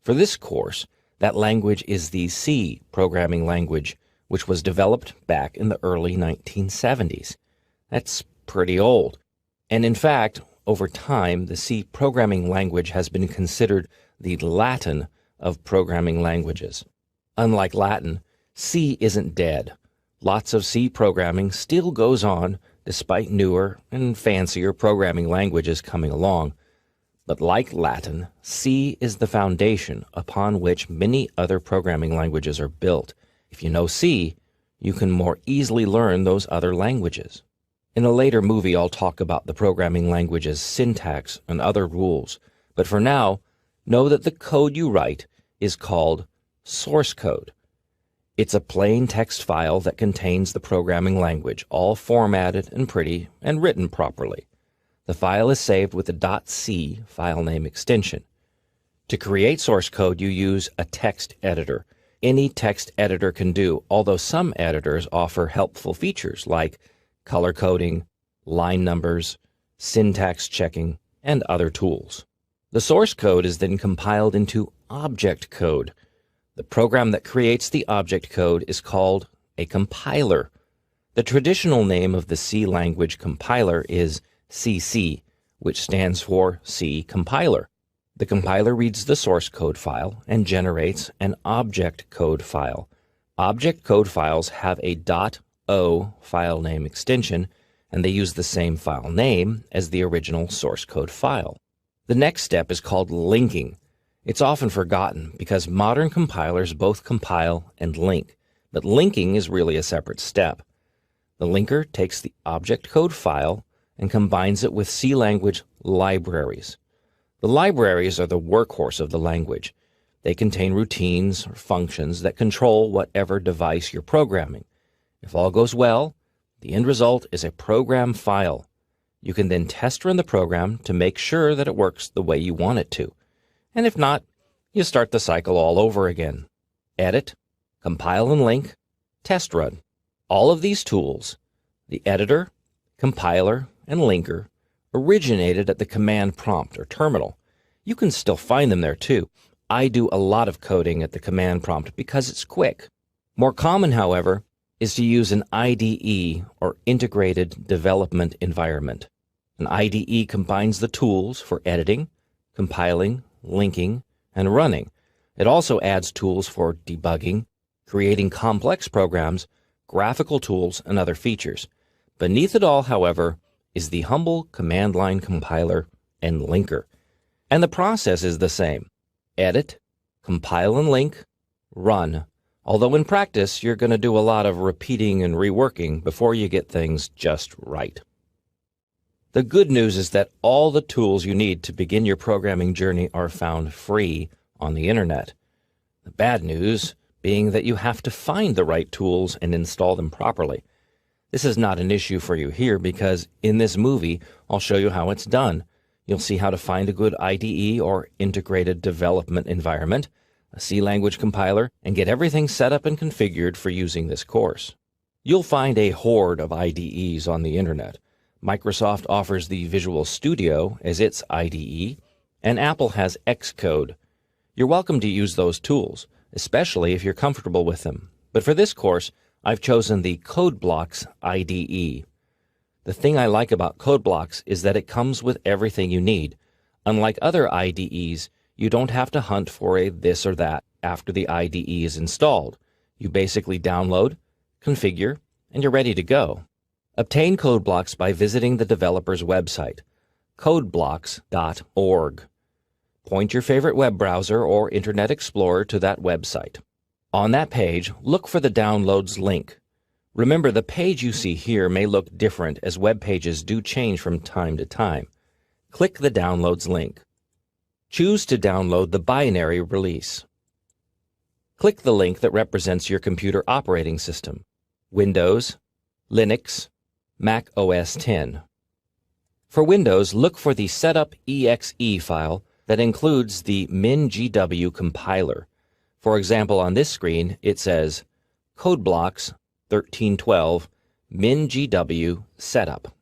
For this course, that language is the C programming language, which was developed back in the early 1970s. That's pretty old. And in fact, over time, the C programming language has been considered the Latin of programming languages. Unlike Latin, C isn't dead. Lots of C programming still goes on despite newer and fancier programming languages coming along. But like Latin, C is the foundation upon which many other programming languages are built. If you know C, you can more easily learn those other languages. In a later movie, I'll talk about the programming language's syntax and other rules. But for now, know that the code you write is called source code. It's a plain text file that contains the programming language, all formatted and pretty and written properly. The file is saved with the .c file name extension. To create source code, you use a text editor. Any text editor can do, although some editors offer helpful features like color coding, line numbers, syntax checking, and other tools. The source code is then compiled into object code. The program that creates the object code is called a compiler. The traditional name of the C language compiler is CC, which stands for C compiler. The compiler reads the source code file and generates an object code file. Object code files have a .o file name extension, and they use the same file name as the original source code file. The next step is called linking. It's often forgotten because modern compilers both compile and link, but linking is really a separate step. The linker takes the object code file and combines it with C language libraries. The libraries are the workhorse of the language. They contain routines or functions that control whatever device you're programming. If all goes well, the end result is a program file. You can then test run the program to make sure that it works the way you want it to. And if not, you start the cycle all over again. Edit, compile and link, test run. All of these tools, the editor, compiler, and linker, originated at the command prompt or terminal. You can still find them there too. I do a lot of coding at the command prompt because it's quick. More common, however, is to use an IDE or integrated development environment. An IDE combines the tools for editing, compiling, linking, and running. It also adds tools for debugging, creating complex programs, graphical tools, and other features. Beneath it all, however, is the humble command line compiler and linker. And the process is the same. Edit, compile and link, run. Although in practice, you're going to do a lot of repeating and reworking before you get things just right. The good news is that all the tools you need to begin your programming journey are found free on the internet. The bad news being that you have to find the right tools and install them properly. This is not an issue for you here because in this movie, I'll show you how it's done. You'll see how to find a good IDE or integrated development environment, a C language compiler, and get everything set up and configured for using this course. You'll find a horde of IDEs on the internet. Microsoft offers the Visual Studio as its IDE, and Apple has Xcode. You're welcome to use those tools, especially if you're comfortable with them. But for this course, I've chosen the CodeBlocks IDE. The thing I like about CodeBlocks is that it comes with everything you need. Unlike other IDEs, you don't have to hunt for a this or that after the IDE is installed. You basically download, configure, and you're ready to go. Obtain CodeBlocks by visiting the developer's website, codeblocks.org. Point your favorite web browser or Internet Explorer to that website. On that page, look for the Downloads link. Remember, the page you see here may look different as web pages do change from time to time. Click the Downloads link. Choose to download the binary release. Click the link that represents your computer operating system, Windows, Linux, Mac OS X. For Windows, look for the setup.exe file that includes the MinGW compiler. For example, on this screen, it says CodeBlocks 1312 MinGW setup.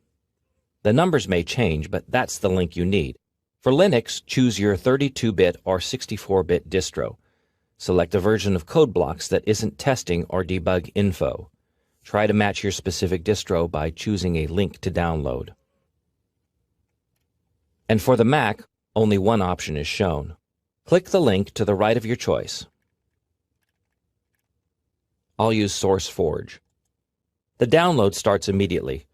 The numbers may change, but that's the link you need. For Linux, choose your 32-bit or 64-bit distro. Select a version of code blocks that isn't testing or debug info. Try to match your specific distro by choosing a link to download. And for the Mac, only one option is shown. Click the link to the right of your choice. I'll use SourceForge. The download starts immediately.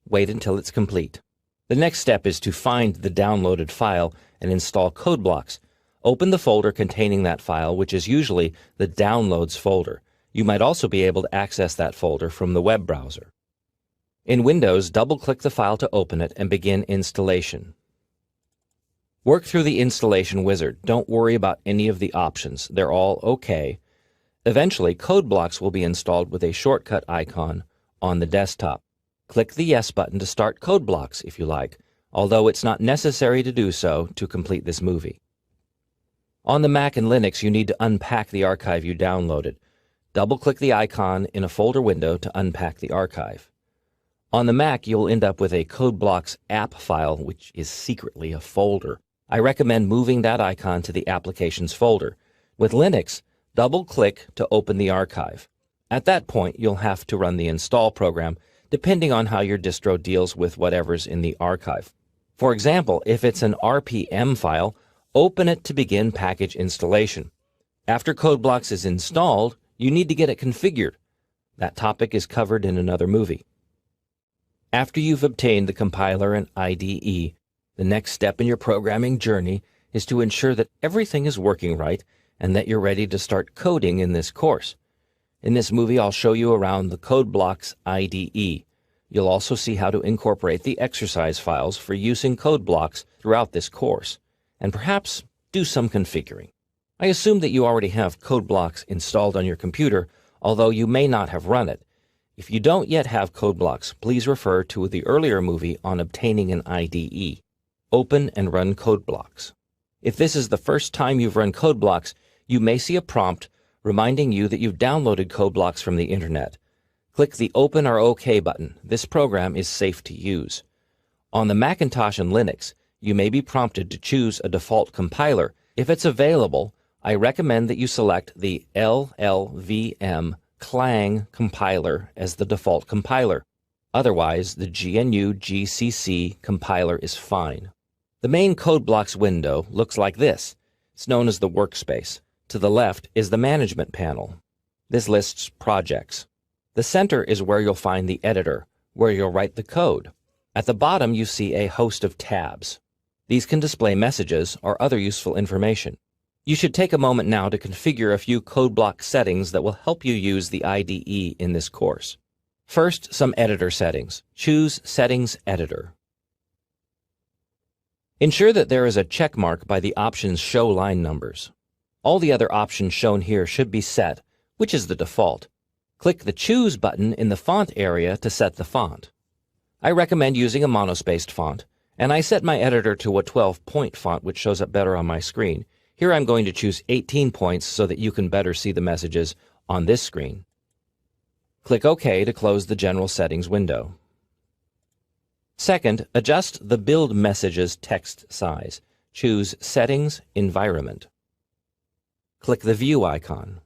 Wait until it's complete. The next step is to find the downloaded file and install code blocks. Open the folder containing that file, which is usually the Downloads folder. You might also be able to access that folder from the web browser. In Windows, double-click the file to open it and begin installation. Work through the installation wizard. Don't worry about any of the options. They're all okay. Eventually, code blocks will be installed with a shortcut icon on the desktop. Click the Yes button to start code blocks if you like, although it's not necessary to do so to complete this movie. On the Mac and Linux, you need to unpack the archive you downloaded. Double-click the icon in a folder window to unpack the archive. On the Mac, you'll end up with a code blocks app file, which is secretly a folder. I recommend moving that icon to the Applications folder. With Linux, double-click to open the archive. At that point, you'll have to run the install program, depending on how your distro deals with whatever's in the archive. For example, if it's an RPM file, open it to begin package installation. After code blocks is installed, you need to get it configured. That topic is covered in another movie. After you've obtained the compiler and IDE, the next step in your programming journey is to ensure that everything is working right and that you're ready to start coding in this course. In this movie, I'll show you around the code blocks IDE. You'll also see how to incorporate the exercise files for use in code blocks throughout this course, and perhaps do some configuring. I assume that you already have code blocks installed on your computer, although you may not have run it. If you don't yet have code blocks, please refer to the earlier movie on obtaining an IDE. Open and run code blocks. If this is the first time you've run code blocks, you may see a prompt reminding you that you've downloaded code blocks from the internet. Click the Open or OK button. This program is safe to use. On the Macintosh and Linux, you may be prompted to choose a default compiler. If it's available, I recommend that you select the LLVM Clang compiler as the default compiler. Otherwise, the GNU GCC compiler is fine. The main code blocks window looks like this. It's known as the workspace. To the left is the management panel. This lists projects. The center is where you'll find the editor, where you'll write the code. At the bottom, you see a host of tabs. These can display messages or other useful information. You should take a moment now to configure a few code block settings that will help you use the IDE in this course. First, some editor settings. Choose Settings Editor. Ensure that there is a check mark by the options Show Line Numbers. All the other options shown here should be set, which is the default. Click the Choose button in the font area to set the font. I recommend using a monospaced font, and I set my editor to a 12-point font, which shows up better on my screen. Here I'm going to choose 18 points so that you can better see the messages on this screen. Click OK to close the General Settings window. Second, adjust the Build Messages text size. Choose Settings, Environment. Click the View icon.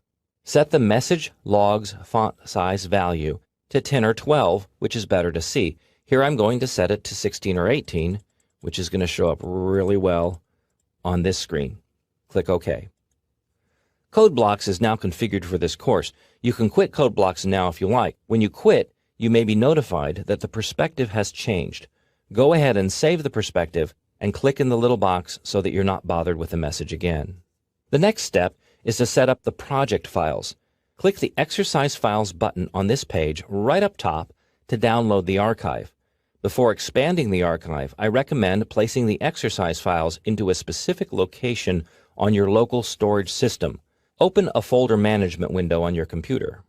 Set the Message Logs font size value to 10 or 12, which is better to see. Here I'm going to set it to 16 or 18, which is going to show up really well on this screen. Click OK. Code Blocks is now configured for this course. You can quit Code Blocks now if you like. When you quit, you may be notified that the perspective has changed. Go ahead and save the perspective and click in the little box so that you're not bothered with the message again. The next step is to set up the project files. Click the Exercise Files button on this page right up top to download the archive. Before expanding the archive, I recommend placing the exercise files into a specific location on your local storage system. Open a folder management window on your computer.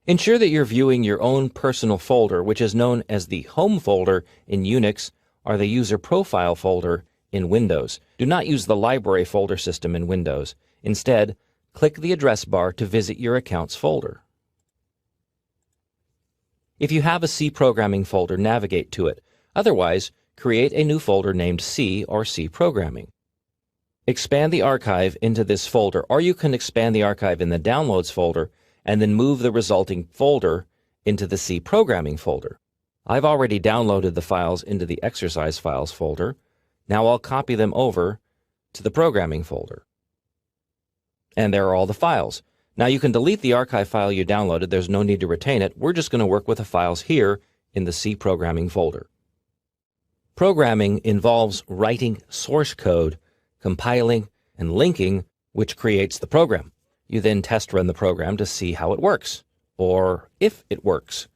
Ensure that you're viewing your own personal folder, which is known as the Home folder in Unix or the User Profile folder in Windows. Do not use the Library folder system in Windows. Instead, click the address bar to visit your account's folder. If you have a C programming folder, navigate to it. Otherwise, create a new folder named C or C Programming. Expand the archive into this folder, or you can expand the archive in the Downloads folder and then move the resulting folder into the C Programming folder. I've already downloaded the files into the Exercise Files folder. Now I'll copy them over to the Programming folder. And there are all the files. Now you can delete the archive file you downloaded. There's no need to retain it. We're just going to work with the files here in the C Programming folder. Programming involves writing source code, compiling, and linking, which creates the program. You then test run the program to see how it works, or if it works.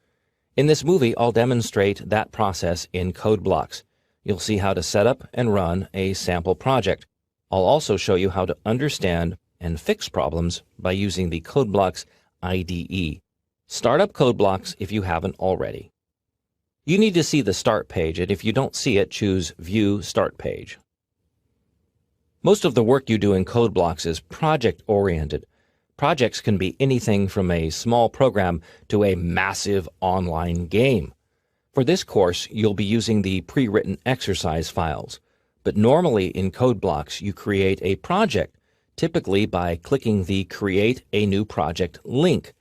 In this movie, I'll demonstrate that process in code blocks. You'll see how to set up and run a sample project. I'll also show you how to understand and fix problems by using the code blocks IDE. Start up code blocks if you haven't already. You need to see the start page, and if you don't see it, choose View Start Page. Most of the work you do in code blocks is project-oriented. Projects can be anything from a small program to a massive online game. For this course, you'll be using the pre-written exercise files. But normally in code blocks, you create a project, typically by clicking the Create a New Project link.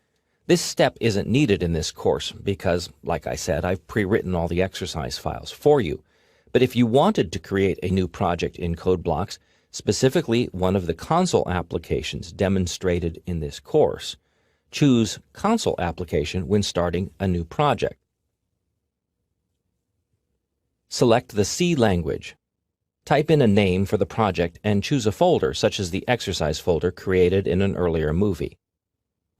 This step isn't needed in this course because, like I said, I've pre-written all the exercise files for you. But if you wanted to create a new project in code blocks, specifically one of the console applications demonstrated in this course, choose Console Application when starting a new project. Select the C language. Type in a name for the project and choose a folder such as the exercise folder created in an earlier movie.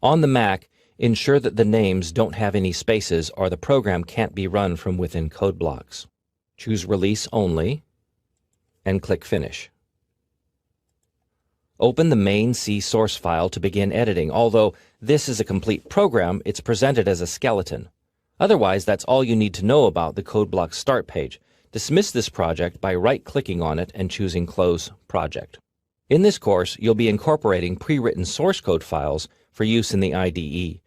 On the Mac, ensure that the names don't have any spaces or the program can't be run from within code blocks. Choose Release Only and click Finish. Open the main C source file to begin editing. Although this is a complete program, it's presented as a skeleton. Otherwise, that's all you need to know about the code block start page. Dismiss this project by right-clicking on it and choosing Close Project. In this course, you'll be incorporating pre-written source code files for use in the IDE.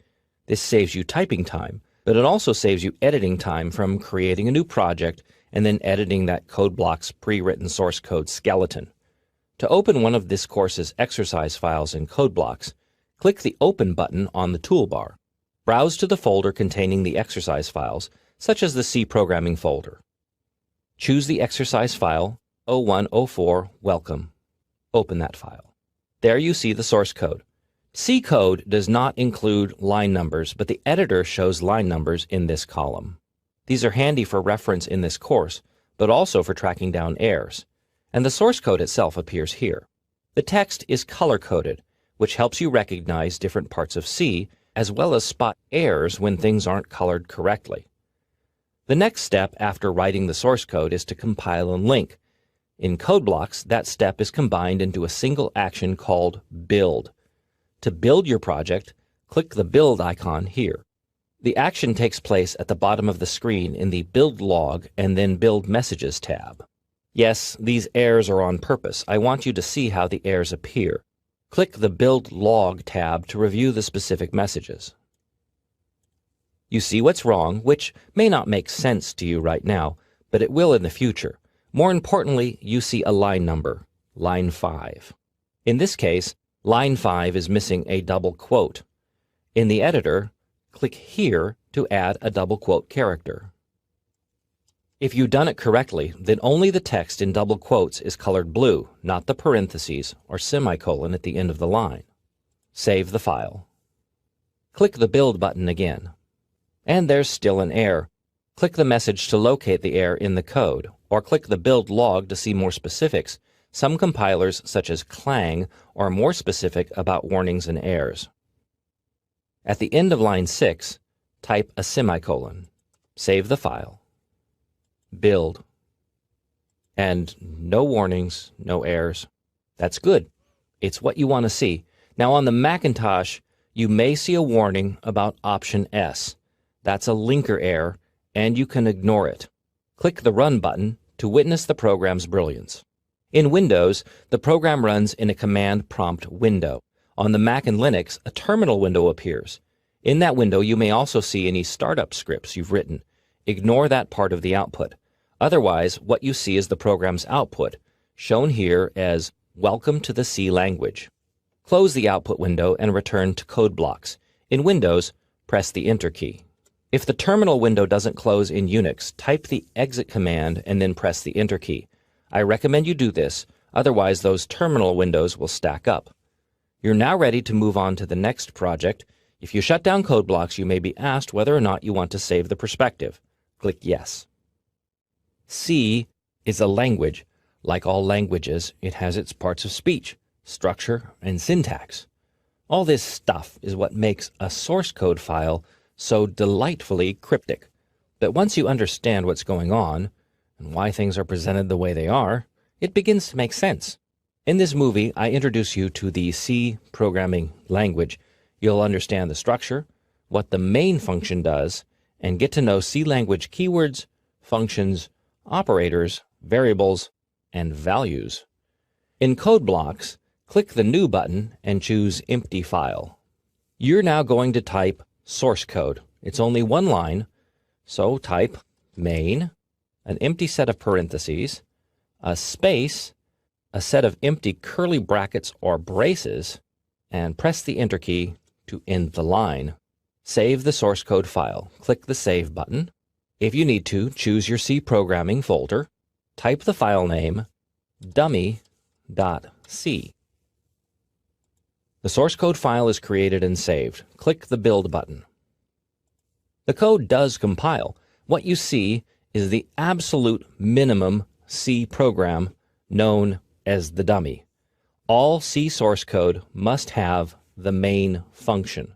This saves you typing time, but it also saves you editing time from creating a new project and then editing that code block's pre-written source code skeleton. To open one of this course's exercise files in code blocks, click the Open button on the toolbar. Browse to the folder containing the exercise files, such as the C Programming folder. Choose the exercise file 0104 Welcome. Open that file. There you see the source code. C code does not include line numbers, but the editor shows line numbers in this column. These are handy for reference in this course, but also for tracking down errors. And the source code itself appears here. The text is color-coded, which helps you recognize different parts of C, as well as spot errors when things aren't colored correctly. The next step after writing the source code is to compile and link. In code blocks, that step is combined into a single action called Build. To build your project, click the Build icon here. The action takes place at the bottom of the screen in the Build Log and then Build Messages tab. Yes, these errors are on purpose. I want you to see how the errors appear. Click the Build Log tab to review the specific messages. You see what's wrong, which may not make sense to you right now, but it will in the future. More importantly, you see a line number, line 5. In this case, line 5 is missing a double quote. In the editor, click here to add a double quote character. If you've done it correctly, then only the text in double quotes is colored blue, not the parentheses or semicolon at the end of the line. Save the file. Click the Build button again. And there's still an error. Click the message to locate the error in the code, or click the Build Log to see more specifics. Some compilers, such as Clang, are more specific about warnings and errors. At the end of line 6, type a semicolon. Save the file. Build. And no warnings, no errors. That's good. It's what you want to see. Now on the Macintosh, you may see a warning about option S. That's a linker error, and you can ignore it. Click the Run button to witness the program's brilliance. In Windows, the program runs in a command prompt window. On the Mac and Linux, a terminal window appears. In that window, you may also see any startup scripts you've written. Ignore that part of the output. Otherwise, what you see is the program's output, shown here as Welcome to the C language. Close the output window and return to code blocks. In Windows, press the Enter key. If the terminal window doesn't close in Unix, type the exit command and then press the Enter key. I recommend you do this, otherwise those terminal windows will stack up. You're now ready to move on to the next project. If you shut down code blocks, you may be asked whether or not you want to save the perspective. Click Yes. C is a language. Like all languages, it has its parts of speech, structure, and syntax. All this stuff is what makes a source code file so delightfully cryptic. But once you understand what's going on and why things are presented the way they are, it begins to make sense. In this movie, I introduce you to the C programming language. You'll understand the structure, what the main function does, and get to know C language keywords, functions, operators, variables, and values. In code blocks, click the New button and choose Empty File. You're now going to type source code. It's only one line, so type main, an empty set of parentheses, a space, a set of empty curly brackets or braces, and press the Enter key to end the line. Save the source code file. Click the Save button. If you need to, choose your C programming folder. Type the file name dummy.c. The source code file is created and saved. Click the Build button. The code does compile. What you see is the absolute minimum C program known as the dummy. All C source code must have the main function.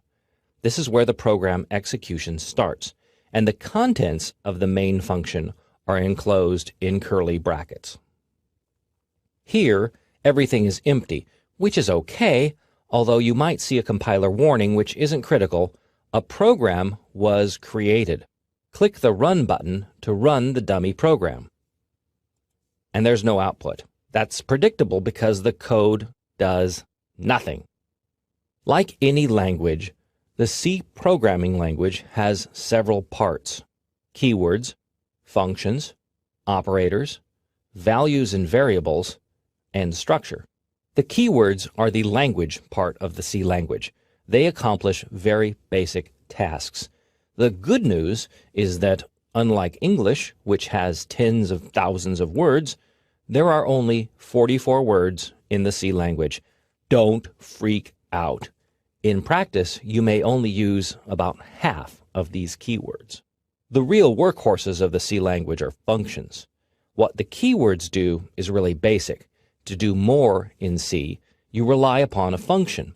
This is where the program execution starts, and the contents of the main function are enclosed in curly brackets. Here, everything is empty, which is okay, although you might see a compiler warning which isn't critical. A program was created. Click the Run button to run the dummy program. And there's no output. That's predictable because the code does nothing. Like any language, the C programming language has several parts: keywords, functions, operators, values and variables, and structure. The keywords are the language part of the C language. They accomplish very basic tasks. The good news is that, unlike English, which has tens of thousands of words, there are only 44 words in the C language. Don't freak out. In practice, you may only use about half of these keywords. The real workhorses of the C language are functions. What the keywords do is really basic. To do more in C, you rely upon a function.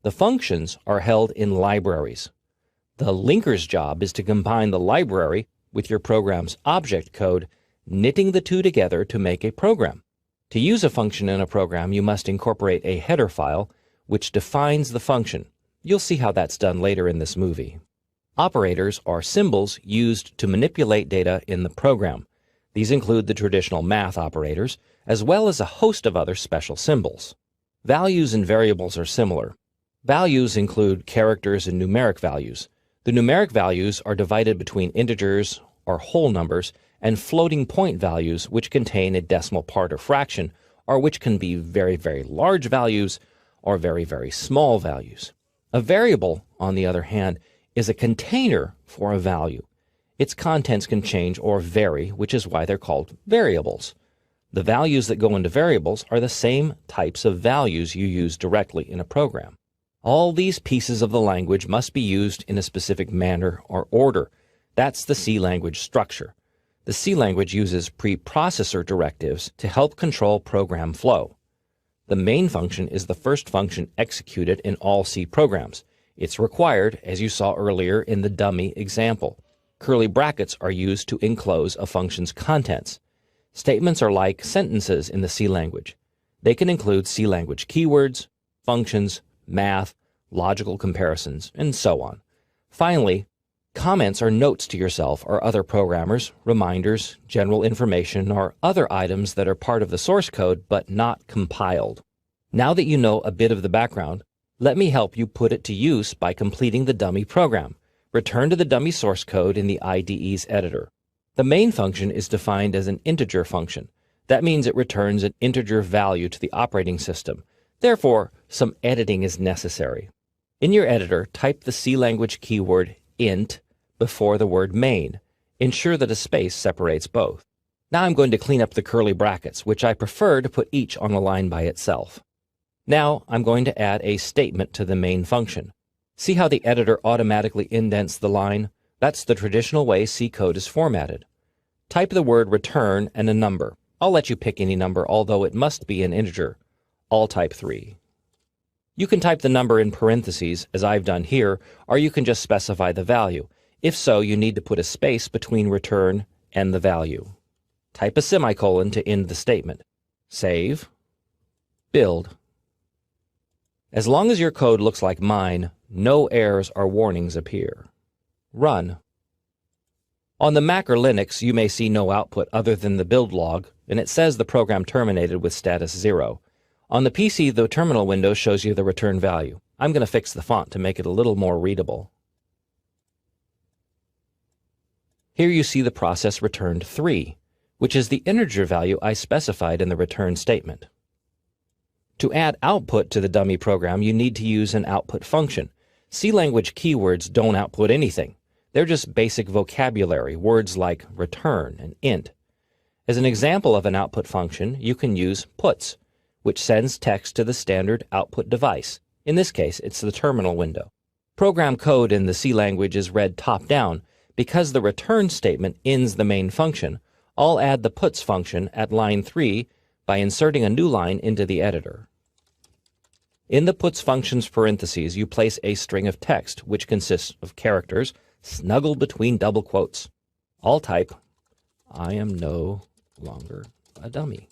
The functions are held in libraries. The linker's job is to combine the library with your program's object code, knitting the two together to make a program. To use a function in a program, you must incorporate a header file which defines the function. You'll see how that's done later in this movie. Operators are symbols used to manipulate data in the program. These include the traditional math operators, as well as a host of other special symbols. Values and variables are similar. Values include characters and numeric values. The numeric values are divided between integers or whole numbers and floating point values, which contain a decimal part or fraction, or which can be very, very large values or very, very small values. A variable, on the other hand, is a container for a value. Its contents can change or vary, which is why they're called variables. The values that go into variables are the same types of values you use directly in a program. All these pieces of the language must be used in a specific manner or order. That's the C language structure. The C language uses preprocessor directives to help control program flow. The main function is the first function executed in all C programs. It's required, as you saw earlier in the dummy example. Curly brackets are used to enclose a function's contents. Statements are like sentences in the C language. They can include C language keywords, functions, math, logical comparisons, and so on. Finally, comments are notes to yourself or other programmers, reminders, general information, or other items that are part of the source code but not compiled. Now that you know a bit of the background, let me help you put it to use by completing the dummy program. Return to the dummy source code in the IDE's editor. The main function is defined as an integer function. That means it returns an integer value to the operating system. Therefore, some editing is necessary. In your editor, type the C language keyword int before the word main. Ensure that a space separates both. Now I'm going to clean up the curly brackets, which I prefer to put each on a line by itself. Now I'm going to add a statement to the main function. See how the editor automatically indents the line? That's the traditional way C code is formatted. Type the word return and a number. I'll let you pick any number, although it must be an integer. I'll type 3. You can type the number in parentheses, as I've done here, or you can just specify the value. If so, you need to put a space between return and the value. Type a semicolon to end the statement. Save. Build. As long as your code looks like mine, no errors or warnings appear. Run. On the Mac or Linux, you may see no output other than the build log, and it says the program terminated with status 0. On the PC, the terminal window shows you the return value. I'm going to fix the font to make it a little more readable. Here you see the process returned 3, which is the integer value I specified in the return statement. To add output to the dummy program, you need to use an output function. C language keywords don't output anything. They're just basic vocabulary, words like return and int. As an example of an output function, you can use puts, which sends text to the standard output device. In this case, it's the terminal window. Program code in the C language is read top-down. Because the return statement ends the main function, I'll add the puts function at line 3 by inserting a new line into the editor. In the puts function's parentheses, you place a string of text, which consists of characters snuggled between double quotes. I'll type, "I am no longer a dummy."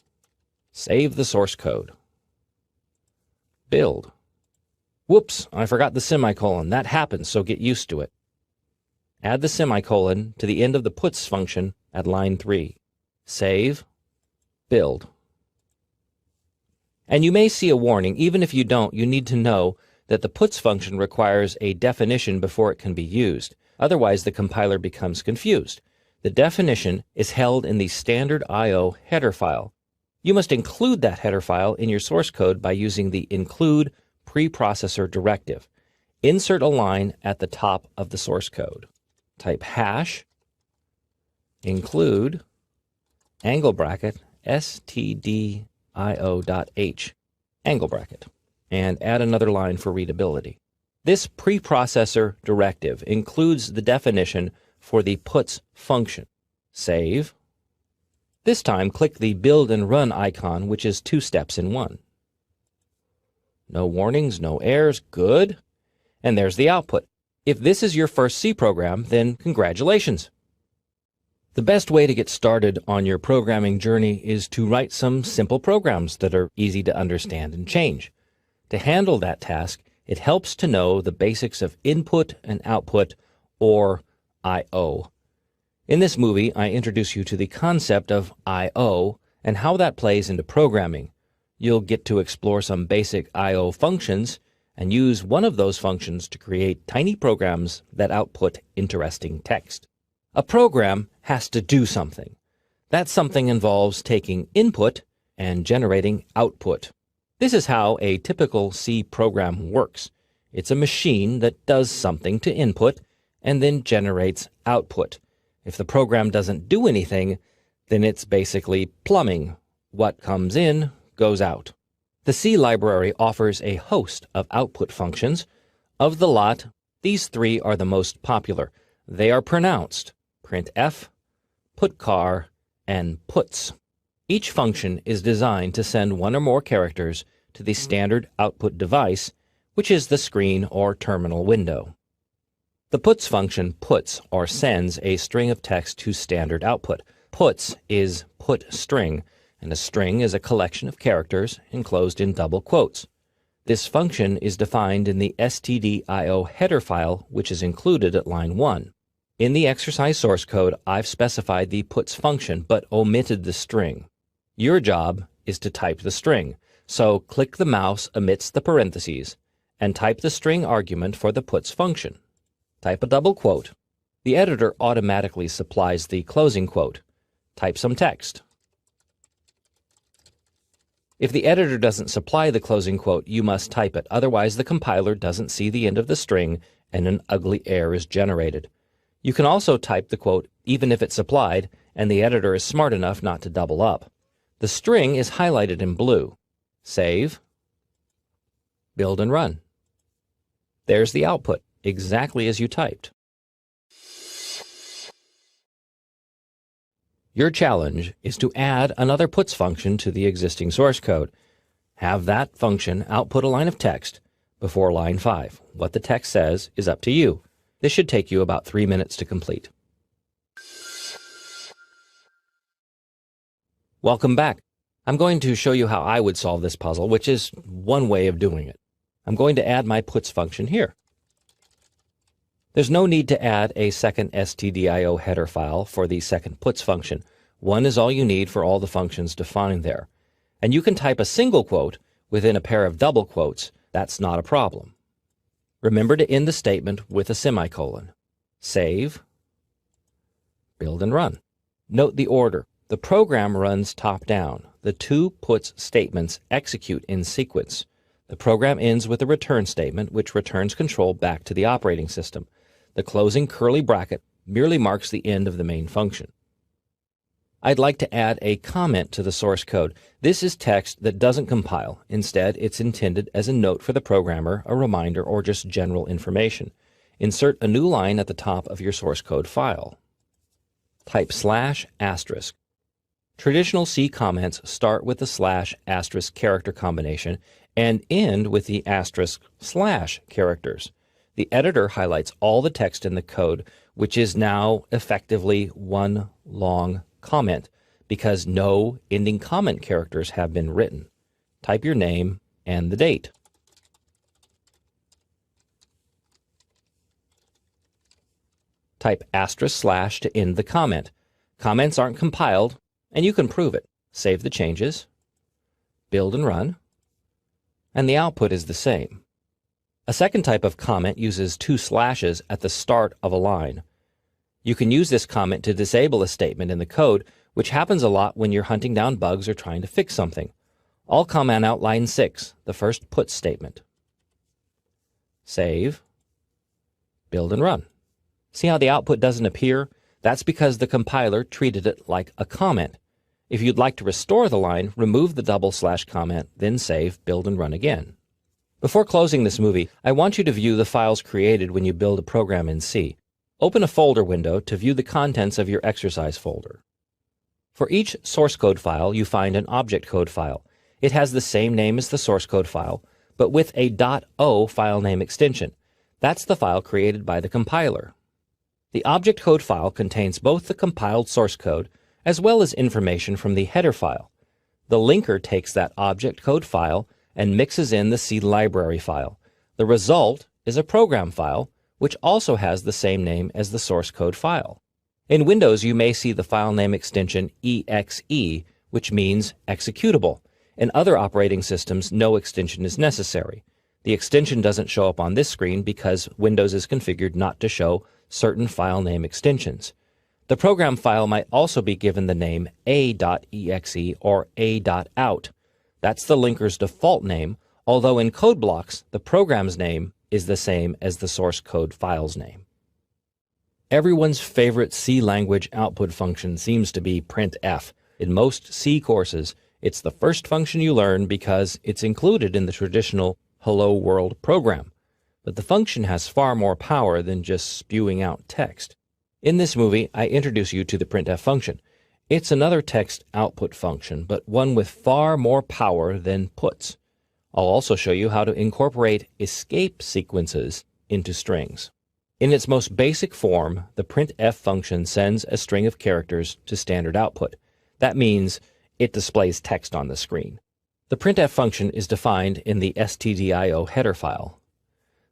Save the source code. Build. Whoops, I forgot the semicolon. That happens, so get used to it. Add the semicolon to the end of the puts function at line 3. Save. Build. And you may see a warning. Even if you don't, you need to know that the puts function requires a definition before it can be used. Otherwise, the compiler becomes confused. The definition is held in the standard I/O header file. You must include that header file in your source code by using the include preprocessor directive. Insert a line at the top of the source code. Type hash include angle bracket stdio.h angle bracket and add another line for readability. This preprocessor directive includes the definition for the puts function. Save. This time click the build and run icon, which is 2 steps in one. No warnings, no errors, good. And there's the output. If this is your first C program, then congratulations. The best way to get started on your programming journey is to write some simple programs that are easy to understand and change. To handle that task, it helps to know the basics of input and output, or I/O. In this movie, I introduce you to the concept of I/O and how that plays into programming. You'll get to explore some basic I/O functions and use one of those functions to create tiny programs that output interesting text. A program has to do something. That something involves taking input and generating output. This is how a typical C program works. It's a machine that does something to input and then generates output. If the program doesn't do anything, then it's basically plumbing. What comes in goes out. The C library offers a host of output functions. Of the lot, these 3 are the most popular. They are pronounced: printf, putchar, and puts. Each function is designed to send one or more characters to the standard output device, which is the screen or terminal window. The puts function puts or sends a string of text to standard output. Puts is put string, and a string is a collection of characters enclosed in double quotes. This function is defined in the stdio header file, which is included at line 1. In the exercise source code, I've specified the puts function, but omitted the string. Your job is to type the string, so click the mouse amidst the parentheses and type the string argument for the puts function. Type a double quote. the editor automatically supplies the closing quote. Type some text. If the editor doesn't supply the closing quote, you must type it. Otherwise, the compiler doesn't see the end of the string and an ugly error is generated. You can also type the quote even if it's supplied and the editor is smart enough not to double up. The string is highlighted in blue. Save, build and run. There's the output, exactly as you typed. Your challenge is to add another puts function to the existing source code. Have that function output a line of text before line 5. What the text says is up to you. This should take you about 3 minutes to complete. Welcome back. I'm going to show you how I would solve this puzzle, which is one way of doing it. I'm going to add my puts function here. There's no need to add a second stdio header file for the second puts function. One is all you need for all the functions defined there. And you can type a single quote within a pair of double quotes. That's not a problem. Remember to end the statement with a semicolon. Save, build and run. Note the order. The program runs top down. The two puts statements execute in sequence. The program ends with a return statement, which returns control back to the operating system. The closing curly bracket merely marks the end of the main function. I'd like to add a comment to the source code. This is text that doesn't compile. Instead, it's intended as a note for the programmer, a reminder, or just general information. Insert a new line at the top of your source code file. Type /*. Traditional C comments start with the /* character combination and end with the */ characters. The editor highlights all the text in the code, which is now effectively one long comment because no ending comment characters have been written. Type your name and the date. Type */ to end the comment. Comments aren't compiled, and you can prove it. Save the changes, build and run, and the output is the same. A second type of comment uses 2 slashes at the start of a line. You can use this comment to disable a statement in the code, which happens a lot when you're hunting down bugs or trying to fix something. I'll comment out line 6, the first put statement. Save, build and run. See how the output doesn't appear? That's because the compiler treated it like a comment. If you'd like to restore the line, remove the / comment, then save, build and run again. Before closing this movie, I want you to view the files created when you build a program in C. Open a folder window to view the contents of your exercise folder. For each source code file, you find an object code file. It has the same name as the source code file, but with a .o file name extension. That's the file created by the compiler. The object code file contains both the compiled source code as well as information from the header file. The linker takes that object code file and mixes in the C library file. The result is a program file, which also has the same name as the source code file. In Windows, you may see the file name extension exe, which means executable. In other operating systems, no extension is necessary. The extension doesn't show up on this screen because Windows is configured not to show certain file name extensions. The program file might also be given the name a.exe or a.out. That's the linker's default name, although in code blocks, the program's name is the same as the source code file's name. Everyone's favorite C language output function seems to be printf. In most C courses, it's the first function you learn because it's included in the traditional Hello World program. But the function has far more power than just spewing out text. In this movie, I introduce you to the printf function. It's another text output function, but one with far more power than puts. I'll also show you how to incorporate escape sequences into strings. In its most basic form, the printf function sends a string of characters to standard output. That means it displays text on the screen. The printf function is defined in the stdio header file.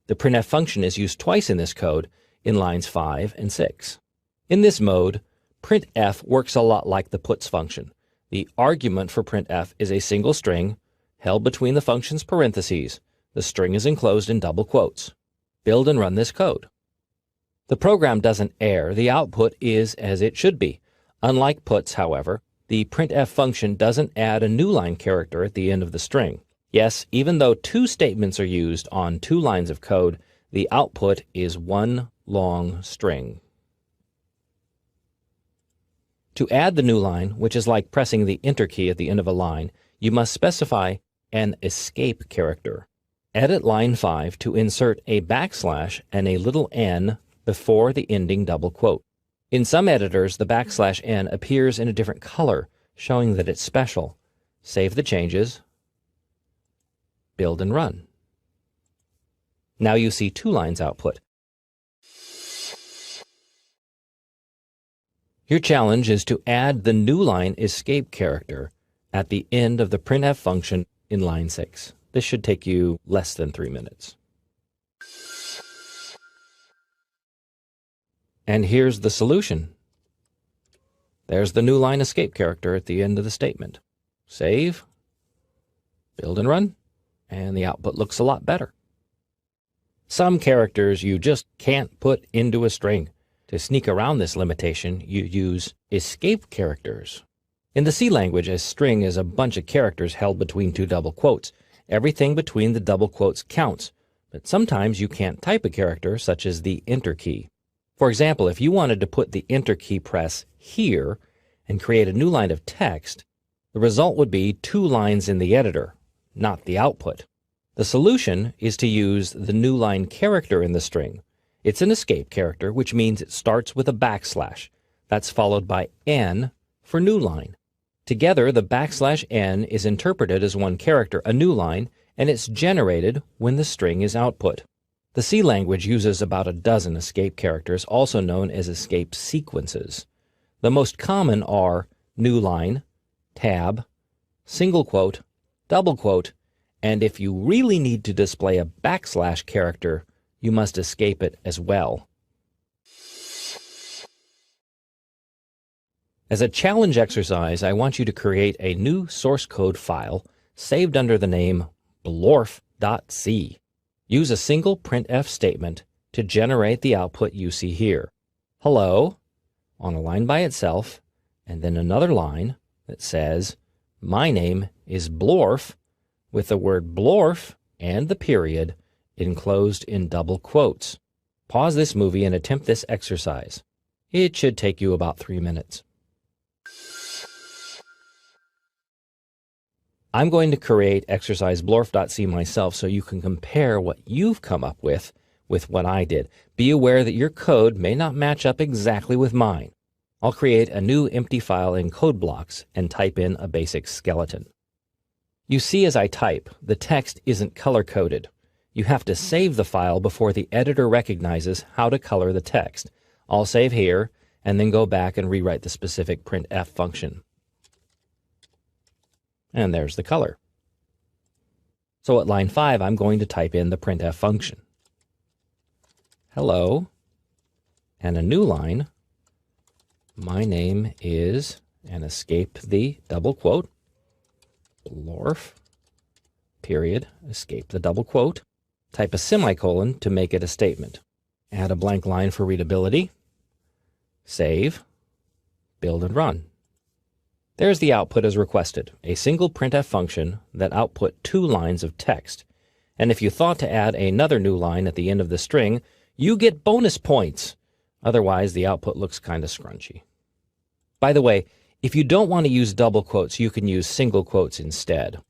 The printf function is used twice in this code, in lines 5 and 6. In this mode, printf works a lot like the puts function. The argument for printf is a single string held between the function's parentheses. The string is enclosed in double quotes. Build and run this code. The program doesn't err, the output is as it should be. Unlike puts, however, the printf function doesn't add a new line character at the end of the string. Yes, even though two statements are used on two lines of code, the output is one long string. To add the new line, which is like pressing the Enter key at the end of a line, you must specify an escape character. Edit line 5 to insert a backslash and a little n before the ending double quote. In some editors, the backslash n appears in a different color, showing that it's special. Save the changes, build and run. Now you see two lines output. Your challenge is to add the new line escape character at the end of the printf function in line 6. This should take you less than 3 minutes. And here's the solution. There's the new line escape character at the end of the statement. Save, build and run, and the output looks a lot better. Some characters you just can't put into a string. To sneak around this limitation, you use escape characters. In the C language, a string is a bunch of characters held between two double quotes. Everything between the double quotes counts, but sometimes you can't type a character, such as the Enter key. For example, if you wanted to put the Enter key press here and create a new line of text, the result would be two lines in the editor, not the output. The solution is to use the new line character in the string. It's an escape character, which means it starts with a backslash. That's followed by n for new line. Together, the backslash n is interpreted as one character, a new line, and it's generated when the string is output. The C language uses about a dozen escape characters, also known as escape sequences. The most common are new line, tab, single quote, double quote, and if you really need to display a backslash character, you must escape it as well. As a challenge exercise, I want you to create a new source code file saved under the name blorf.c. Use a single printf statement to generate the output you see here. Hello, on a line by itself, and then another line that says, my name is Blorf, with the word Blorf and the period enclosed in double quotes. Pause this movie and attempt this exercise. It should take you about 3 minutes. I'm going to create exercise blorf.c myself so you can compare what you've come up with what I did. Be aware that your code may not match up exactly with mine. I'll create a new empty file in code blocks and type in a basic skeleton. You see as I type, the text isn't color-coded. You have to save the file before the editor recognizes how to color the text. I'll save here and then go back and rewrite the specific printf function. And there's the color. So at line 5, I'm going to type in the printf function. Hello, and a new line. My name is, and escape the double quote, Blorf, period, escape the double quote. Type a semicolon to make it a statement. Add a blank line for readability. Save, build and run. There's the output as requested, a single printf function that output 2 lines of text. And if you thought to add another new line at the end of the string, you get bonus points. Otherwise, the output looks kind of scrunchy. By the way, if you don't want to use double quotes, you can use single quotes instead.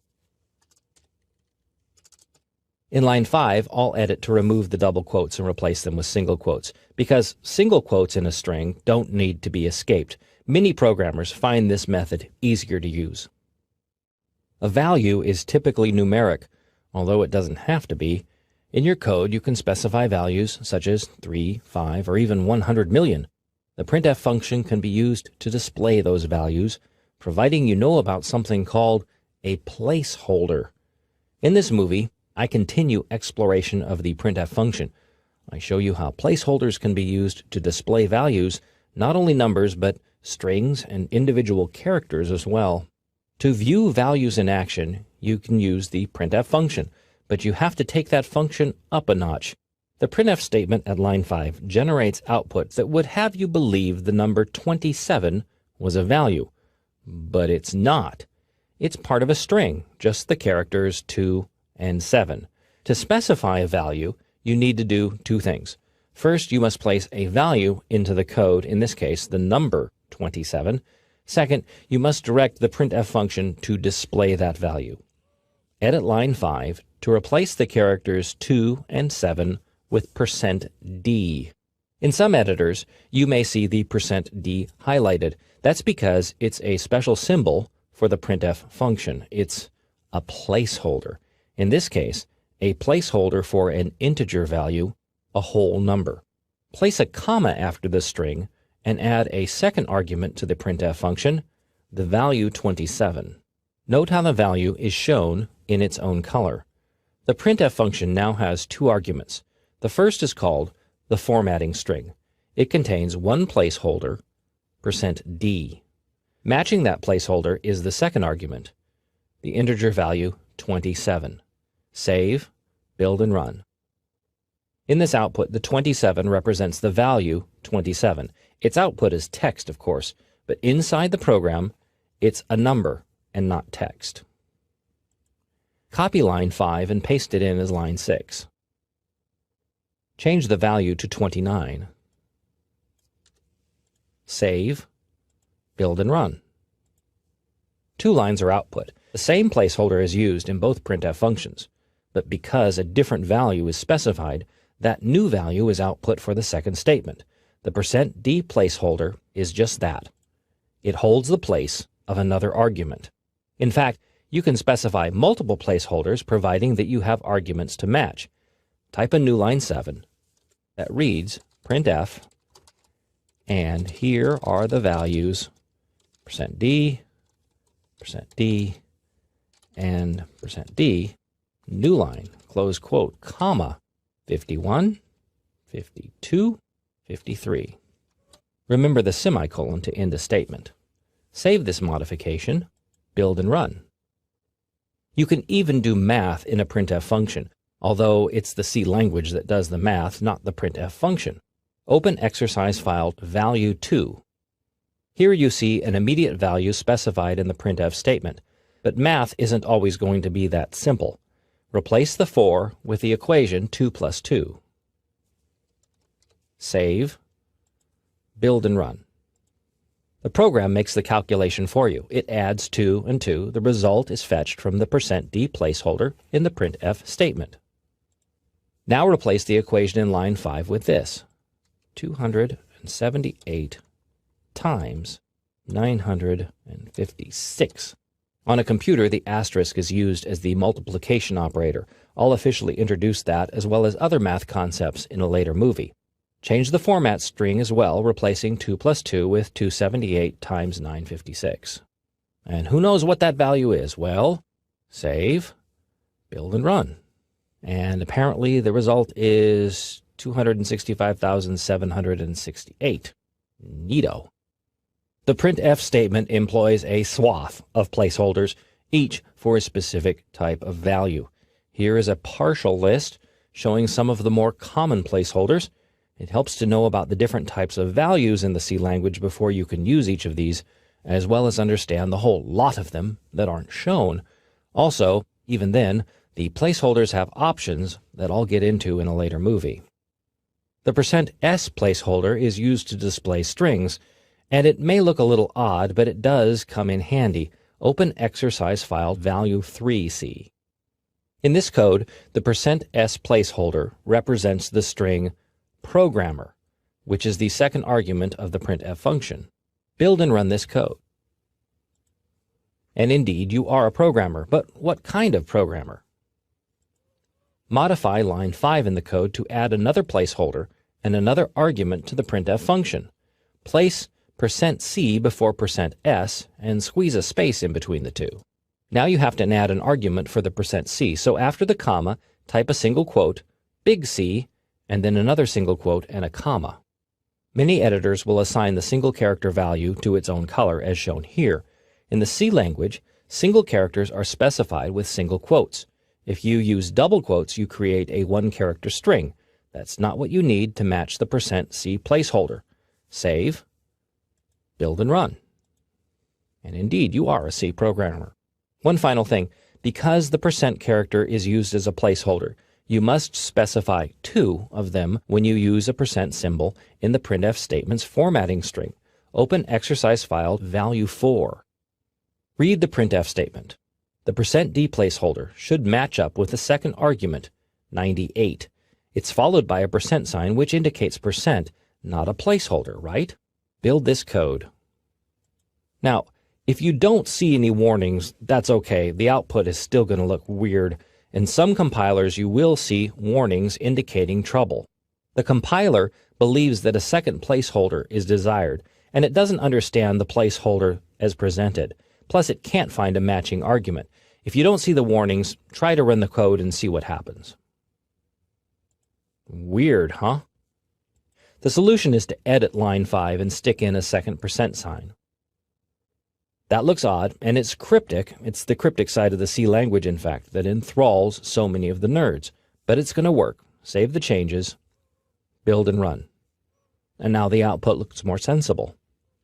In line 5, I'll edit to remove the double quotes and replace them with single quotes, because single quotes in a string don't need to be escaped. Many programmers find this method easier to use. A value is typically numeric, although it doesn't have to be. In your code, you can specify values such as 3, 5, or even 100 million. The printf function can be used to display those values, providing you know about something called a placeholder. In this movie, I continue exploration of the printf function. I show you how placeholders can be used to display values, not only numbers, but strings and individual characters as well. To view values in action, you can use the printf function, but you have to take that function up a notch. The printf statement at line 5 generates output that would have you believe the number 27 was a value, but it's not. It's part of a string, just the characters 2 and 7. To specify a value, you need to do two things. First, you must place a value into the code, in this case, the number 27. Second, you must direct the printf function to display that value. Edit line 5 to replace the characters 2 and 7 with %d. In some editors, you may see the %d highlighted. That's because it's a special symbol for the printf function. It's a placeholder. In this case, a placeholder for an integer value, a whole number. Place a comma after the string and add a second argument to the printf function, the value 27. Note how the value is shown in its own color. The printf function now has two arguments. The first is called the formatting string. It contains one placeholder, %d. Matching that placeholder is the second argument, the integer value 27. Save, build, and run. In this output, the 27 represents the value 27. Its output is text, of course, but inside the program, it's a number and not text. Copy line 5 and paste it in as line 6. Change the value to 29. Save, build, and run. Two lines are output. The same placeholder is used in both printf functions, but because a different value is specified, that new value is output for the second statement. The %d placeholder is just that. It holds the place of another argument. In fact, you can specify multiple placeholders providing that you have arguments to match. Type a new line 7 that reads printf, and here are the values %d, %d, and %d, new line, close quote, comma, 51, 52, 53. Remember the semicolon to end a statement. Save this modification, build and run. You can even do math in a printf function, although it's the C language that does the math, not the printf function. Open exercise file value2. Here you see an immediate value specified in the printf statement, but math isn't always going to be that simple. Replace the 4 with the equation 2 plus 2. Save, build and run. The program makes the calculation for you. It adds 2 and 2. The result is fetched from the %d placeholder in the printf statement. Now replace the equation in line 5 with this. 278 times 956. On a computer, the asterisk is used as the multiplication operator. I'll officially introduce that as well as other math concepts in a later movie. Change the format string as well, replacing 2 plus 2 with 278 times 956. And who knows what that value is? Well, save, build and run. And apparently the result is 265,768. Neato. The printf statement employs a swath of placeholders, each for a specific type of value. Here is a partial list showing some of the more common placeholders. It helps to know about the different types of values in the C language before you can use each of these, as well as understand the whole lot of them that aren't shown. Also, even then, the placeholders have options that I'll get into in a later movie. The %s placeholder is used to display strings, and it may look a little odd, but it does come in handy. Open exercise file value3c. In this code, the %s placeholder represents the string programmer, which is the second argument of the printf function. Build and run this code. And indeed, you are a programmer, but what kind of programmer? Modify line 5 in the code to add another placeholder and another argument to the printf function. Place %c before %s and squeeze a space in between the two. Now you have to add an argument for the %c, so after the comma, type a single quote, big C, and then another single quote and a comma. Many editors will assign the single character value to its own color, as shown here. In the C language, single characters are specified with single quotes. If you use double quotes, you create a one-character string. That's not what you need to match the %C placeholder. Save, build and run. And indeed, you are a C programmer. One final thing, because the % character is used as a placeholder, you must specify 2 of them when you use a % symbol in the printf statement's formatting string. Open exercise file value 4. Read the printf statement. The %D placeholder should match up with the second argument, 98. It's followed by a % which indicates %, not a placeholder, right? Build this code. Now, if you don't see any warnings, that's okay. The output is still going to look weird. In some compilers, you will see warnings indicating trouble. The compiler believes that a second placeholder is desired, and it doesn't understand the placeholder as presented. Plus, it can't find a matching argument. If you don't see the warnings, try to run the code and see what happens. Weird, huh? The solution is to edit line 5 and stick in a second %. That looks odd, and it's cryptic. It's the cryptic side of the C language, in fact, that enthralls so many of the nerds. But it's going to work. Save the changes, build and run. And now the output looks more sensible.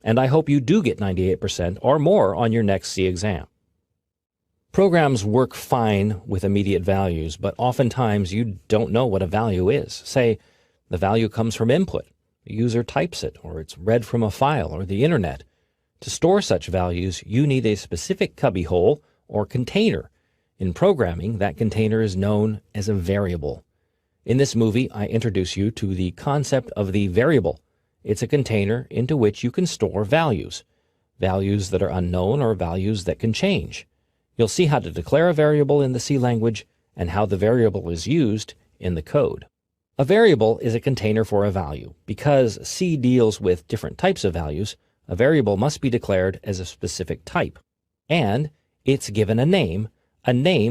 And I hope you do get 98% or more on your next C exam. Programs work fine with immediate values, but oftentimes you don't know what a value is. Say, the value comes from input. The user types it, or it's read from a file or the internet. To store such values, you need a specific cubbyhole or container. In programming, that container is known as a variable. In this movie, I introduce you to the concept of the variable. It's a container into which you can store values, values that are unknown or values that can change. You'll see how to declare a variable in the C language and how the variable is used in the code. A variable is a container for a value. Because C deals with different types of values, a variable must be declared as a specific type, and it's given a name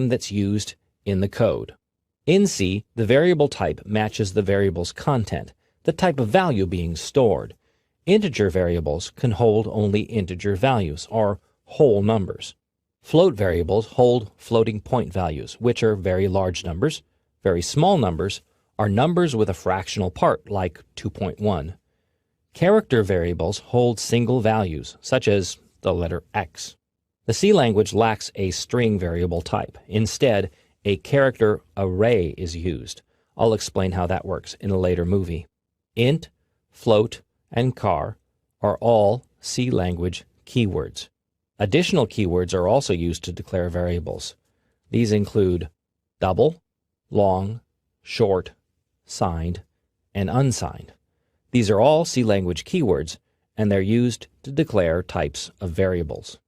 that's used in the code. In C, the variable type matches the variable's content, the type of value being stored. Integer variables can hold only integer values, or whole numbers. Float variables hold floating point values, which are very large numbers. Very small numbers are numbers with a fractional part, like 2.1. Character variables hold single values, such as the letter X. The C language lacks a string variable type. Instead, a character array is used. I'll explain how that works in a later movie. Int, float, and char are all C language keywords. Additional keywords are also used to declare variables. These include double, long, short, signed, and unsigned. These are all C language keywords, and they're used to declare types of variables.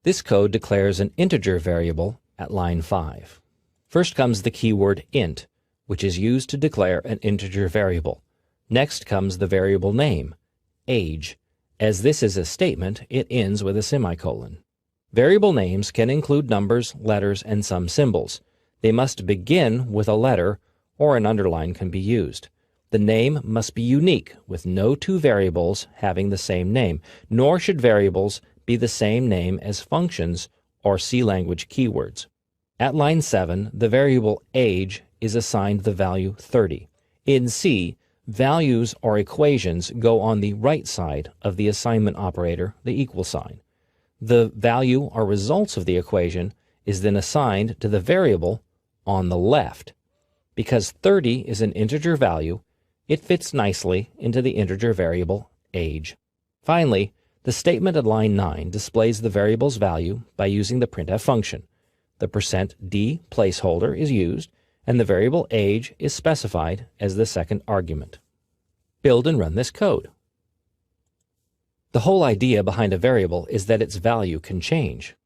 This code declares an integer variable at line 5. First comes the keyword int, which is used to declare an integer variable. Next comes the variable name, age. As this is a statement, it ends with a semicolon. Variable names can include numbers, letters, and some symbols. They must begin with a letter, or an underline can be used. The name must be unique, with no two variables having the same name, nor should variables be the same name as functions or C language keywords. At line 7, the variable age is assigned the value 30. In C, values or equations go on the right side of the assignment operator, the equal sign. The value or results of the equation is then assigned to the variable on the left. Because 30 is an integer value, it fits nicely into the integer variable age. Finally, the statement at line 9 displays the variable's value by using the printf function. The %D placeholder is used, and the variable age is specified as the second argument. Build and run this code. The whole idea behind a variable is that its value can change.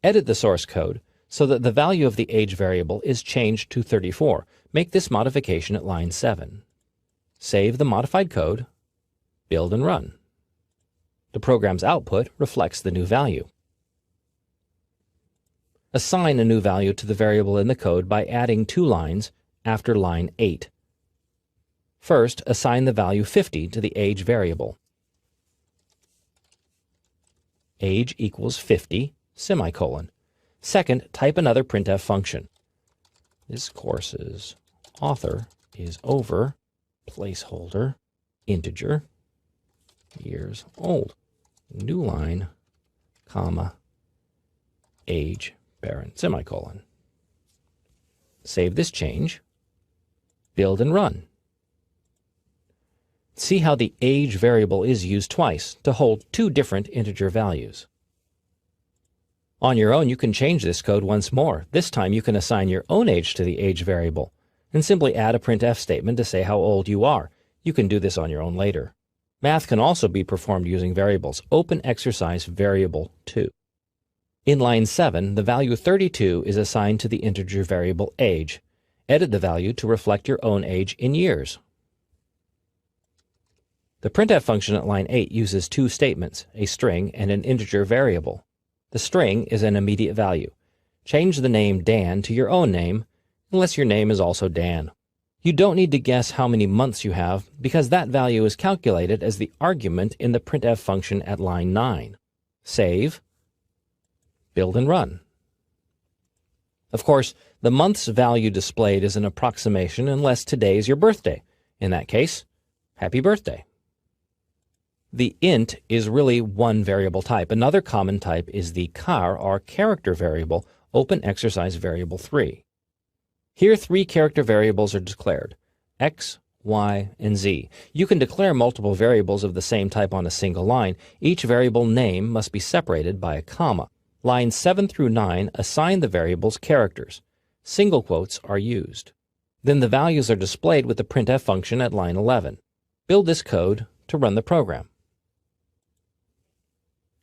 Edit the source code so that the value of the age variable is changed to 34. Make this modification at line 7. Save the modified code, build and run. The program's output reflects the new value. Assign a new value to the variable in the code by adding 2 lines after line 8. First, assign the value 50 to the age variable. Age equals 50, semicolon. Second, type another printf function. This course's author is over placeholder, integer, years old. New line, comma, age, barren, semicolon. Save this change, build and run. See how the age variable is used twice to hold two different integer values. On your own, you can change this code once more. This time you can assign your own age to the age variable and simply add a printf statement to say how old you are. You can do this on your own later. Math can also be performed using variables. Open exercise variable 2. In line 7, the value 32 is assigned to the integer variable age. Edit the value to reflect your own age in years. The printf function at line 8 uses two statements, a string and an integer variable. The string is an immediate value. Change the name Dan to your own name, unless your name is also Dan. You don't need to guess how many months you have, because that value is calculated as the argument in the printf function at line 9. Save, build and run. Of course, the month's value displayed is an approximation unless today is your birthday. In that case, happy birthday. The int is really one variable type. Another common type is the char, or character variable, open exercise variable 3. Here, 3 character variables are declared, x, y, and z. You can declare multiple variables of the same type on a single line. Each variable name must be separated by a comma. Lines 7 through 9 assign the variables characters. Single quotes are used. Then the values are displayed with the printf function at line 11. Build this code to run the program.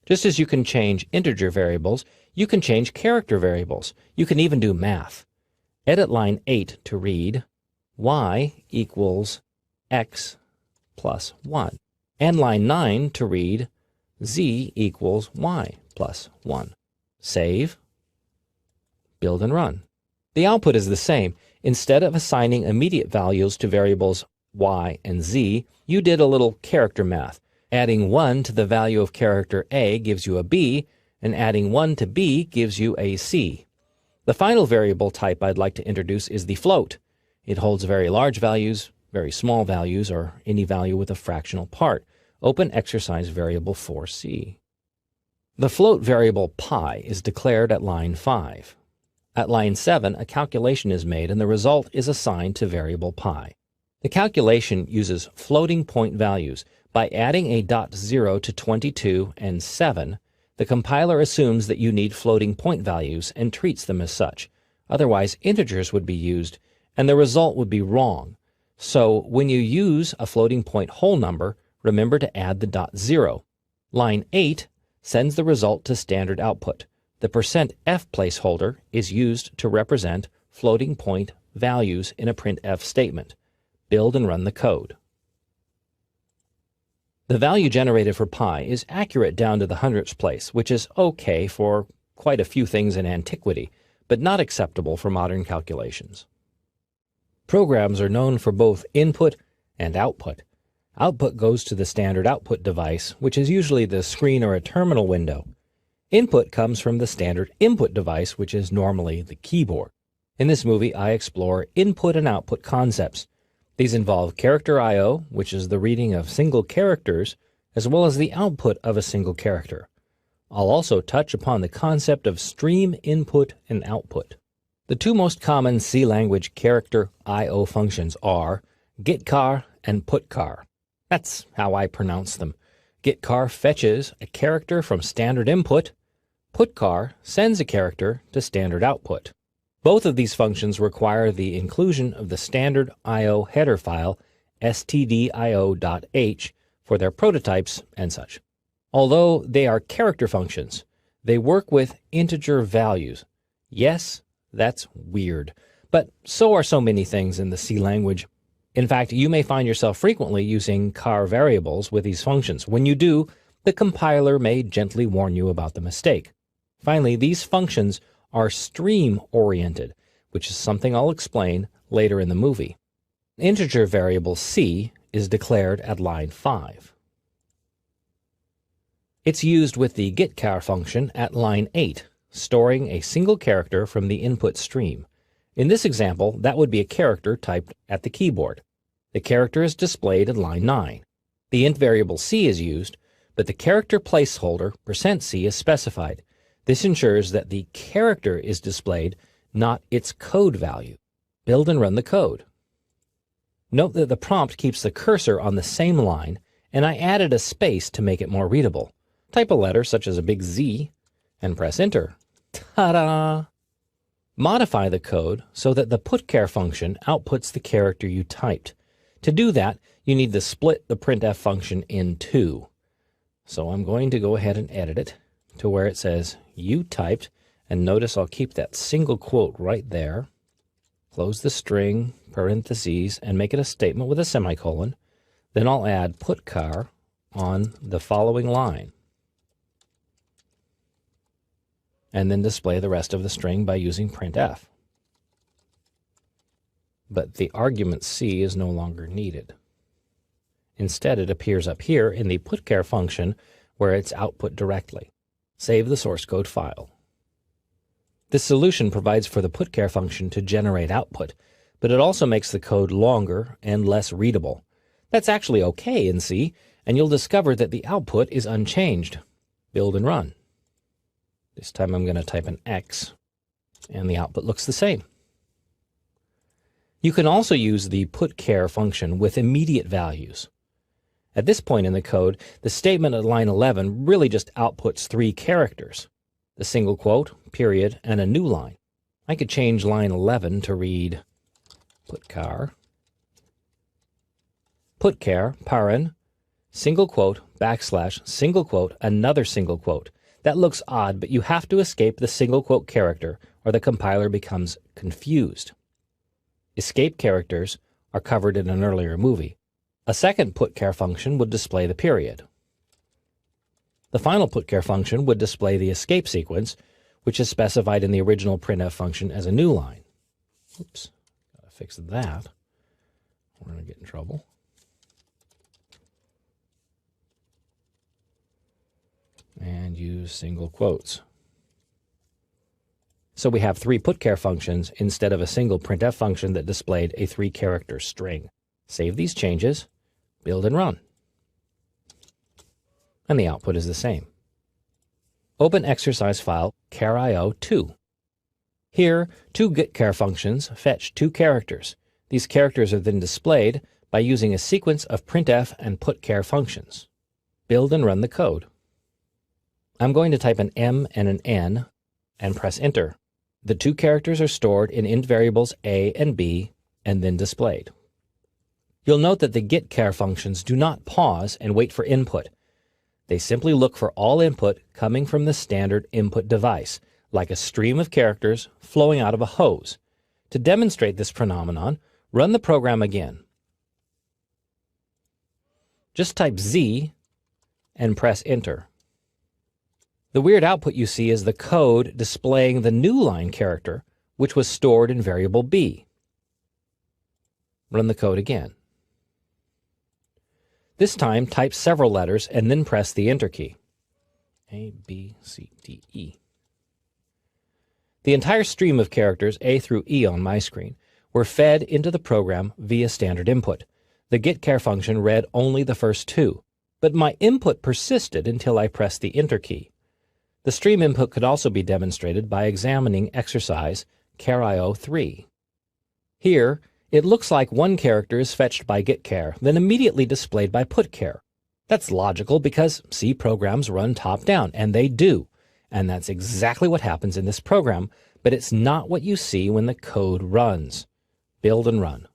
Just as you can change integer variables, you can change character variables. You can even do math. Edit line 8 to read y equals x plus 1, and line 9 to read z equals y plus 1. Save, build and run. The output is the same. Instead of assigning immediate values to variables y and z, you did a little character math. Adding 1 to the value of character A gives you a B, and adding 1 to B gives you a C. The final variable type I'd like to introduce is the float. It holds very large values, very small values, or any value with a fractional part. Open exercise variable 4c. The float variable pi is declared at line 5. At line 7, a calculation is made and the result is assigned to variable pi. The calculation uses floating point values. By adding a .0 to 22 and 7, the compiler assumes that you need floating point values and treats them as such. Otherwise, integers would be used, and the result would be wrong. So, when you use a floating point whole number, remember to add the .0. Line 8 sends the result to standard output. The %f placeholder is used to represent floating point values in a printf statement. Build and run the code. The value generated for pi is accurate down to the hundredths place, which is okay for quite a few things in antiquity, but not acceptable for modern calculations. Programs are known for both input and output. Output goes to the standard output device, which is usually the screen or a terminal window. Input comes from the standard input device, which is normally the keyboard. In this movie, I explore input and output concepts. These involve character I/O, which is the reading of single characters, as well as the output of a single character. I'll also touch upon the concept of stream input and output. The two most common C language character I/O functions are getChar and putChar. That's how I pronounce them. getChar fetches a character from standard input. putChar sends a character to standard output. Both of these functions require the inclusion of the standard I/O header file stdio.h for their prototypes and such. Although they are character functions, they work with integer values. Yes, that's weird, but so are so many things in the C language. In fact, you may find yourself frequently using char variables with these functions. When you do, the compiler may gently warn you about the mistake. Finally, these functions are stream-oriented, which is something I'll explain later in the movie. Integer variable c is declared at line 5. It's used with the getChar function at line 8, storing a single character from the input stream. In this example, that would be a character typed at the keyboard. The character is displayed in line 9. The int variable c is used, but the character placeholder %c is specified. This ensures that the character is displayed, not its code value. Build and run the code. Note that the prompt keeps the cursor on the same line, and I added a space to make it more readable. Type a letter such as a big Z and press enter. Ta-da! Modify the code so that the putchar function outputs the character you typed. To do that, you need to split the printf function in two. So I'm going to go ahead and edit it to where it says you typed, and notice I'll keep that single quote right there. Close the string, parentheses, and make it a statement with a semicolon. Then I'll add putchar on the following line, and then display the rest of the string by using printf. But the argument c is no longer needed. Instead, it appears up here in the putchar function where it's output directly. Save the source code file. This solution provides for the putchar function to generate output, but it also makes the code longer and less readable. That's actually okay in C, and you'll discover that the output is unchanged. Build and run. This time I'm going to type an X, and the output looks the same. You can also use the putchar function with immediate values. At this point in the code, the statement at line 11 really just outputs 3 characters: the single quote, period, and a new line. I could change line 11 to read putchar, paren, single quote, backslash, single quote, another single quote. That looks odd, but you have to escape the single quote character or the compiler becomes confused. Escape characters are covered in an earlier movie. A second putchar function would display the period. The final putchar function would display the escape sequence, which is specified in the original printf function as a new line. Oops, gotta fix that. We're gonna get in trouble. And use single quotes. So we have 3 putchar functions instead of a single printf function that displayed a 3-character string. Save these changes, build and run. And the output is the same. Open exercise file char.io2. Here, 2 getchar functions fetch 2 characters. These characters are then displayed by using a sequence of printf and putchar functions. Build and run the code. I'm going to type an M and an N and press enter. The 2 characters are stored in int variables A and B and then displayed. You'll note that the getchar functions do not pause and wait for input. They simply look for all input coming from the standard input device, like a stream of characters flowing out of a hose. To demonstrate this phenomenon, run the program again. Just type Z and press enter. The weird output you see is the code displaying the new line character, which was stored in variable B. Run the code again. This time, type several letters and then press the enter key. A, B, C, D, E. The entire stream of characters A through E on my screen were fed into the program via standard input. The getchar function read only the first 2, but my input persisted until I pressed the enter key. The stream input could also be demonstrated by examining exercise char.io3. Here, it looks like one character is fetched by getchar, then immediately displayed by putchar. That's logical because C programs run top-down, and they do. And that's exactly what happens in this program, but it's not what you see when the code runs. Build and run.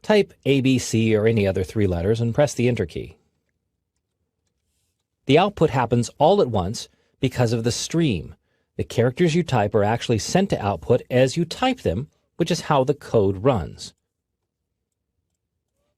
Type A, B, C, or any other 3 letters and press the enter key. The output happens all at once because of the stream. The characters you type are actually sent to output as you type them, which is how the code runs.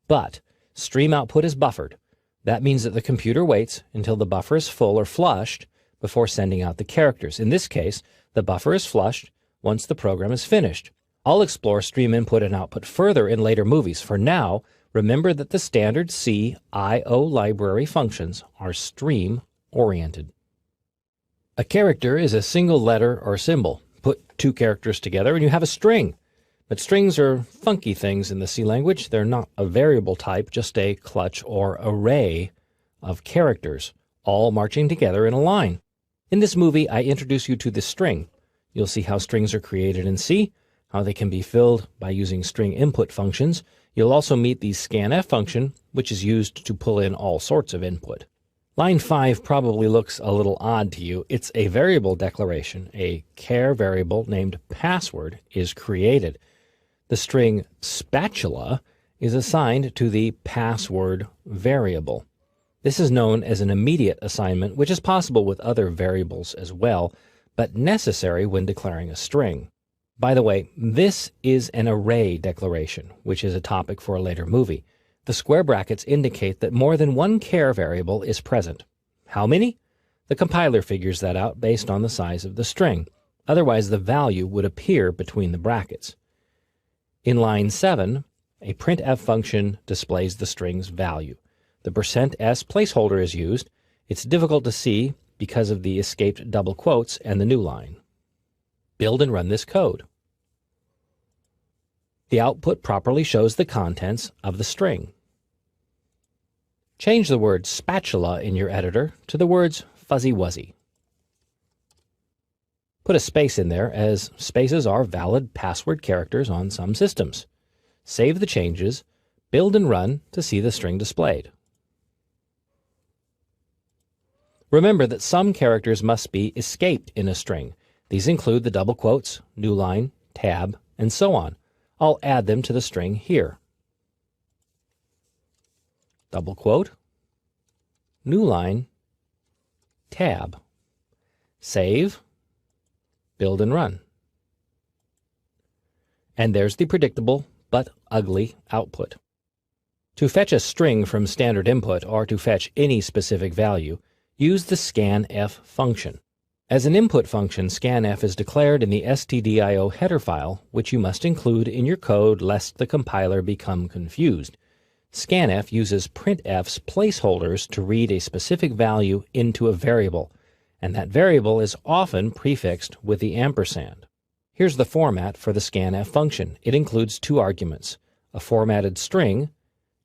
But stream output is buffered. That means that the computer waits until the buffer is full or flushed before sending out the characters. In this case, the buffer is flushed once the program is finished. I'll explore stream input and output further in later movies. For now, remember that the standard C I/O library functions are stream-oriented. A character is a single letter or symbol. Put 2 characters together and you have a string. But strings are funky things in the C language. They're not a variable type, just a clutch or array of characters, all marching together in a line. In this movie, I introduce you to the string. You'll see how strings are created in C, how they can be filled by using string input functions. You'll also meet the scanf function, which is used to pull in all sorts of input. Line 5 probably looks a little odd to you. It's a variable declaration. A char variable named password is created. The string spatula is assigned to the password variable. This is known as an immediate assignment, which is possible with other variables as well, but necessary when declaring a string. By the way, this is an array declaration, which is a topic for a later movie. The square brackets indicate that more than one char variable is present. How many? The compiler figures that out based on the size of the string. Otherwise, the value would appear between the brackets. In line 7, a printf function displays the string's value. The %s placeholder is used. It's difficult to see because of the escaped double quotes and the new line. Build and run this code. The output properly shows the contents of the string. Change the word spatula in your editor to the words fuzzy wuzzy. Put a space in there, as spaces are valid password characters on some systems. Save the changes, build and run to see the string displayed. Remember that some characters must be escaped in a string. These include the double quotes, new line, tab, and so on. I'll add them to the string here. Double quote, new line, tab. Save, build and run. And there's the predictable but ugly output. To fetch a string from standard input or to fetch any specific value, use the scanf function. As an input function, scanf is declared in the stdio header file, which you must include in your code lest the compiler become confused. Scanf uses printf's placeholders to read a specific value into a variable, and that variable is often prefixed with the ampersand. Here's the format for the scanf function. It includes two arguments, a formatted string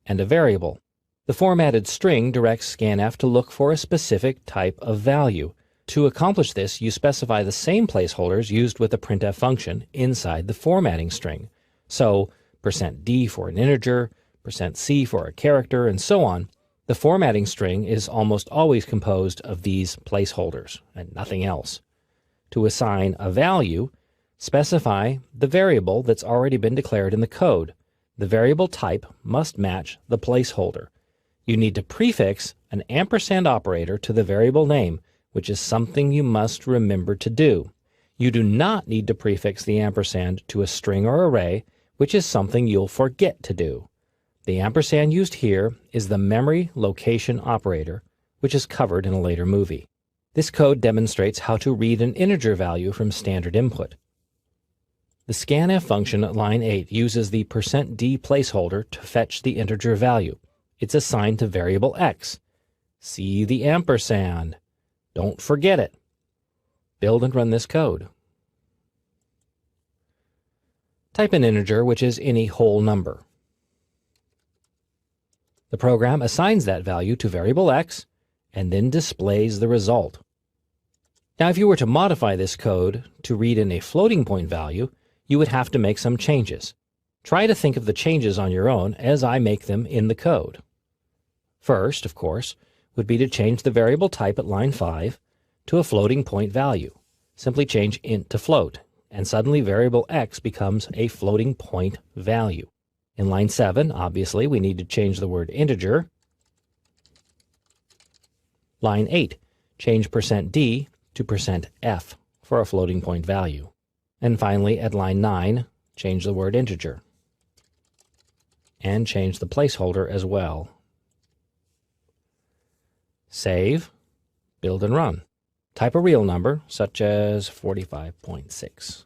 and a variable. The formatted string directs scanf to look for a specific type of value. To accomplish this, you specify the same placeholders used with the printf function inside the formatting string. So, %d for an integer, %c for a character, and so on. The formatting string is almost always composed of these placeholders and nothing else. To assign a value, specify the variable that's already been declared in the code. The variable type must match the placeholder. You need to prefix an ampersand operator to the variable name, which is something you must remember to do. You do not need to prefix the ampersand to a string or array, which is something you'll forget to do. The ampersand used here is the memory location operator, which is covered in a later movie. This code demonstrates how to read an integer value from standard input. The scanf function at line 8 uses the %d placeholder to fetch the integer value. It's assigned to variable x. See the ampersand. Don't forget it. Build and run this code. Type an integer, which is any whole number. The program assigns that value to variable x and then displays the result. Now, if you were to modify this code to read in a floating point value, you would have to make some changes. Try to think of the changes on your own as I make them in the code. First, of course, would be to change the variable type at line 5 to a floating point value. Simply change int to float, and suddenly variable x becomes a floating point value. In line 7, obviously, we need to change the word integer. Line 8, change %d to %f for a floating point value. And finally, at line 9, change the word integer. And change the placeholder as well. Save, build and run. Type a real number, such as 45.6.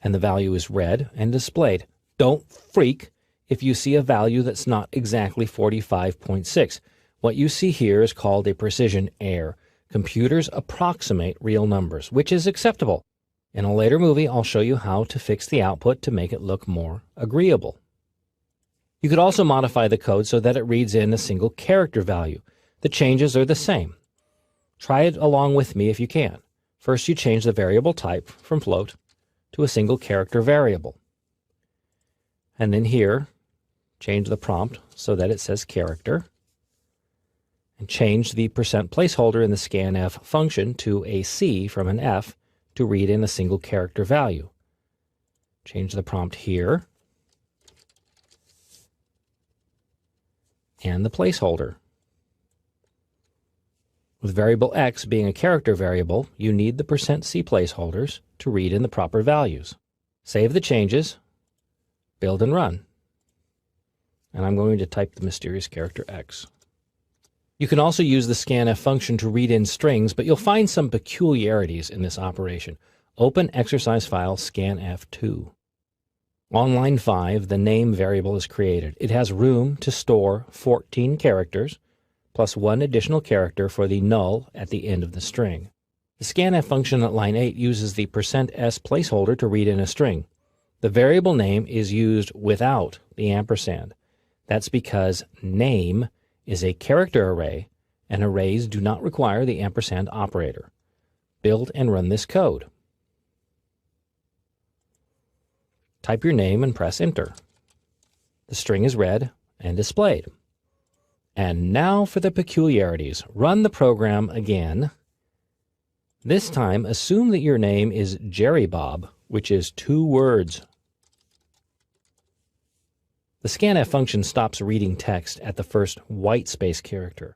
And the value is read and displayed. Don't freak if you see a value that's not exactly 45.6. What you see here is called a precision error. Computers approximate real numbers, which is acceptable. In a later movie, I'll show you how to fix the output to make it look more agreeable. You could also modify the code so that it reads in a single character value. The changes are the same. Try it along with me if you can. First, you change the variable type from float to a single character variable. And then here, change the prompt so that it says character. And change the percent placeholder in the scanf function to a C from an F to read in a single character value. Change the prompt here and the placeholder. With variable X being a character variable, you need the %C placeholders to read in the proper values. Save the changes, build and run. And I'm going to type the mysterious character X. You can also use the scanf function to read in strings, but you'll find some peculiarities in this operation. Open exercise file scanf2. On line 5, the name variable is created. It has room to store 14 characters, plus one additional character for the null at the end of the string. The scanf function at line 8 uses the %S placeholder to read in a string. The variable name is used without the ampersand. That's because name is a character array, and arrays do not require the ampersand operator. Build and run this code. Type your name and press enter. The string is read and displayed. And now for the peculiarities. Run the program again. This time, assume that your name is Jerry Bob, which is 2 words. The scanf function stops reading text at the first white space character.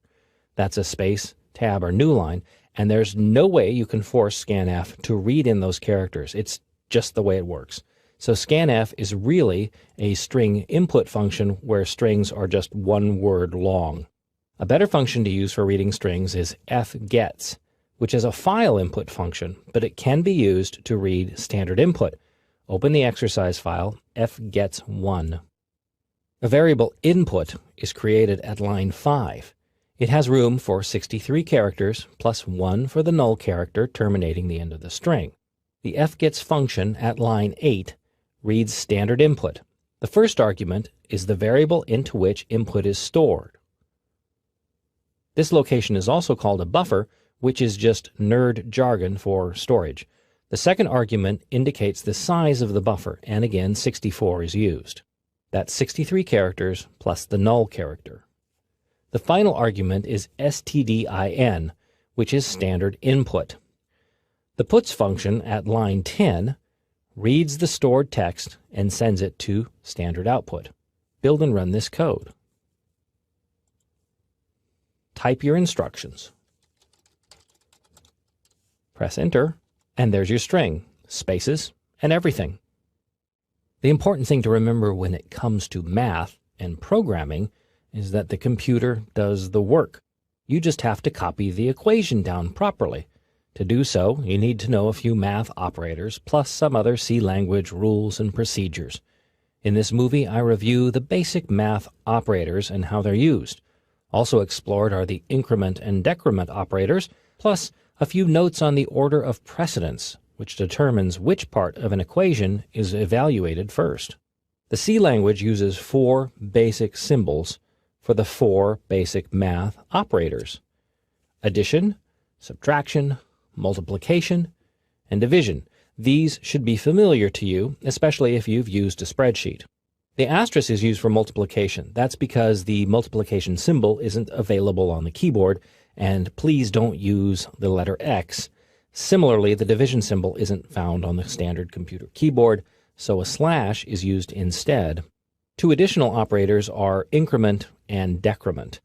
That's a space, tab, or new line, and there's no way you can force scanf to read in those characters. It's just the way it works. So scanf is really a string input function where strings are just 1 word long. A better function to use for reading strings is fgets, which is a file input function, but it can be used to read standard input. Open the exercise file fgets1. A variable input is created at line 5. It has room for 63 characters plus 1 for the null character terminating the end of the string. The fgets function at line 8 reads standard input. The first argument is the variable into which input is stored. This location is also called a buffer, which is just nerd jargon for storage. The second argument indicates the size of the buffer, and again 64 is used. That's 63 characters plus the null character. The final argument is stdin, which is standard input. The puts function at line 10 reads the stored text and sends it to standard output. Build and run this code. Type your instructions. Press enter, and there's your string, spaces, and everything. The important thing to remember when it comes to math and programming is that the computer does the work. You just have to copy the equation down properly. To do so, you need to know a few math operators, plus some other C language rules and procedures. In this movie, I review the basic math operators and how they're used. Also explored are the increment and decrement operators, plus a few notes on the order of precedence, which determines which part of an equation is evaluated first. The C language uses 4 basic symbols for the 4 basic math operators: addition, subtraction, multiplication, and division. These should be familiar to you, especially if you've used a spreadsheet. The asterisk is used for multiplication. That's because the multiplication symbol isn't available on the keyboard, and please don't use the letter X. Similarly, the division symbol isn't found on the standard computer keyboard, so a slash is used instead. 2 additional operators are increment and decrement.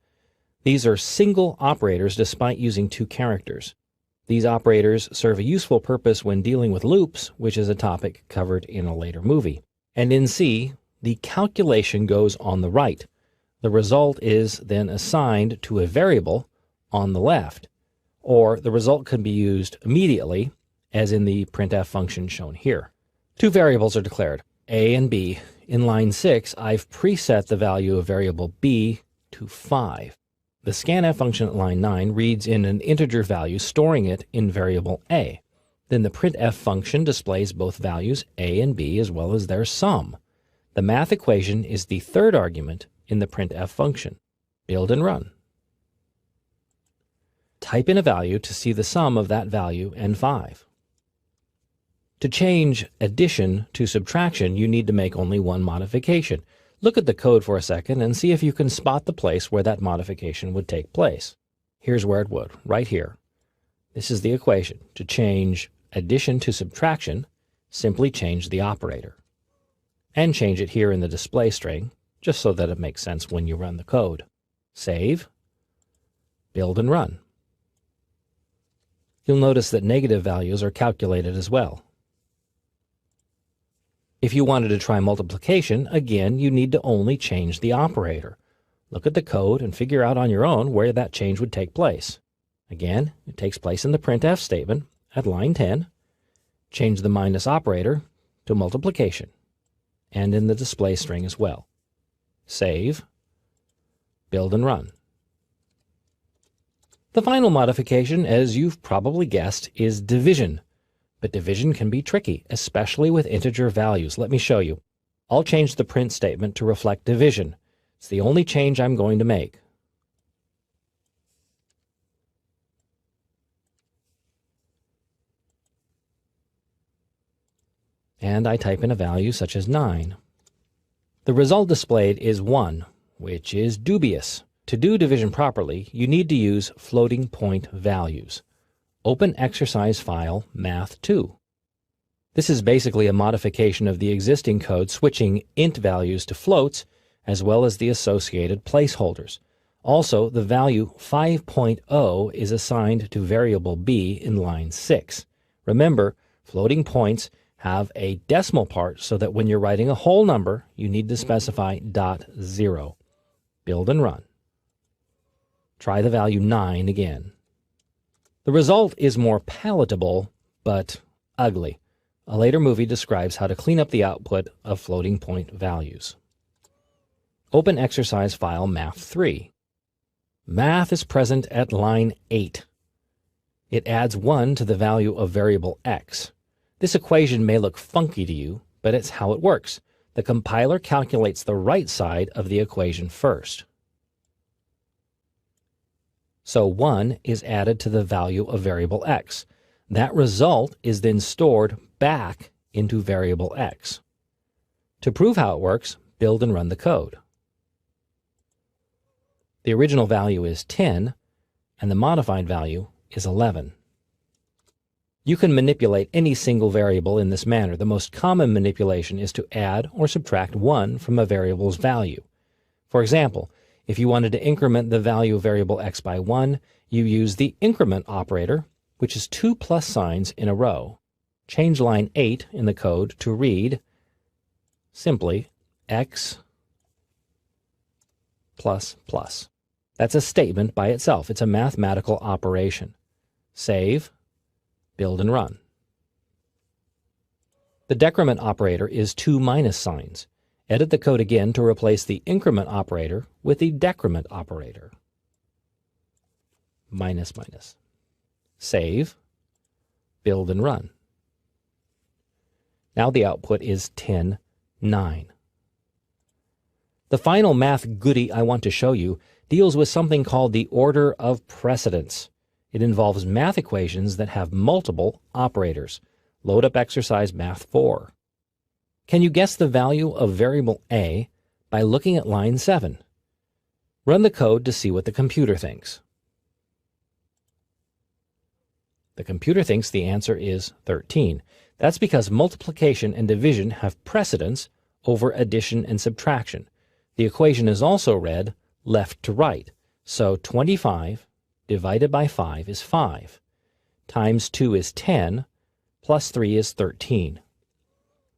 These are single operators despite using 2 characters. These operators serve a useful purpose when dealing with loops, which is a topic covered in a later movie. And in C, the calculation goes on the right. The result is then assigned to a variable on the left, or the result can be used immediately, as in the printf function shown here. 2 variables are declared, a and b. In line 6, I've preset the value of variable b to 5. The scanf function at line 9 reads in an integer value, storing it in variable a. Then the printf function displays both values a and b as well as their sum. The math equation is the third argument in the printf function. Build and run. Type in a value to see the sum of that value and 5. To change addition to subtraction, you need to make only one modification. Look at the code for a second and see if you can spot the place where that modification would take place. Here's where it would, right here. This is the equation. To change addition to subtraction, simply change the operator. And change it here in the display string, just so that it makes sense when you run the code. Save, build and run. You'll notice that negative values are calculated as well. If you wanted to try multiplication, again, you need to only change the operator. Look at the code and figure out on your own where that change would take place. Again, it takes place in the printf statement at line 10. Change the minus operator to multiplication, and in the display string as well. Save, build and run. The final modification, as you've probably guessed, is division. But division can be tricky, especially with integer values. Let me show you. I'll change the print statement to reflect division. It's the only change I'm going to make. And I type in a value such as 9. The result displayed is 1, which is dubious. To do division properly, you need to use floating point values. Open exercise file math2. This is basically a modification of the existing code switching int values to floats, as well as the associated placeholders. Also, the value 5.0 is assigned to variable b in line 6. Remember, floating points have a decimal part so that when you're writing a whole number, you need to specify .0. Build and run. Try the value 9 again. The result is more palatable, but ugly. A later movie describes how to clean up the output of floating point values. Open exercise file math3. Math is present at line 8. It adds 1 to the value of variable x. This equation may look funky to you, but it's how it works. The compiler calculates the right side of the equation first. So 1 is added to the value of variable x. That result is then stored back into variable x. To prove how it works, build and run the code. The original value is 10, and the modified value is 11. You can manipulate any single variable in this manner. The most common manipulation is to add or subtract 1 from a variable's value. For example, if you wanted to increment the value of variable x by 1, you use the increment operator, which is 2 plus signs in a row. Change line 8 in the code to read simply x plus plus. That's a statement by itself. It's a mathematical operation. Save, build and run. The decrement operator is 2 minus signs. Edit the code again to replace the increment operator with the decrement operator. Minus, minus. Save, build and run. Now the output is 10, 9. The final math goodie I want to show you deals with something called the order of precedence. It involves math equations that have multiple operators. Load up exercise math 4. Can you guess the value of variable a by looking at line 7? Run the code to see what the computer thinks. The computer thinks the answer is 13. That's because multiplication and division have precedence over addition and subtraction. The equation is also read left to right, so 25 divided by 5 is 5, times 2 is 10, plus 3 is 13.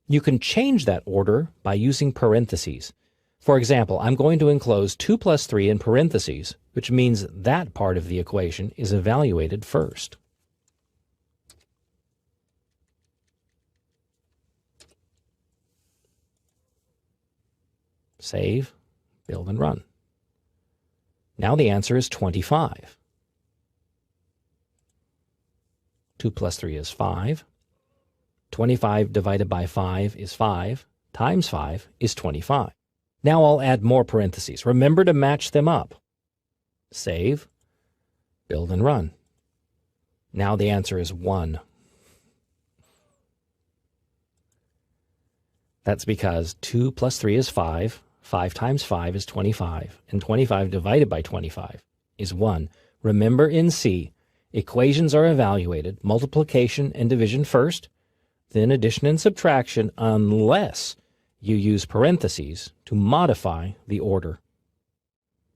You can change that order by using parentheses. For example, I'm going to enclose 2 plus 3 in parentheses, which means that part of the equation is evaluated first. Save, build and run. Now the answer is 25. 2 plus 3 is 5. 25 divided by 5 is 5, times 5 is 25. Now I'll add more parentheses. Remember to match them up. Save, build and run. Now the answer is 1. That's because 2 plus 3 is 5, 5 times 5 is 25, and 25 divided by 25 is 1. Remember in C, equations are evaluated, multiplication and division first, then addition and subtraction unless you use parentheses to modify the order.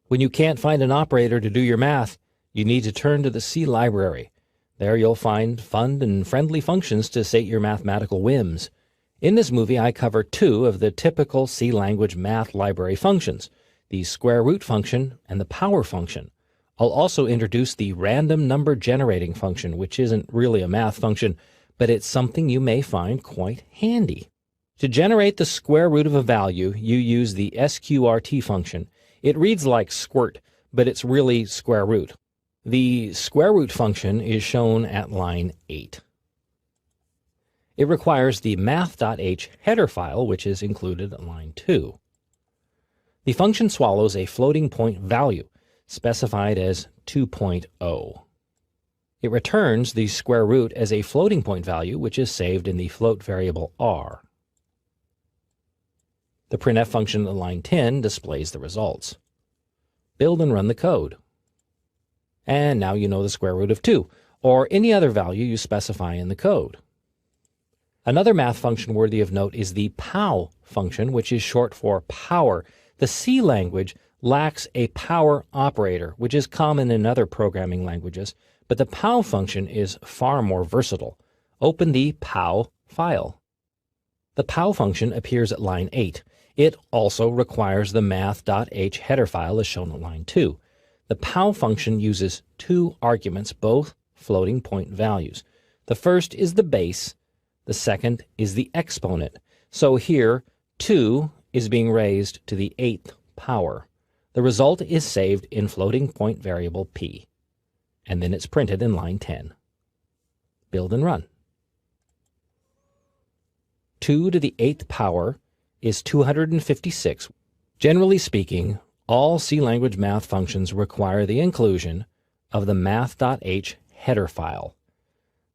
When you can't find an operator to do your math, you need to turn to the C library. There you'll find fun and friendly functions to sate your mathematical whims. In this movie, I cover 2 of the typical C language math library functions, the square root function and the power function. I'll also introduce the random number generating function, which isn't really a math function, but it's something you may find quite handy. To generate the square root of a value, you use the sqrt function. It reads like squirt, but it's really square root. The square root function is shown at line 8. It requires the math.h header file, which is included at line 2. The function swallows a floating point value, specified as 2.0. It returns the square root as a floating point value, which is saved in the float variable r. The printf function at line 10 displays the results. Build and run the code. And now you know the square root of 2, or any other value you specify in the code. Another math function worthy of note is the pow function, which is short for power. The C language lacks a power operator, which is common in other programming languages, but the pow function is far more versatile. Open the pow file. The pow function appears at line 8. It also requires the math.h header file as shown at line 2. The pow function uses 2 arguments, both floating point values. The first is the base, the second is the exponent. So here, 2 is being raised to the 8th power. The result is saved in floating point variable p, and then it's printed in line 10. Build and run. 2 to the 8th power is 256. Generally speaking, all C language math functions require the inclusion of the math.h header file.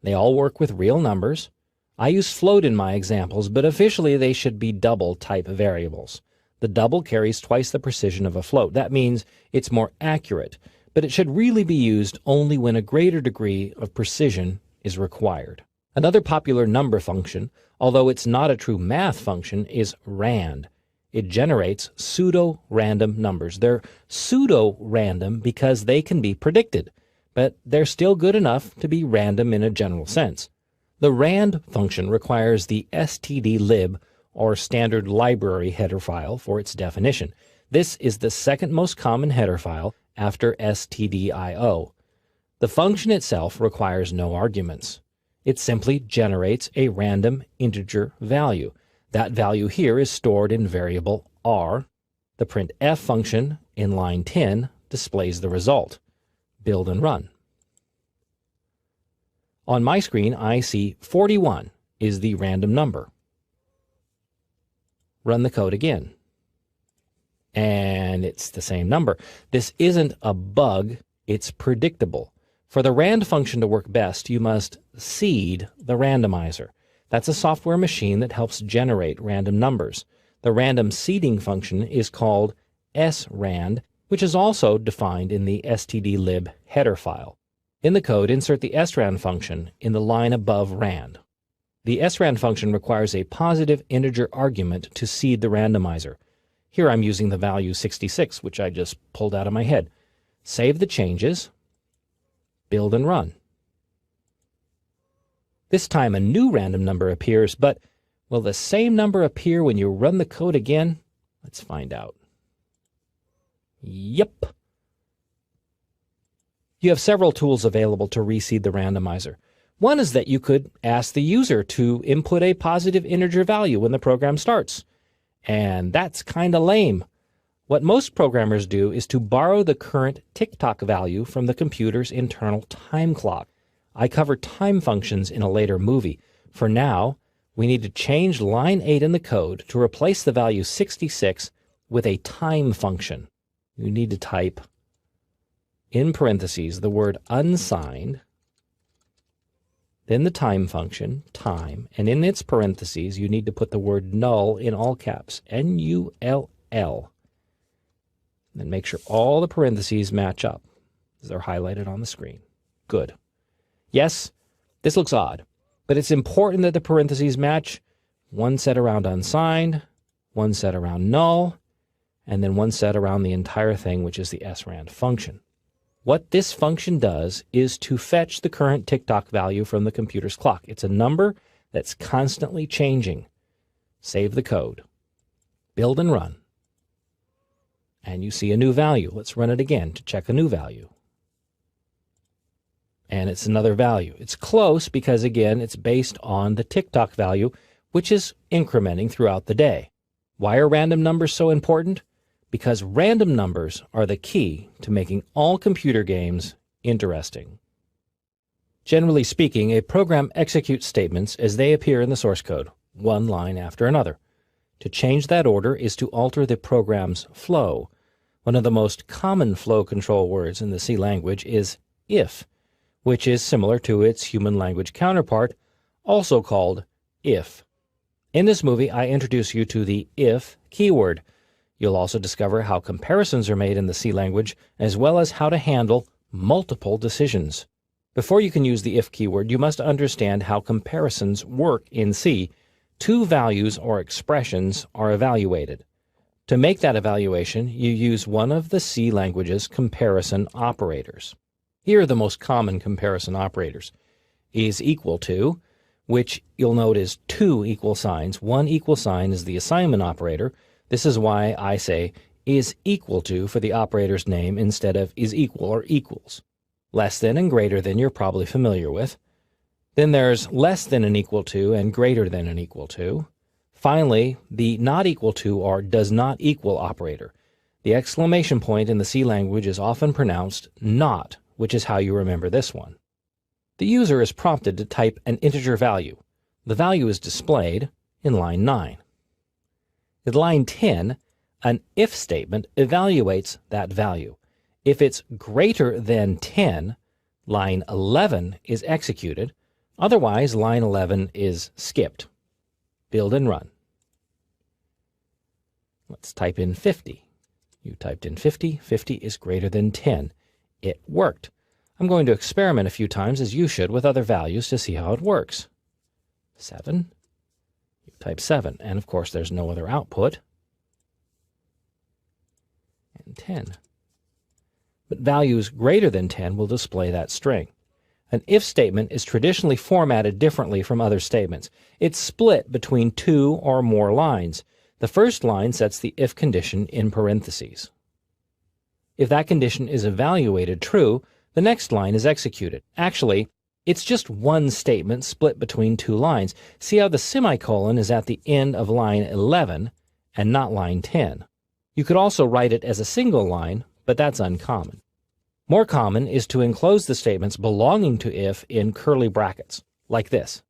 They all work with real numbers. I use float in my examples, but officially they should be double type variables. The double carries twice the precision of a float. That means it's more accurate, but it should really be used only when a greater degree of precision is required. Another popular number function, although it's not a true math function, is rand. It generates pseudo-random numbers. They're pseudo-random because they can be predicted, but they're still good enough to be random in a general sense. The rand function requires the stdlib, or standard library header file, for its definition. This is the second most common header file after stdio. The function itself requires no arguments. It simply generates a random integer value. That value here is stored in variable r. The printf function in line 10 displays the result. Build and run. On my screen, I see 41 is the random number. Run the code again. And it's the same number. This isn't a bug, it's predictable. For the rand function to work best, you must seed the randomizer. That's a software machine that helps generate random numbers. The random seeding function is called srand, which is also defined in the stdlib header file. In the code, insert the srand function in the line above rand. The srand function requires a positive integer argument to seed the randomizer. Here I'm using the value 66, which I just pulled out of my head. Save the changes, build and run. This time a new random number appears, but will the same number appear when you run the code again? Let's find out. Yep. You have several tools available to reseed the randomizer. One is that you could ask the user to input a positive integer value when the program starts. And that's kind of lame. What most programmers do is to borrow the current tick-tock value from the computer's internal time clock. I cover time functions in a later movie. For now, we need to change line 8 in the code to replace the value 66 with a time function. You need to type in parentheses the word unsigned, then the time function, time, and in its parentheses you need to put the word null in all caps, N-U-L-L. Then make sure all the parentheses match up as they're highlighted on the screen. Good. Yes, this looks odd, but it's important that the parentheses match. One set around unsigned, one set around null, and then one set around the entire thing, which is the srand function. What this function does is to fetch the current tick-tock value from the computer's clock. It's a number that's constantly changing. Save the code. Build and run. And you see a new value. Let's run it again to check a new value. And it's another value. It's close because, again, it's based on the tick-tock value, which is incrementing throughout the day. Why are random numbers so important? Because random numbers are the key to making all computer games interesting. Generally speaking, a program executes statements as they appear in the source code, one line after another. To change that order is to alter the program's flow. One of the most common flow control words in the C language is if, which is similar to its human language counterpart, also called if. In this movie, I introduce you to the if keyword. You'll also discover how comparisons are made in the C language, as well as how to handle multiple decisions. Before you can use the if keyword, you must understand how comparisons work in C. Two values or expressions are evaluated. To make that evaluation, you use one of the C language's comparison operators. Here are the most common comparison operators. Is equal to, which you'll note is two equal signs. One equal sign is the assignment operator. This is why I say is equal to for the operator's name instead of is equal or equals. Less than and greater than you're probably familiar with. Then there's less than and equal to and greater than and equal to. Finally, the not equal to or does not equal operator. The exclamation point in the C language is often pronounced not, which is how you remember this one. The user is prompted to type an integer value. The value is displayed in line 9. At line 10, an if statement evaluates that value. If it's greater than 10, line 11 is executed. Otherwise, line 11 is skipped. Build and run. Let's type in 50. You typed in 50. 50 is greater than 10. It worked. I'm going to experiment a few times, as you should, with other values to see how it works. 7. You type 7, and of course there's no other output. And 10. But values greater than 10 will display that string. An if statement is traditionally formatted differently from other statements. It's split between two or more lines. The first line sets the if condition in parentheses. If that condition is evaluated true, the next line is executed. Actually, it's just one statement split between two lines. See how the semicolon is at the end of line 11 and not line 10. You could also write it as a single line, but that's uncommon. More common is to enclose the statements belonging to if in curly brackets, like this.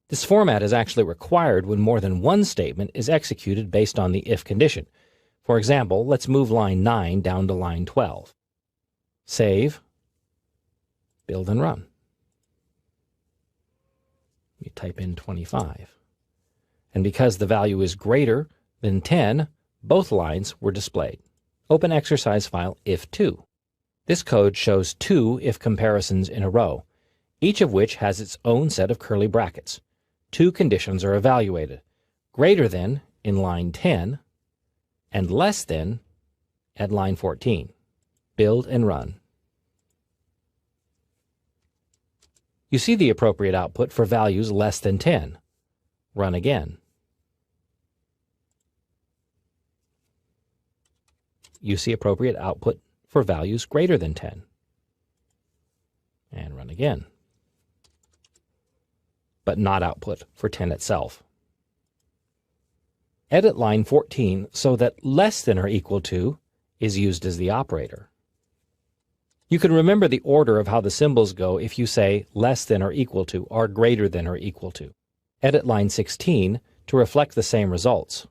This format is actually required when more than one statement is executed based on the if condition. For example, let's move line 9 down to line 12. Save, build and run. You type in 25. And because the value is greater than 10, both lines were displayed. Open exercise file if2. This code shows two if comparisons in a row, each of which has its own set of curly brackets. Two conditions are evaluated, greater than in line 10 and less than at line 14. Build and run. You see the appropriate output for values less than 10. Run again. You see appropriate output for values greater than 10. And run again. But not output for 10 itself. Edit line 14 so that less than or equal to is used as the operator. You can remember the order of how the symbols go if you say less than or equal to or greater than or equal to. Edit line 16 to reflect the same results.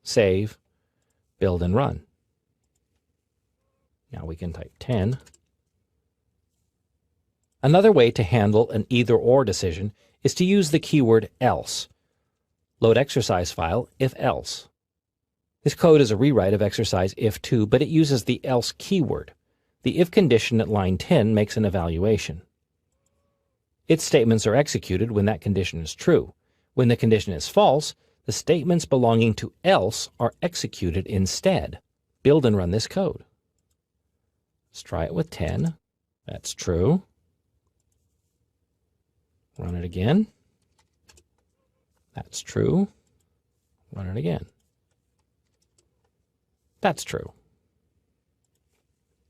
Save, build, and run. Now we can type 10. Another way to handle an either-or decision is to use the keyword else. Load exercise file if else. This code is a rewrite of exercise if2, but it uses the else keyword. The if condition at line 10 makes an evaluation. Its statements are executed when that condition is true. When the condition is false, the statements belonging to else are executed instead. Build and run this code. Let's try it with 10. That's true. Run it again. That's true. Run it again. That's true.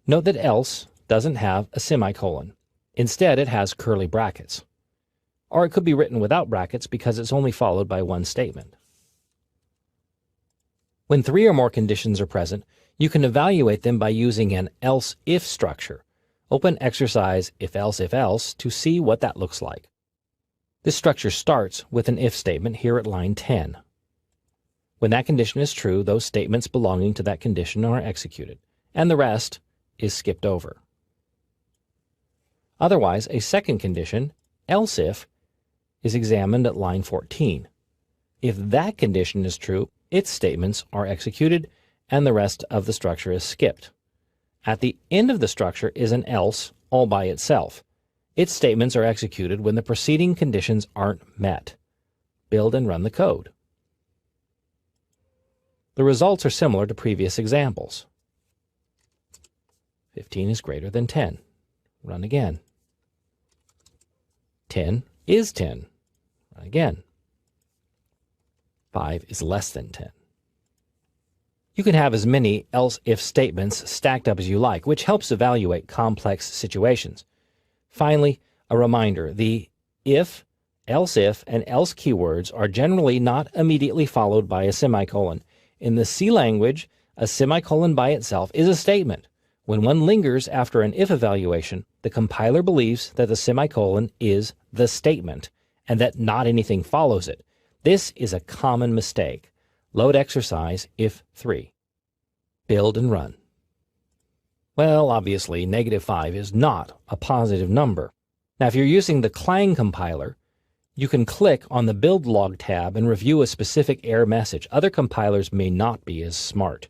Note that else doesn't have a semicolon. Instead, it has curly brackets. Or it could be written without brackets because it's only followed by one statement. When 3 or more conditions are present, you can evaluate them by using an else-if structure. Open exercise if-else to see what that looks like. This structure starts with an if statement here at line 10. When that condition is true, those statements belonging to that condition are executed, and the rest is skipped over. Otherwise, a second condition, else if, is examined at line 14. If that condition is true, its statements are executed, and the rest of the structure is skipped. At the end of the structure is an else all by itself. Its statements are executed when the preceding conditions aren't met. Build and run the code. The results are similar to previous examples. 15 is greater than 10. Run again. 10 is 10. Run again. 5 is less than 10. You can have as many else-if statements stacked up as you like, which helps evaluate complex situations. Finally, a reminder, the if, else-if, and else keywords are generally not immediately followed by a semicolon. In the C language, a semicolon by itself is a statement. When one lingers after an if evaluation, the compiler believes that the semicolon is the statement and that not anything follows it. This is a common mistake. Load exercise if3. Build and run. Well, obviously, -5 is not a positive number. Now, if you're using the Clang compiler, you can click on the Build Log tab and review a specific error message. Other compilers may not be as smart.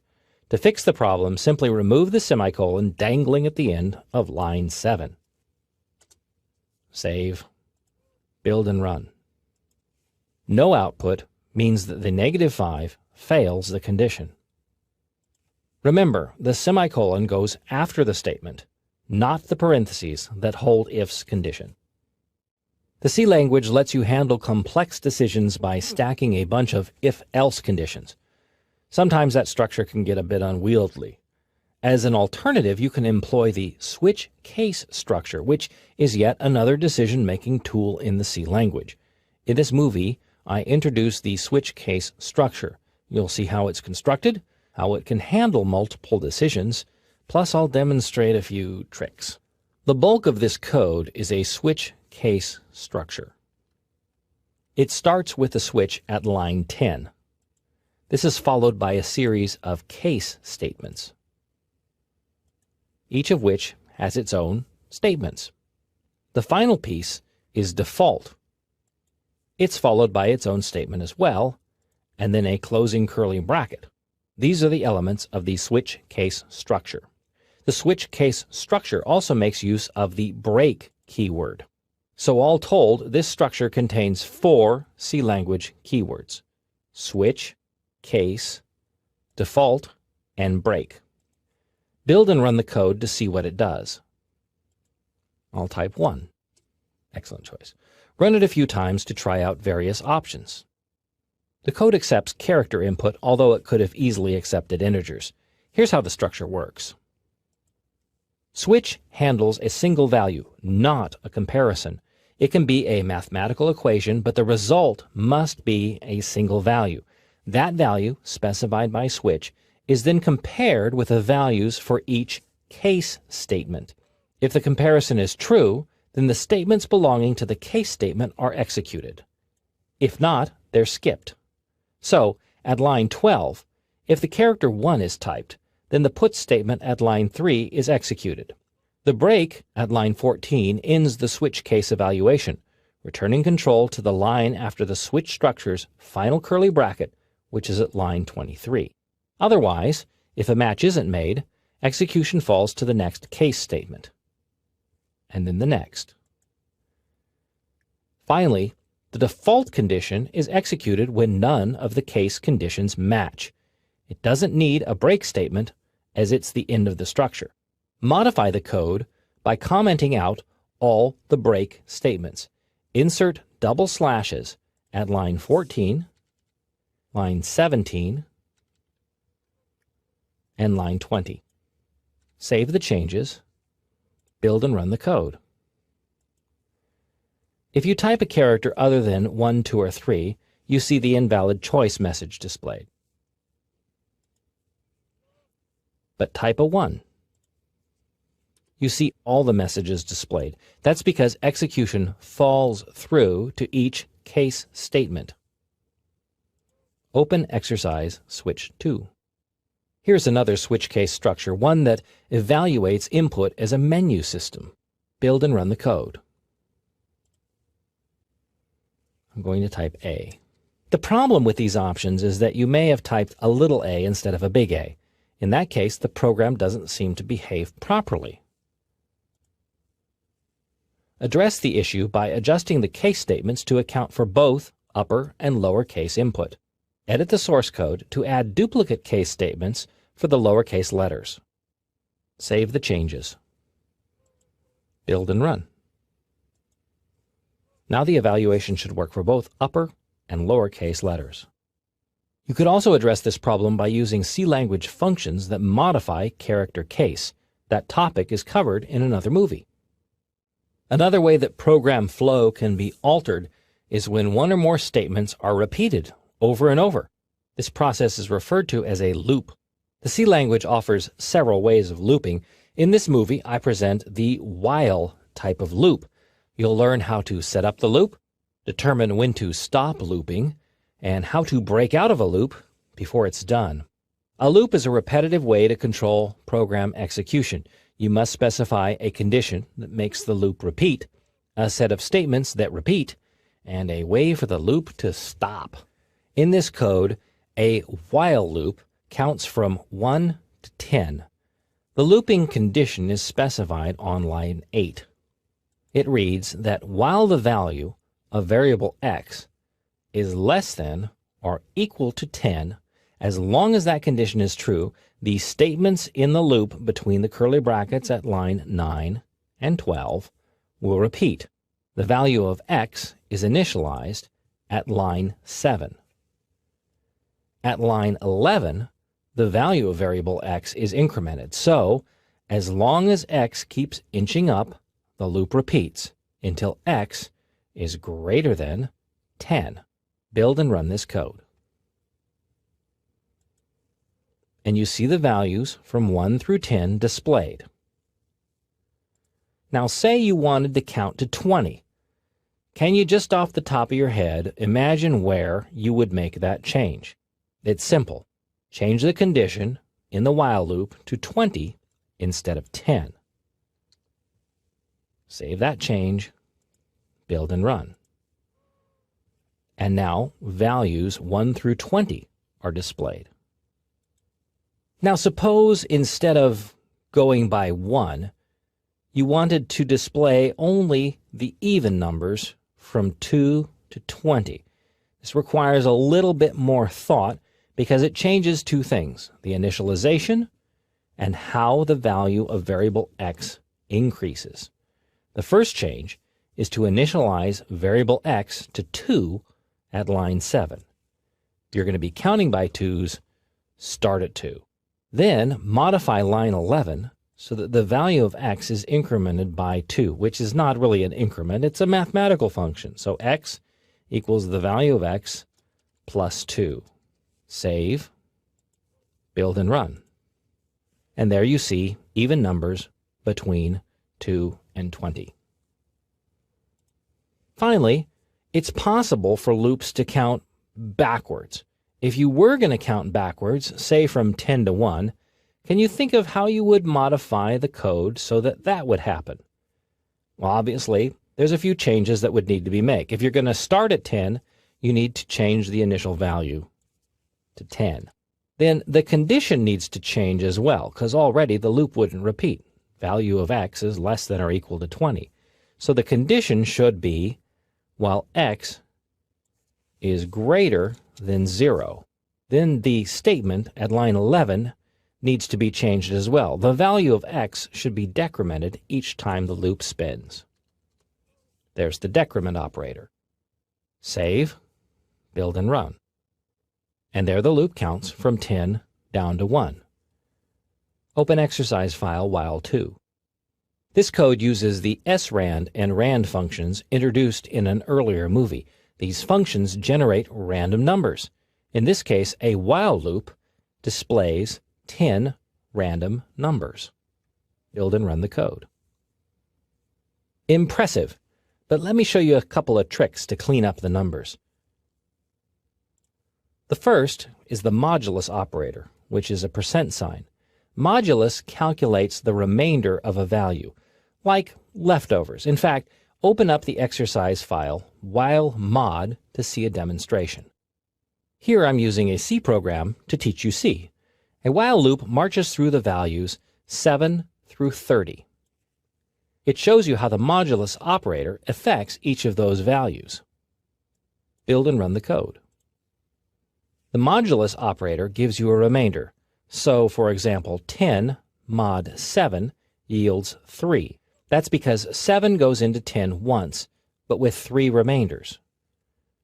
To fix the problem, simply remove the semicolon dangling at the end of line 7. Save. Build and run. No output means that the -5 fails the condition. Remember, the semicolon goes after the statement, not the parentheses that hold if's condition. The C language lets you handle complex decisions by stacking a bunch of if-else conditions. Sometimes that structure can get a bit unwieldy. As an alternative, you can employ the switch case structure, which is yet another decision-making tool in the C language. In this movie, I introduce the switch case structure. You'll see how it's constructed, how it can handle multiple decisions, plus I'll demonstrate a few tricks. The bulk of this code is a switch case structure. It starts with a switch at line 10. This is followed by a series of case statements, each of which has its own statements. The final piece is default. It's followed by its own statement as well, and then a closing curly bracket. These are the elements of the switch case structure. The switch case structure also makes use of the break keyword. So all told, this structure contains 4 C language keywords: switch, case, default, and break. Build and run the code to see what it does. I'll type 1. Excellent choice. Run it a few times to try out various options. The code accepts character input, although it could have easily accepted integers. Here's how the structure works. Switch handles a single value, not a comparison. It can be a mathematical equation, but the result must be a single value. That value, specified by switch, is then compared with the values for each case statement. If the comparison is true, then the statements belonging to the case statement are executed. If not, they're skipped. So, at line 12, if the character 1 is typed, then the put statement at line 3 is executed. The break at line 14 ends the switch case evaluation, returning control to the line after the switch structure's final curly bracket, which is at line 23. Otherwise, if a match isn't made, execution falls to the next case statement, and then the next. Finally, the default condition is executed when none of the case conditions match. It doesn't need a break statement, as it's the end of the structure. Modify the code by commenting out all the break statements. Insert double slashes at line 14, line 17, and line 20. Save the changes, build and run the code. If you type a character other than 1, 2, or 3, you see the invalid choice message displayed. But type a 1. You see all the messages displayed. That's because execution falls through to each case statement. Open exercise switch 2. Here's another switch case structure, one that evaluates input as a menu system. Build and run the code. I'm going to type A. The problem with these options is that you may have typed a little a instead of a big A. In that case, the program doesn't seem to behave properly. Address the issue by adjusting the case statements to account for both upper and lower case input. Edit the source code to add duplicate case statements for the lowercase letters. Save the changes. Build and run. Now the evaluation should work for both upper and lowercase letters. You could also address this problem by using C language functions that modify character case. That topic is covered in another movie. Another way that program flow can be altered is when one or more statements are repeated over and over. This process is referred to as a loop. The C language offers several ways of looping. In this movie, I present the while type of loop. You'll learn how to set up the loop, determine when to stop looping, and how to break out of a loop before it's done. A loop is a repetitive way to control program execution. You must specify a condition that makes the loop repeat, a set of statements that repeat, and a way for the loop to stop. In this code, a while loop counts from 1 to 10. The looping condition is specified on line 8. It reads that while the value of variable x is less than or equal to 10, as long as that condition is true, the statements in the loop between the curly brackets at line 9 and 12 will repeat. The value of x is initialized at line 7. At line 11, the value of variable x is incremented. So, as long as x keeps inching up, the loop repeats until x is greater than 10. Build and run this code. And you see the values from 1 through 10 displayed. Now say you wanted to count to 20. Can you just off the top of your head imagine where you would make that change? It's simple. Change the condition in the while loop to 20 instead of 10. Save that change, build and run. And now values 1 through 20 are displayed. Now suppose instead of going by 1, you wanted to display only the even numbers from 2 to 20. This requires a little bit more thought because it changes two things, the initialization and how the value of variable x increases. The first change is to initialize variable x to 2 at line 7. If you're going to be counting by 2s, start at 2. Then modify line 11 so that the value of x is incremented by 2, which is not really an increment, it's a mathematical function. So x equals the value of x plus 2. Save, build and run. And there you see even numbers between 2 and 20. Finally, it's possible for loops to count backwards. If you were going to count backwards, say from 10 to 1, can you think of how you would modify the code so that that would happen? Well, obviously, there's a few changes that would need to be made. If you're going to start at 10, you need to change the initial value to 10. Then the condition needs to change as well, because already the loop wouldn't repeat. Value of x is less than or equal to 20. So the condition should be while x is greater than 0. Then the statement at line 11 needs to be changed as well. The value of x should be decremented each time the loop spins. There's the decrement operator. Save, build and run. And there the loop counts from 10 down to 1. Open exercise file while 2. This code uses the srand and rand functions introduced in an earlier movie. These functions generate random numbers. In this case, a while loop displays 10 random numbers. Build and run the code. Impressive, but let me show you a couple of tricks to clean up the numbers. The first is the modulus operator, which is a percent sign. Modulus calculates the remainder of a value, like leftovers. In fact, open up the exercise file while mod to see a demonstration. Here I'm using a C program to teach you C. A while loop marches through the values 7 through 30. It shows you how the modulus operator affects each of those values. Build and run the code. The modulus operator gives you a remainder. So, for example, 10 mod 7 yields 3. That's because 7 goes into 10 once, but with 3 remainders.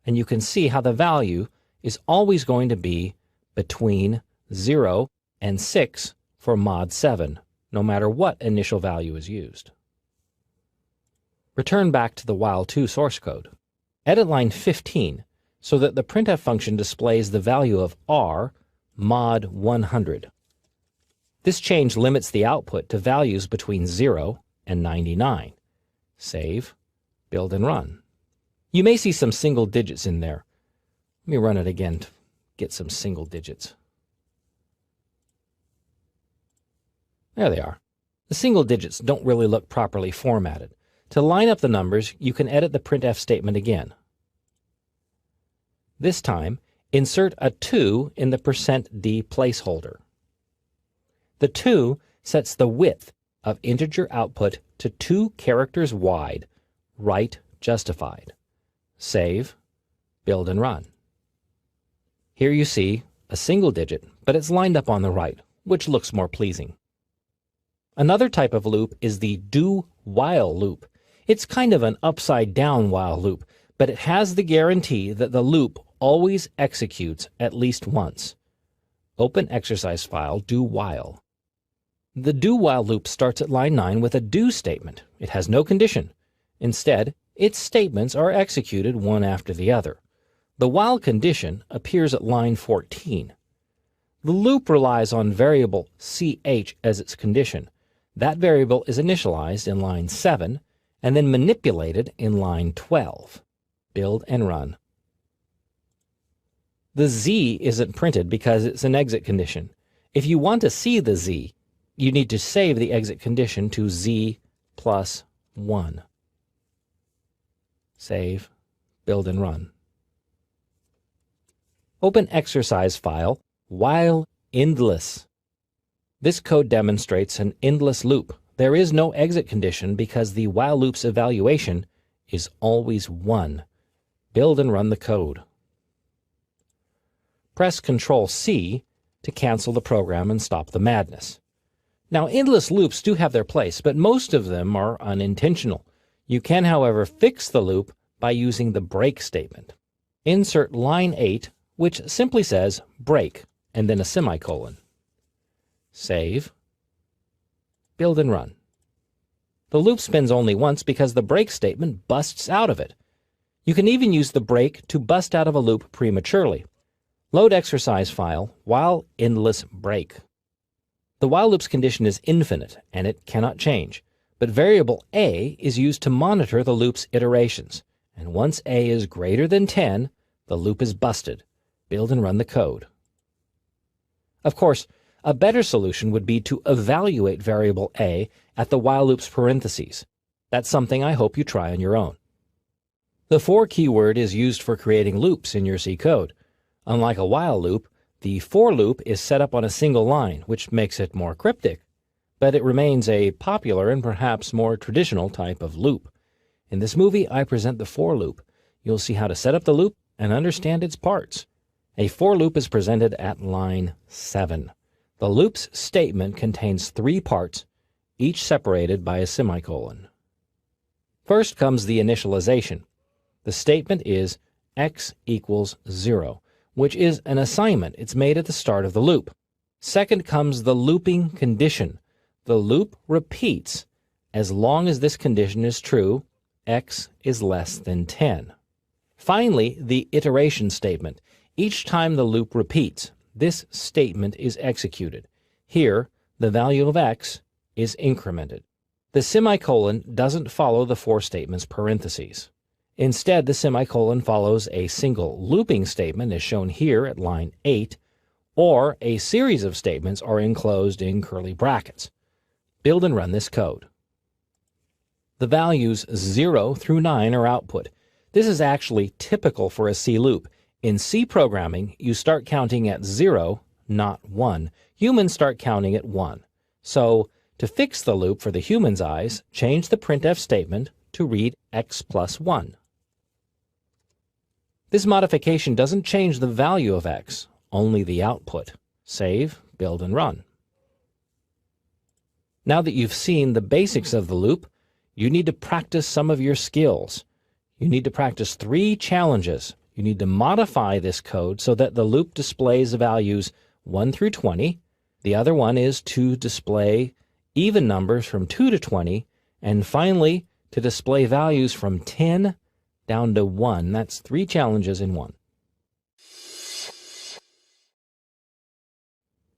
And you can see how the value is always going to be between 0 and 6 for mod 7, no matter what initial value is used. Return back to the while 2 source code. Edit line 15 so that the printf function displays the value of r mod 100. This change limits the output to values between 0 and 99. Save, build and run. You may see some single digits in there. Let me run it again to get some single digits. There they are. The single digits don't really look properly formatted. To line up the numbers, you can edit the printf statement again. This time, insert a 2 in the %d placeholder. The 2 sets the width of integer output to 2 characters wide, right justified. Save, build and run. Here you see a single digit, but it's lined up on the right, which looks more pleasing. Another type of loop is the do-while loop. It's kind of an upside-down while loop, but it has the guarantee that the loop always executes at least once. Open exercise file do-while. The do-while loop starts at line 9 with a do statement. It has no condition. Instead, its statements are executed one after the other. The while condition appears at line 14. The loop relies on variable ch as its condition. That variable is initialized in line 7 and then manipulated in line 12. Build and run. The z isn't printed because it's an exit condition. If you want to see the z, you need to save the exit condition to z plus 1. Save, build and run. Open exercise file while endless. This code demonstrates an endless loop. There is no exit condition because the while loop's evaluation is always 1. Build and run the code. Press Ctrl-C to cancel the program and stop the madness. Now, endless loops do have their place, but most of them are unintentional. You can, however, fix the loop by using the break statement. Insert line 8, which simply says break, and then a semicolon. Save, build and run. The loop spins only once because the break statement busts out of it. You can even use the break to bust out of a loop prematurely. Load exercise file while endless break. The while loop's condition is infinite and it cannot change, but variable a is used to monitor the loop's iterations, and once a is greater than 10, the loop is busted. Build and run the code. Of course, a better solution would be to evaluate variable a at the while loop's parentheses. That's something I hope you try on your own. The for keyword is used for creating loops in your C code. Unlike a while loop, the for loop is set up on a single line, which makes it more cryptic, but it remains a popular and perhaps more traditional type of loop. In this movie, I present the for loop. You'll see how to set up the loop and understand its parts. A for loop is presented at line 7. The loop's statement contains 3 parts, each separated by a semicolon. First comes the initialization. The statement is x equals 0, which is an assignment. It's made at the start of the loop. Second comes the looping condition. The loop repeats as long as this condition is true, x is less than 10. Finally, the iteration statement. Each time the loop repeats, this statement is executed. Here, the value of x is incremented. The semicolon doesn't follow the for statement's parentheses. Instead, the semicolon follows a single looping statement as shown here at line 8, or a series of statements are enclosed in curly brackets. Build and run this code. The values 0 through 9 are output. This is actually typical for a C loop. In C programming, you start counting at 0, not 1. Humans start counting at 1. So, to fix the loop for the human's eyes, change the printf statement to read x plus 1. This modification doesn't change the value of x, only the output. Save, build, and run. Now that you've seen the basics of the loop, you need to practice some of your skills. You need to practice 3 challenges. You need to modify this code so that the loop displays the values 1 through 20. The other one is to display even numbers from 2 to 20. And finally, to display values from 10 down to 1. That's 3 challenges in one.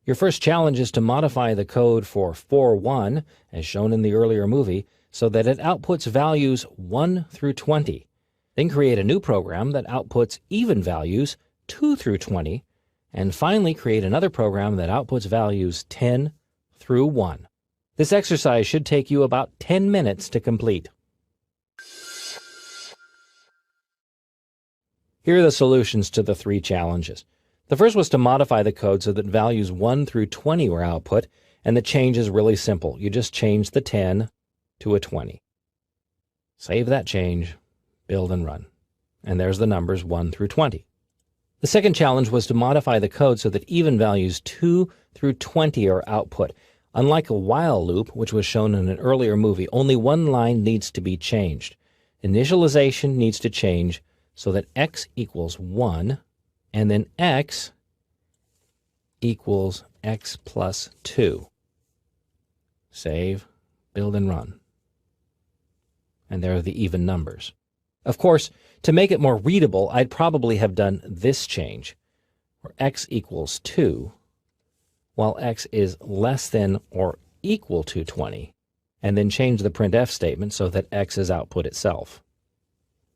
Your first challenge is to modify the code for 1, as shown in the earlier movie, so that it outputs values 1 through 20. Then create a new program that outputs even values 2 through 20, and finally create another program that outputs values 10 through 1. This exercise should take you about 10 minutes to complete. Here are the solutions to the 3 challenges. The first was to modify the code so that values 1 through 20 were output, and the change is really simple. You just change the 10 to a 20. Save that change, build and run. And there's the numbers 1 through 20. The second challenge was to modify the code so that even values 2 through 20 are output. Unlike a while loop, which was shown in an earlier movie, only one line needs to be changed. Initialization needs to change so that x equals 1, and then x equals x plus 2. Save, build, and run. And there are the even numbers. Of course, to make it more readable, I'd probably have done this change, where x equals 2, while x is less than or equal to 20, and then change the printf statement so that x is output itself.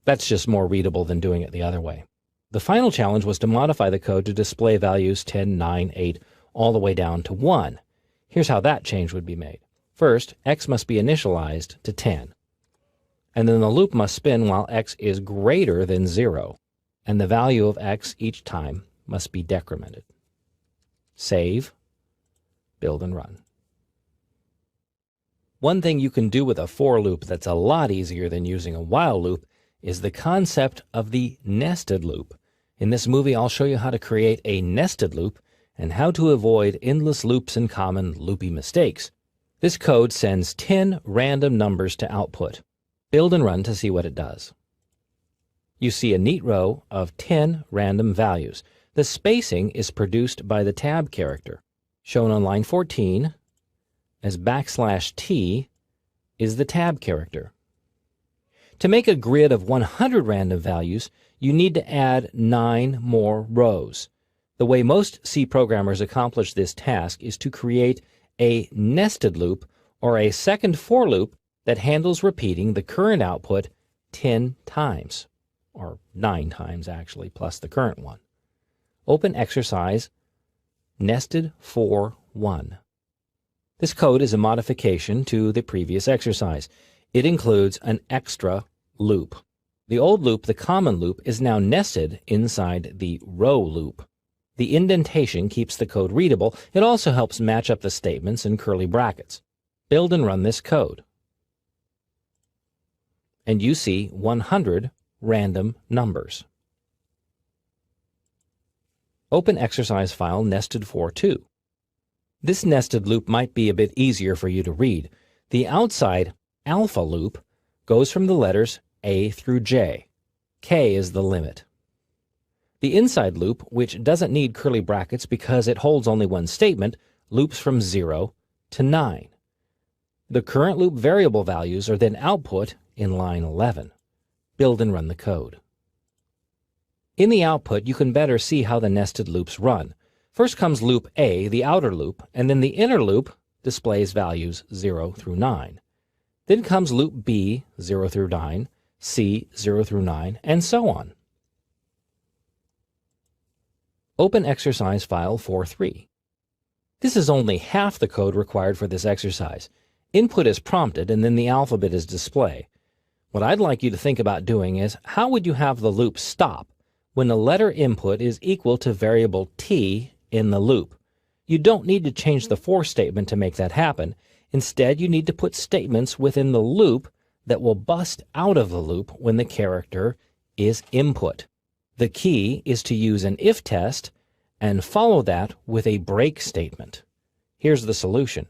That's just more readable than doing it the other way. The final challenge was to modify the code to display values 10, 9, 8, all the way down to 1. Here's how that change would be made. First, x must be initialized to 10. And then the loop must spin while x is greater than 0. And the value of x each time must be decremented. Save, build, and run. One thing you can do with a for loop that's a lot easier than using a while loop is the concept of the nested loop. In this movie, I'll show you how to create a nested loop and how to avoid endless loops and common loopy mistakes. This code sends 10 random numbers to output. Build and run to see what it does. You see a neat row of 10 random values. The spacing is produced by the tab character, shown on line 14 as \t is the tab character. To make a grid of 100 random values, you need to add 9 more rows. The way most C programmers accomplish this task is to create a nested loop or a second for loop that handles repeating the current output 10 times, or 9 times actually, plus the current one. Open exercise nested for 1. This code is a modification to the previous exercise. It includes an extra loop. The old loop, the common loop, is now nested inside the row loop. The indentation keeps the code readable. It also helps match up the statements in curly brackets. Build and run this code. And you see 100 random numbers. Open exercise file nested for 2. This nested loop might be a bit easier for you to read. The outside alpha loop goes from the letters A through J. K is the limit. The inside loop, which doesn't need curly brackets because it holds only one statement, loops from 0 to 9. The current loop variable values are then output in line 11. Build and run the code. In the output, you can better see how the nested loops run. First comes loop A, the outer loop, and then the inner loop displays values 0 through 9. Then comes loop B, 0 through 9, C, 0 through 9, and so on. Open exercise file 4.3. This is only half the code required for this exercise. Input is prompted and then the alphabet is displayed. What I'd like you to think about doing is, how would you have the loop stop when the letter input is equal to variable t in the loop? You don't need to change the for statement to make that happen. Instead, you need to put statements within the loop that will bust out of the loop when the character is input. The key is to use an if test and follow that with a break statement. Here's the solution.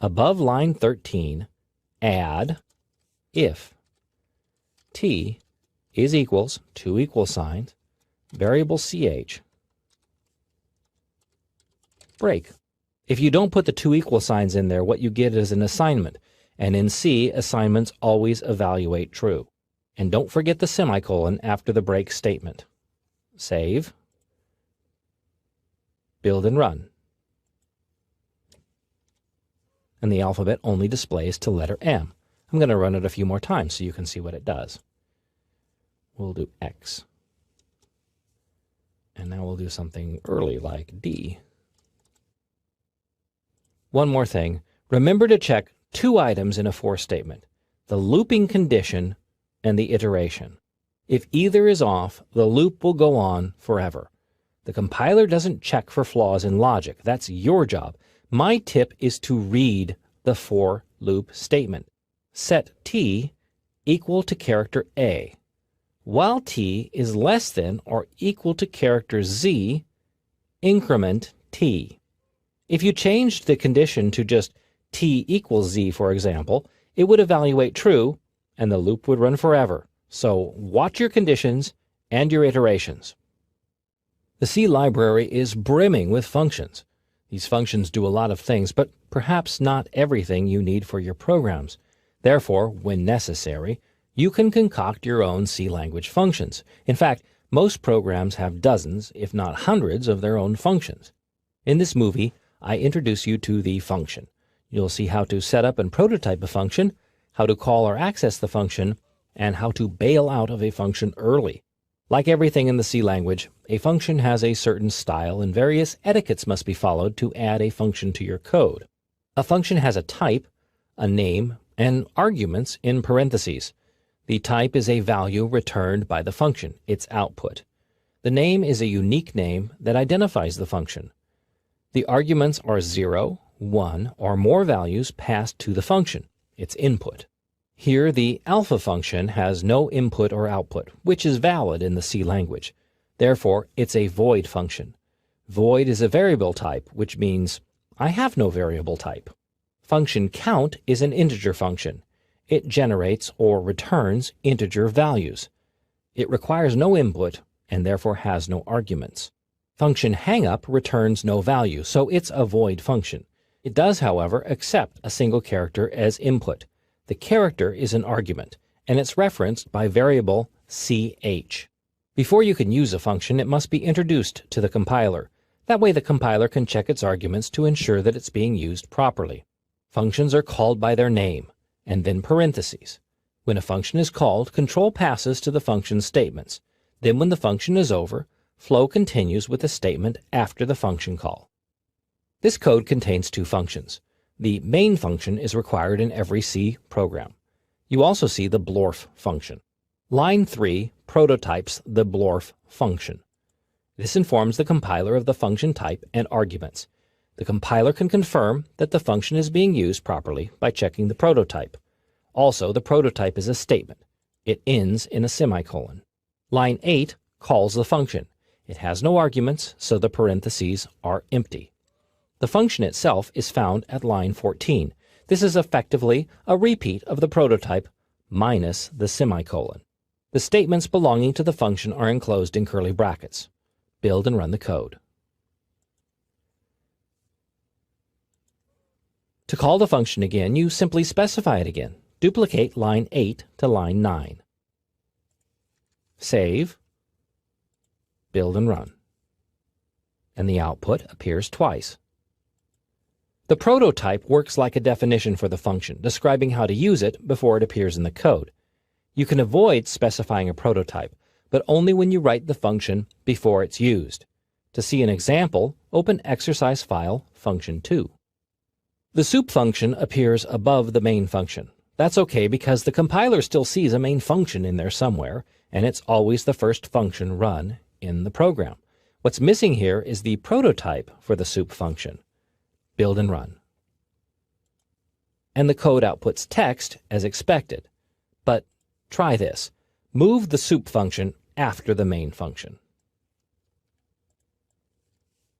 Above line 13, add if t is equals, two equal signs, variable ch, break. If you don't put the two equal signs in there, what you get is an assignment. And in C, assignments always evaluate true. And don't forget the semicolon after the break statement. Save. Build and run. And the alphabet only displays to letter M. I'm going to run it a few more times so you can see what it does. We'll do X. And now we'll do something early like D. One more thing. Remember to check two items in a for statement: the looping condition and the iteration. If either is off, the loop will go on forever. The compiler doesn't check for flaws in logic. That's your job. My tip is to read the for loop statement. Set t equal to character A. While t is less than or equal to character z, increment t. If you changed the condition to just t equals z, for example, it would evaluate true, and the loop would run forever. So watch your conditions and your iterations. The C library is brimming with functions. These functions do a lot of things, but perhaps not everything you need for your programs. Therefore, when necessary, you can concoct your own C language functions. In fact, most programs have dozens, if not hundreds, of their own functions. In this movie, I introduce you to the function. You'll see how to set up and prototype a function, how to call or access the function, and how to bail out of a function early. Like everything in the C language, a function has a certain style and various etiquettes must be followed to add a function to your code. A function has a type, a name, and arguments in parentheses. The type is a value returned by the function, its output. The name is a unique name that identifies the function. The arguments are 0, 1, or more values passed to the function, its input. Here, the alpha function has no input or output, which is valid in the C language. Therefore, it's a void function. Void is a variable type, which means I have no variable type. Function count is an integer function. It generates or returns integer values. It requires no input and therefore has no arguments. Function hangup returns no value, so it's a void function. It does, however, accept a single character as input. The character is an argument, and it's referenced by variable ch. Before you can use a function, it must be introduced to the compiler. That way the compiler can check its arguments to ensure that it's being used properly. Functions are called by their name, and then parentheses. When a function is called, control passes to the function's statements. Then when the function is over, flow continues with the statement after the function call. This code contains two functions. The main function is required in every C program. You also see the blorf function. Line 3 prototypes the blorf function. This informs the compiler of the function type and arguments. The compiler can confirm that the function is being used properly by checking the prototype. Also, the prototype is a statement. It ends in a semicolon. Line 8 calls the function. It has no arguments, so the parentheses are empty. The function itself is found at line 14. This is effectively a repeat of the prototype minus the semicolon. The statements belonging to the function are enclosed in curly brackets. Build and run the code. To call the function again, you simply specify it again. Duplicate line 8 to line 9. Save, build and run. And the output appears twice. The prototype works like a definition for the function, describing how to use it before it appears in the code. You can avoid specifying a prototype, but only when you write the function before it's used. To see an example, open exercise file function 2. The soup function appears above the main function. That's okay because the compiler still sees a main function in there somewhere, and it's always the first function run in the program. What's missing here is the prototype for the soup function. Build and run. And the code outputs text as expected. But try this. Move the soup function after the main function.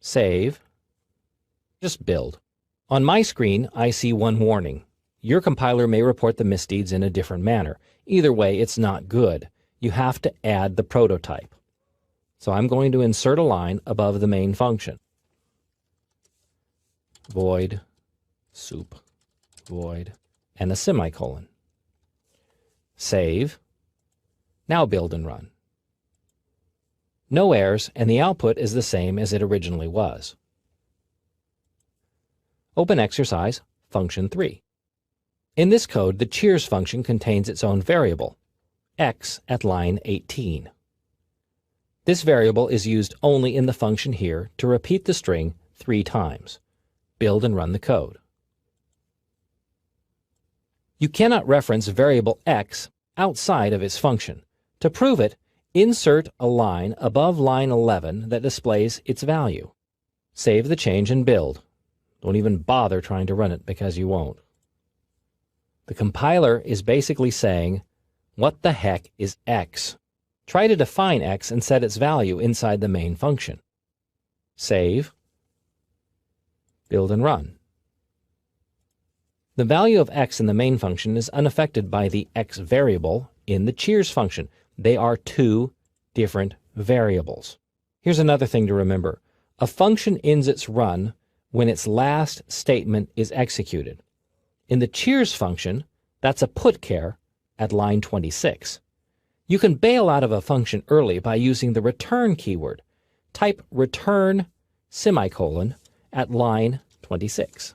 Save. Just build. On my screen, I see one warning. Your compiler may report the misdeeds in a different manner. Either way, it's not good. You have to add the prototype. So I'm going to insert a line above the main function. Void, soup, void, and a semicolon. Save. Now build and run. No errors, and the output is the same as it originally was. Open exercise function 3. In this code, the cheers function contains its own variable, x at line 18. This variable is used only in the function here to repeat the string 3 times. Build and run the code. You cannot reference variable x outside of its function. To prove it, insert a line above line 11 that displays its value. Save the change and build. Don't even bother trying to run it because you won't. The compiler is basically saying, what the heck is x? Try to define x and set its value inside the main function. Save, build and run. The value of x in the main function is unaffected by the x variable in the cheers function. They are two different variables. Here's another thing to remember. A function ends its run when its last statement is executed. In the cheers function, that's a putchar at line 26. You can bail out of a function early by using the return keyword. Type return semicolon at line 26.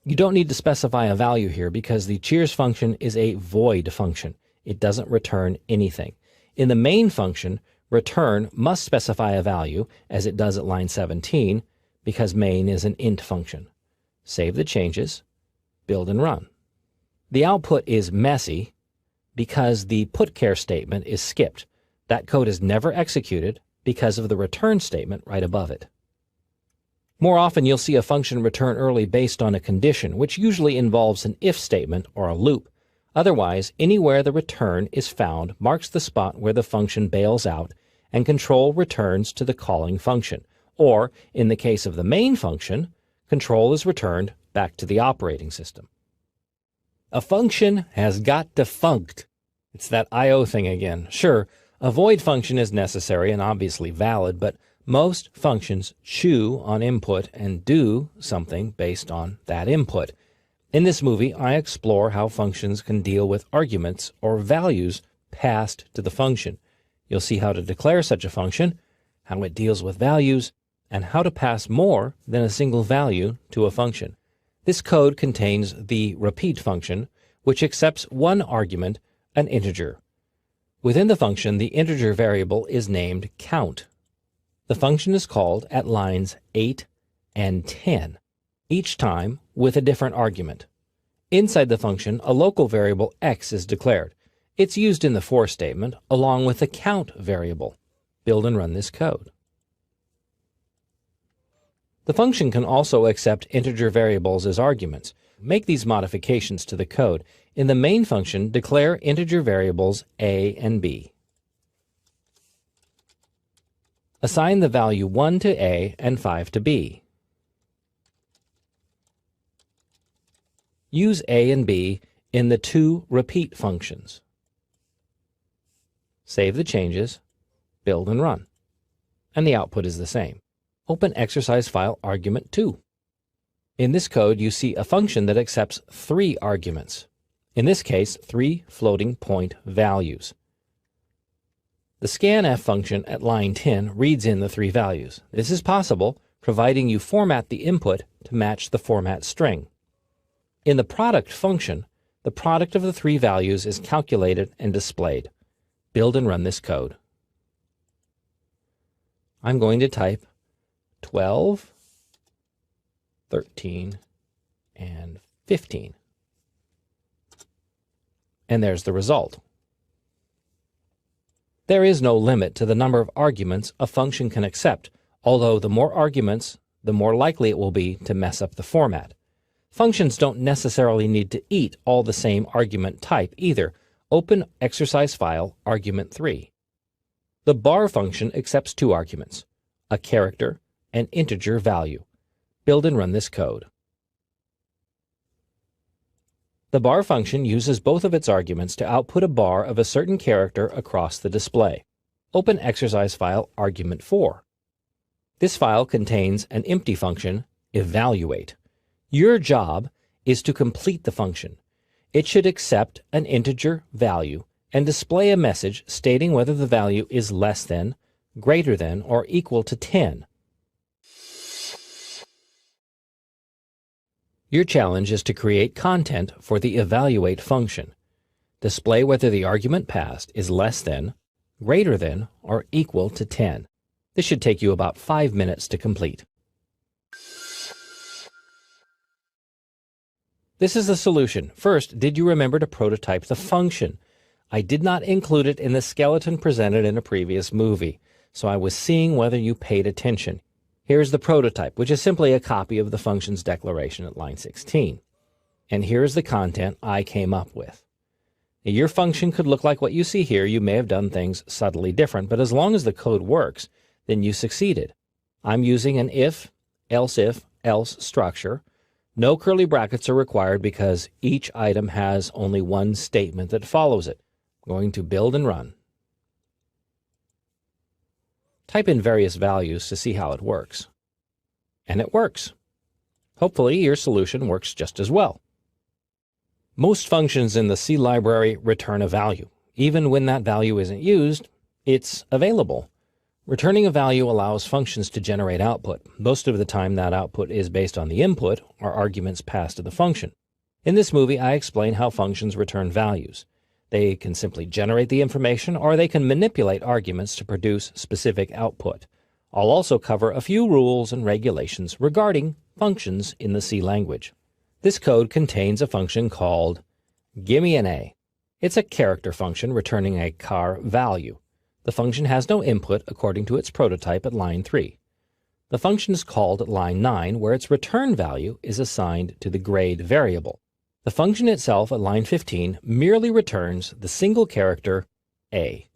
You don't need to specify a value here because the cheers function is a void function. It doesn't return anything. In the main function, return must specify a value, as it does at line 17, because main is an int function. Save the changes, build and run. The output is messy because the putchar statement is skipped. That code is never executed because of the return statement right above it. More often you'll see a function return early based on a condition, which usually involves an if statement or a loop. Otherwise, anywhere the return is found marks the spot where the function bails out and control returns to the calling function. Or, in the case of the main function, control is returned back to the operating system. A function has got defunct. It's that I/O thing again. Sure, a void function is necessary and obviously valid, but most functions chew on input and do something based on that input. In this movie, I explore how functions can deal with arguments or values passed to the function. You'll see how to declare such a function, how it deals with values, and how to pass more than a single value to a function. This code contains the repeat function, which accepts one argument, an integer. Within the function, the integer variable is named count. The function is called at lines 8 and 10, each time with a different argument. Inside the function, a local variable x is declared. It's used in the for statement along with the count variable. Build and run this code. The function can also accept integer variables as arguments. Make these modifications to the code. In the main function, declare integer variables a and b. Assign the value 1 to a and 5 to b. Use a and b in the two repeat functions. Save the changes, build and run. And the output is the same. Open exercise file argument 2. In this code, you see a function that accepts 3 arguments. In this case, 3 floating point values. The scanf function at line 10 reads in the 3 values. This is possible providing you format the input to match the format string. In the product function, the product of the 3 values is calculated and displayed. Build and run this code. I'm going to type 12, 13, and 15. And there's the result. There is no limit to the number of arguments a function can accept, although the more arguments, the more likely it will be to mess up the format. Functions don't necessarily need to eat all the same argument type either. Open exercise file argument 3. The bar function accepts 2 arguments, a character and integer value. Build and run this code. The bar function uses both of its arguments to output a bar of a certain character across the display. Open exercise file argument 4. This file contains an empty function, evaluate. Your job is to complete the function. It should accept an integer value and display a message stating whether the value is less than, greater than, or equal to 10. Your challenge is to create content for the evaluate function. Display whether the argument passed is less than, greater than, or equal to 10. This should take you about 5 minutes to complete. This is the solution. First, did you remember to prototype the function? I did not include it in the skeleton presented in a previous movie, so I was seeing whether you paid attention. Here's the prototype, which is simply a copy of the function's declaration at line 16. And here's the content I came up with. Now, your function could look like what you see here. You may have done things subtly different, but as long as the code works, then you succeeded. I'm using an if, else structure. No curly brackets are required because each item has only one statement that follows it. I'm going to build and run. Type in various values to see how it works. And it works. Hopefully your solution works just as well. Most functions in the C library return a value. Even when that value isn't used, it's available. Returning a value allows functions to generate output. Most of the time that output is based on the input or arguments passed to the function. In this movie, I explain how functions return values. They can simply generate the information, or they can manipulate arguments to produce specific output. I'll also cover a few rules and regulations regarding functions in the C language. This code contains a function called gimme an A. It's a character function returning a char value. The function has no input according to its prototype at line 3. The function is called at line 9, where its return value is assigned to the grade variable. The function itself at line 15 merely returns the single character A.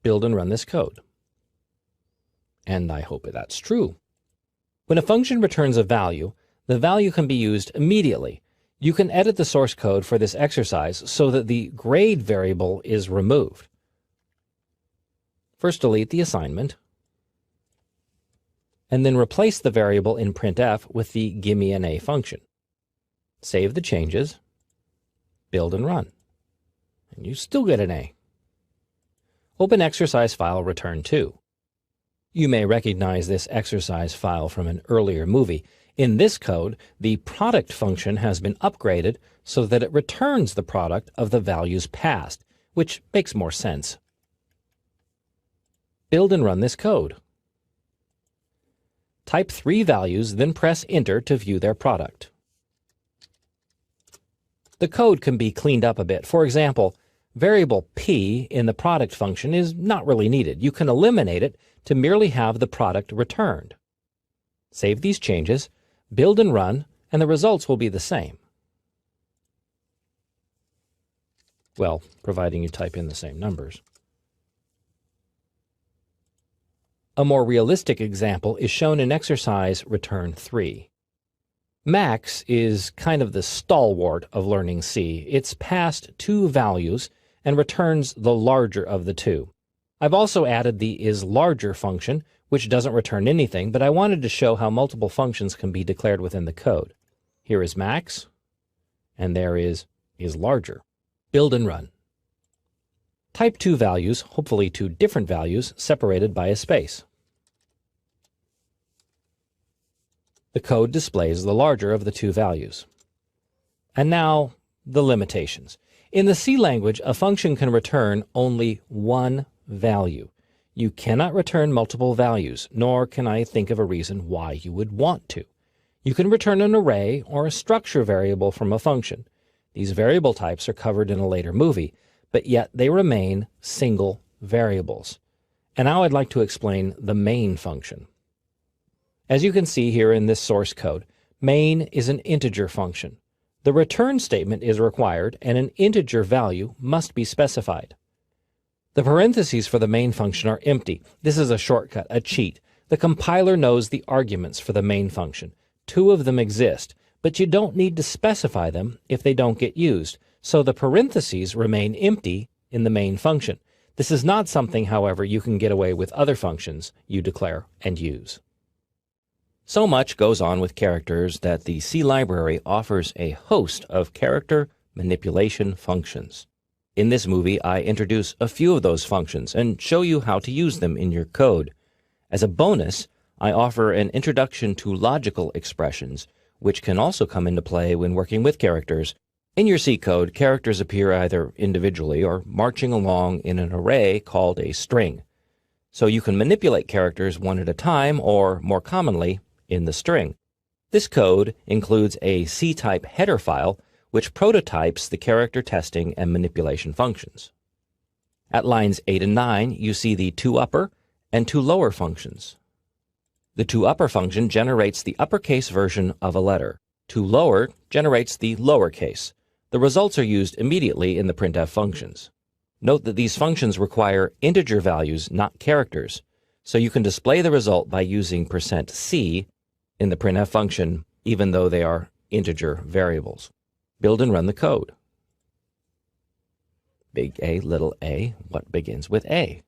Build and run this code. And I hope that's true. When a function returns a value, the value can be used immediately. You can edit the source code for this exercise so that the grade variable is removed. First, delete the assignment, and then replace the variable in printf with the gimme an A function. Save the changes, build and run, and you still get an A. Open exercise file return 2. You may recognize this exercise file from an earlier movie. In this code, the product function has been upgraded so that it returns the product of the values passed, which makes more sense. Build and run this code. Type 3 values, then press Enter to view their product. The code can be cleaned up a bit. For example, variable p in the product function is not really needed. You can eliminate it to merely have the product returned. Save these changes, build and run, and the results will be the same. Well, providing you type in the same numbers. A more realistic example is shown in exercise return 3. Max is kind of the stalwart of learning C. It's passed 2 values and returns the larger of the 2. I've also added the isLarger function, which doesn't return anything, but I wanted to show how multiple functions can be declared within the code. Here is max, and there is isLarger. Build and run. Type 2 values, hopefully 2 different values, separated by a space. The code displays the larger of the 2 values. And now, the limitations. In the C language, a function can return only one value. You cannot return multiple values, nor can I think of a reason why you would want to. You can return an array or a structure variable from a function. These variable types are covered in a later movie, but yet they remain single variables. And now I'd like to explain the main function. As you can see here in this source code, main is an integer function. The return statement is required, and an integer value must be specified. The parentheses for the main function are empty. This is a shortcut, a cheat. The compiler knows the arguments for the main function. 2 of them exist, but you don't need to specify them if they don't get used, so the parentheses remain empty in the main function. This is not something, however, you can get away with other functions you declare and use. So much goes on with characters that the C library offers a host of character manipulation functions. In this movie, I introduce a few of those functions and show you how to use them in your code. As a bonus, I offer an introduction to logical expressions, which can also come into play when working with characters. In your C code, characters appear either individually or marching along in an array called a string. So you can manipulate characters one at a time, or more commonly, in the string. This code includes a C-type header file which prototypes the character testing and manipulation functions. At lines 8 and 9, you see the toUpper and toLower functions. The toUpper function generates the uppercase version of a letter. toLower generates the lowercase. The results are used immediately in the printf functions. Note that these functions require integer values, not characters, so you can display the result by using %c in the printf function, even though they are integer variables. Build and run the code. Big A, little a, what begins with A?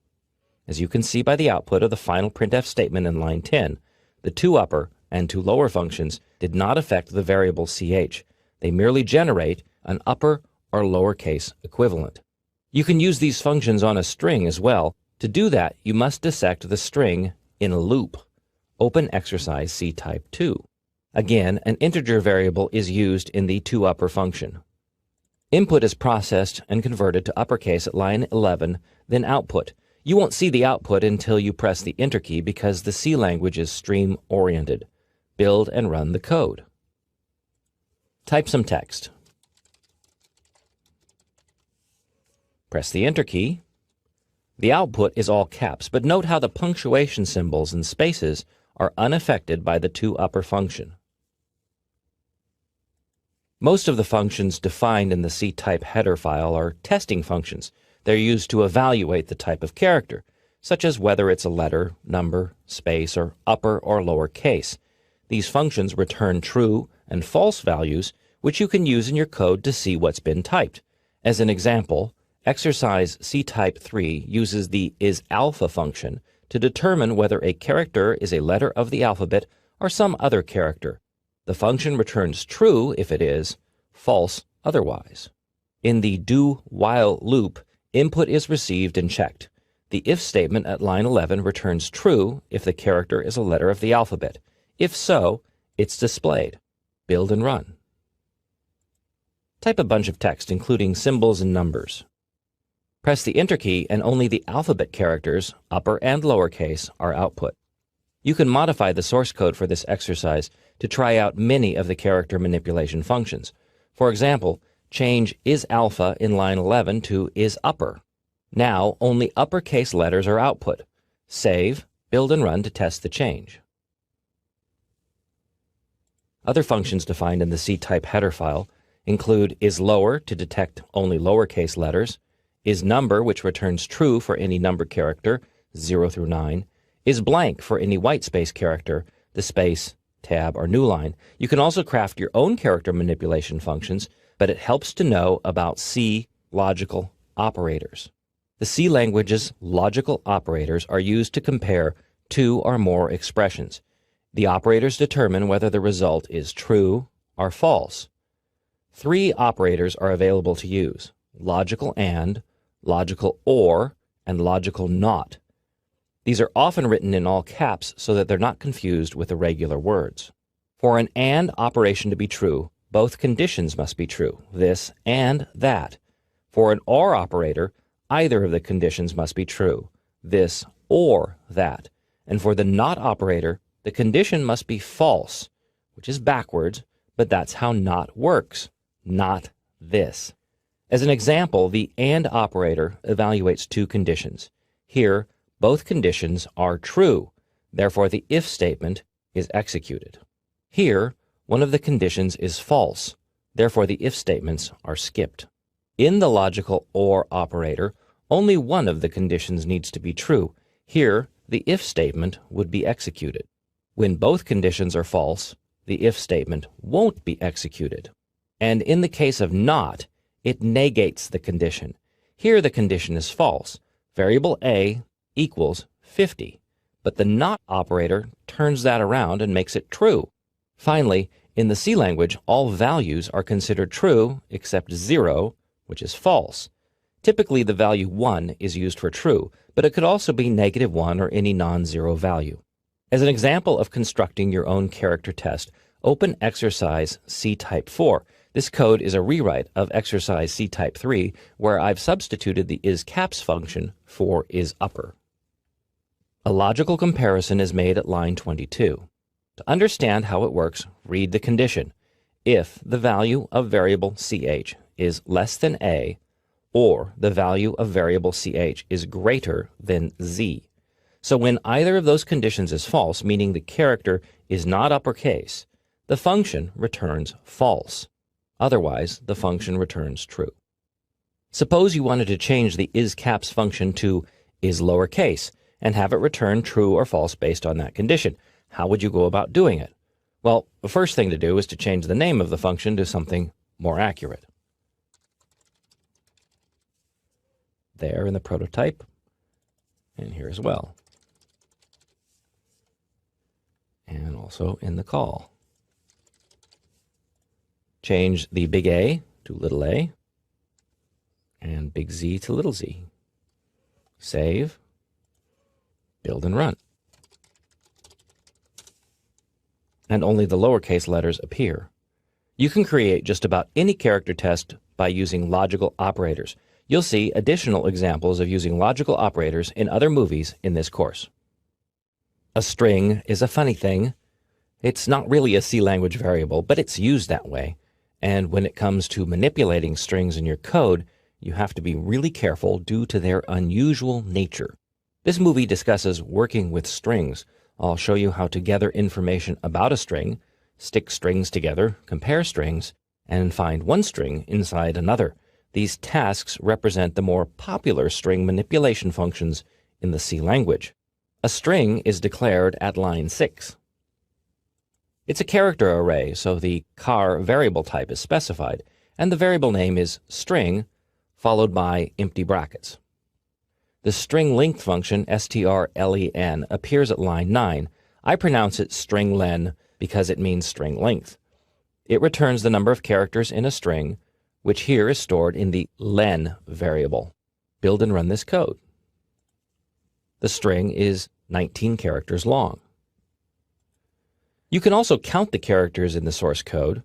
As you can see by the output of the final printf statement in line 10, the toUpper and toLower functions did not affect the variable ch. They merely generate an upper or lowercase equivalent. You can use these functions on a string as well. To do that, you must dissect the string in a loop. Open exercise C type 2. Again, an integer variable is used in the toUpper function. Input is processed and converted to uppercase at line 11, then output. You won't see the output until you press the Enter key because the C language is stream-oriented. Build and run the code. Type some text. Press the Enter key. The output is all caps, but note how the punctuation symbols and spaces are unaffected by the toUpper function. Most of the functions defined in the C-type header file are testing functions. They're used to evaluate the type of character, such as whether it's a letter, number, space, or upper or lower case. These functions return true and false values, which you can use in your code to see what's been typed. As an example, exercise C type 3 uses the isAlpha function to determine whether a character is a letter of the alphabet or some other character. The function returns true if it is, false otherwise. In the do-while loop, input is received and checked. The if statement at line 11 returns true if the character is a letter of the alphabet. If so, it's displayed. Build and run. Type a bunch of text, including symbols and numbers. Press the Enter key and only the alphabet characters, upper and lowercase, are output. You can modify the source code for this exercise to try out many of the character manipulation functions. For example, change isAlpha in line 11 to isUpper. Now only uppercase letters are output. Save, build and run to test the change. Other functions defined in the C-type header file include isLower to detect only lowercase letters, isNumber, which returns true for any number character, 0 through 9, isBlank for any whitespace character, the space, tab, or new line. You can also craft your own character manipulation functions, but it helps to know about C logical operators. The C language's logical operators are used to compare two or more expressions. The operators determine whether the result is true or false. 3 operators are available to use: logical AND, logical OR, and logical NOT. These are often written in all caps so that they're not confused with irregular words. For an AND operation to be true, both conditions must be true, this and that. For an OR operator, either of the conditions must be true, this or that. And for the NOT operator, the condition must be false, which is backwards, but that's how NOT works, not this. As an example, the AND operator evaluates 2 conditions. Here, both conditions are true, therefore the if statement is executed. Here, one of the conditions is false, therefore the if statements are skipped. In the logical OR operator, only one of the conditions needs to be true. Here, the if statement would be executed. When both conditions are false, the if statement won't be executed. And in the case of NOT, it negates the condition. Here the condition is false. Variable A equals 50. But the NOT operator turns that around and makes it true. Finally, in the C language, all values are considered true except 0, which is false. Typically, the value 1 is used for true, but it could also be -1 or any non-zero value. As an example of constructing your own character test, open exercise C-type 4. This code is a rewrite of exercise C-type 3, where I've substituted the isCaps function for isUpper. A logical comparison is made at line 22. To understand how it works, read the condition. If the value of variable ch is less than a, or the value of variable ch is greater than z. So when either of those conditions is false, meaning the character is not uppercase, the function returns false. Otherwise, the function returns true. Suppose you wanted to change the isCaps function to isLowercase and have it return true or false based on that condition. How would you go about doing it? Well, the first thing to do is to change the name of the function to something more accurate. There in the prototype, and here as well. And also in the call. Change the big A to little a, and big Z to little z. Save, build and run. And only the lowercase letters appear. You can create just about any character test by using logical operators. You'll see additional examples of using logical operators in other movies in this course. A string is a funny thing. It's not really a C language variable, but it's used that way. And when it comes to manipulating strings in your code, you have to be really careful due to their unusual nature. This movie discusses working with strings. I'll show you how to gather information about a string, stick strings together, compare strings, and find one string inside another. These tasks represent the more popular string manipulation functions in the C language. A string is declared at line 6. It's a character array, so the char variable type is specified, and the variable name is string, followed by empty brackets. The string length function, strlen, appears at line 9. I pronounce it stringlen because it means string length. It returns the number of characters in a string, which here is stored in the len variable. Build and run this code. The string is 19 characters long. You can also count the characters in the source code,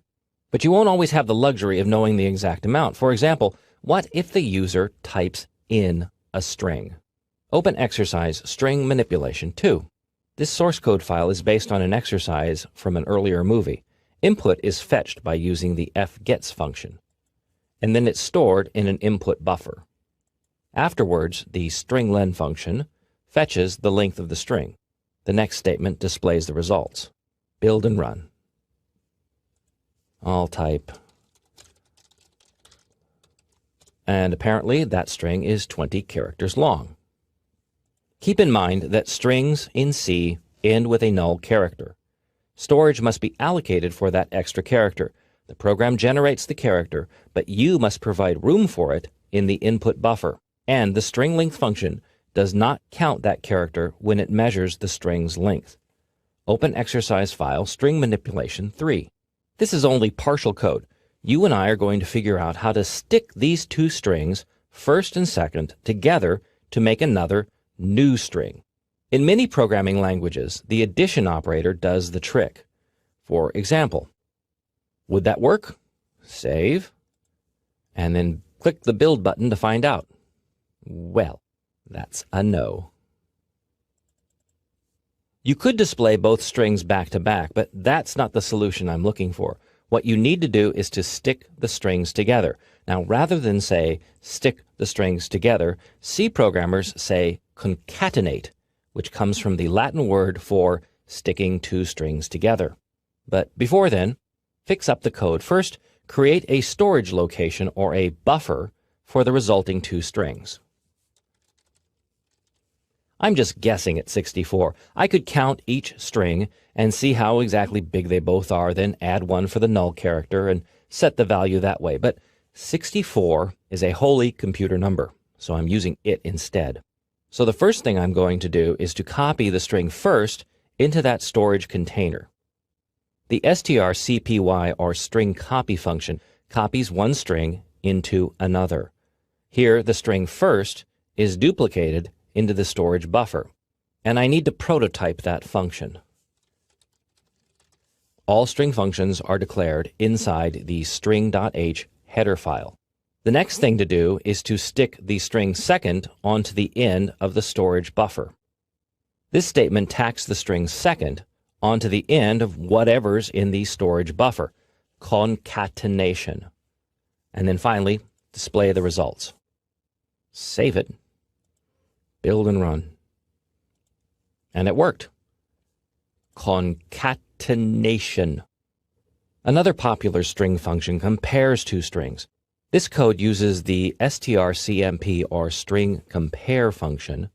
but you won't always have the luxury of knowing the exact amount. For example, what if the user types in a string? Open exercise string manipulation 2. This source code file is based on an exercise from an earlier movie. Input is fetched by using the fgets function, and then it's stored in an input buffer. Afterwards, the stringlen function fetches the length of the string. The next statement displays the results. Build and run. I'll type, and apparently that string is 20 characters long. Keep in mind that strings in C end with a null character. Storage must be allocated for that extra character. The program generates the character, but you must provide room for it in the input buffer. And the string length function does not count that character when it measures the string's length. Open exercise file string manipulation 3. This is only partial code. You and I are going to figure out how to stick these two strings, first and second, together to make another new string. In many programming languages, the addition operator does the trick. For example, would that work? Save, and then click the build button to find out. Well, that's a no. You could display both strings back to back, but that's not the solution I'm looking for. What you need to do is to stick the strings together. Now, rather than say stick the strings together, C programmers say concatenate, which comes from the Latin word for sticking two strings together. But before then, fix up the code. First, create a storage location or a buffer for the resulting two strings. I'm just guessing at 64. I could count each string and see how exactly big they both are, then add one for the null character and set the value that way. But 64 is a holy computer number, so I'm using it instead. So the first thing I'm going to do is to copy the string first into that storage container. The strcpy, or string copy function, copies one string into another. Here, the string first is duplicated into the storage buffer, and I need to prototype that function. All string functions are declared inside the string.h header file. The next thing to do is to stick the string second onto the end of the storage buffer. This statement tacks the string second onto the end of whatever's in the storage buffer, concatenation. And then finally, display the results. Save it. Build and run. And it worked. Concatenation. Another popular string function compares two strings. This code uses the strcmp, or string compare function,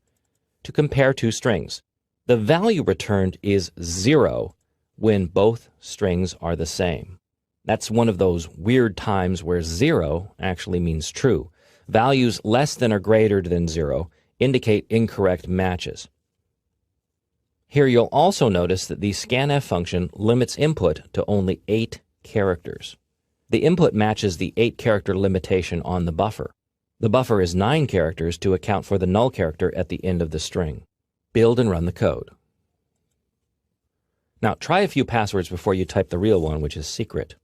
to compare two strings. The value returned is 0 when both strings are the same. That's one of those weird times where 0 actually means true. Values less than or greater than 0 indicate incorrect matches. Here you'll also notice that the scanf function limits input to only 8 characters. The input matches the 8-character limitation on the buffer. The buffer is 9 characters to account for the null character at the end of the string. Build and run the code. Now try a few passwords before you type the real one, which is secret.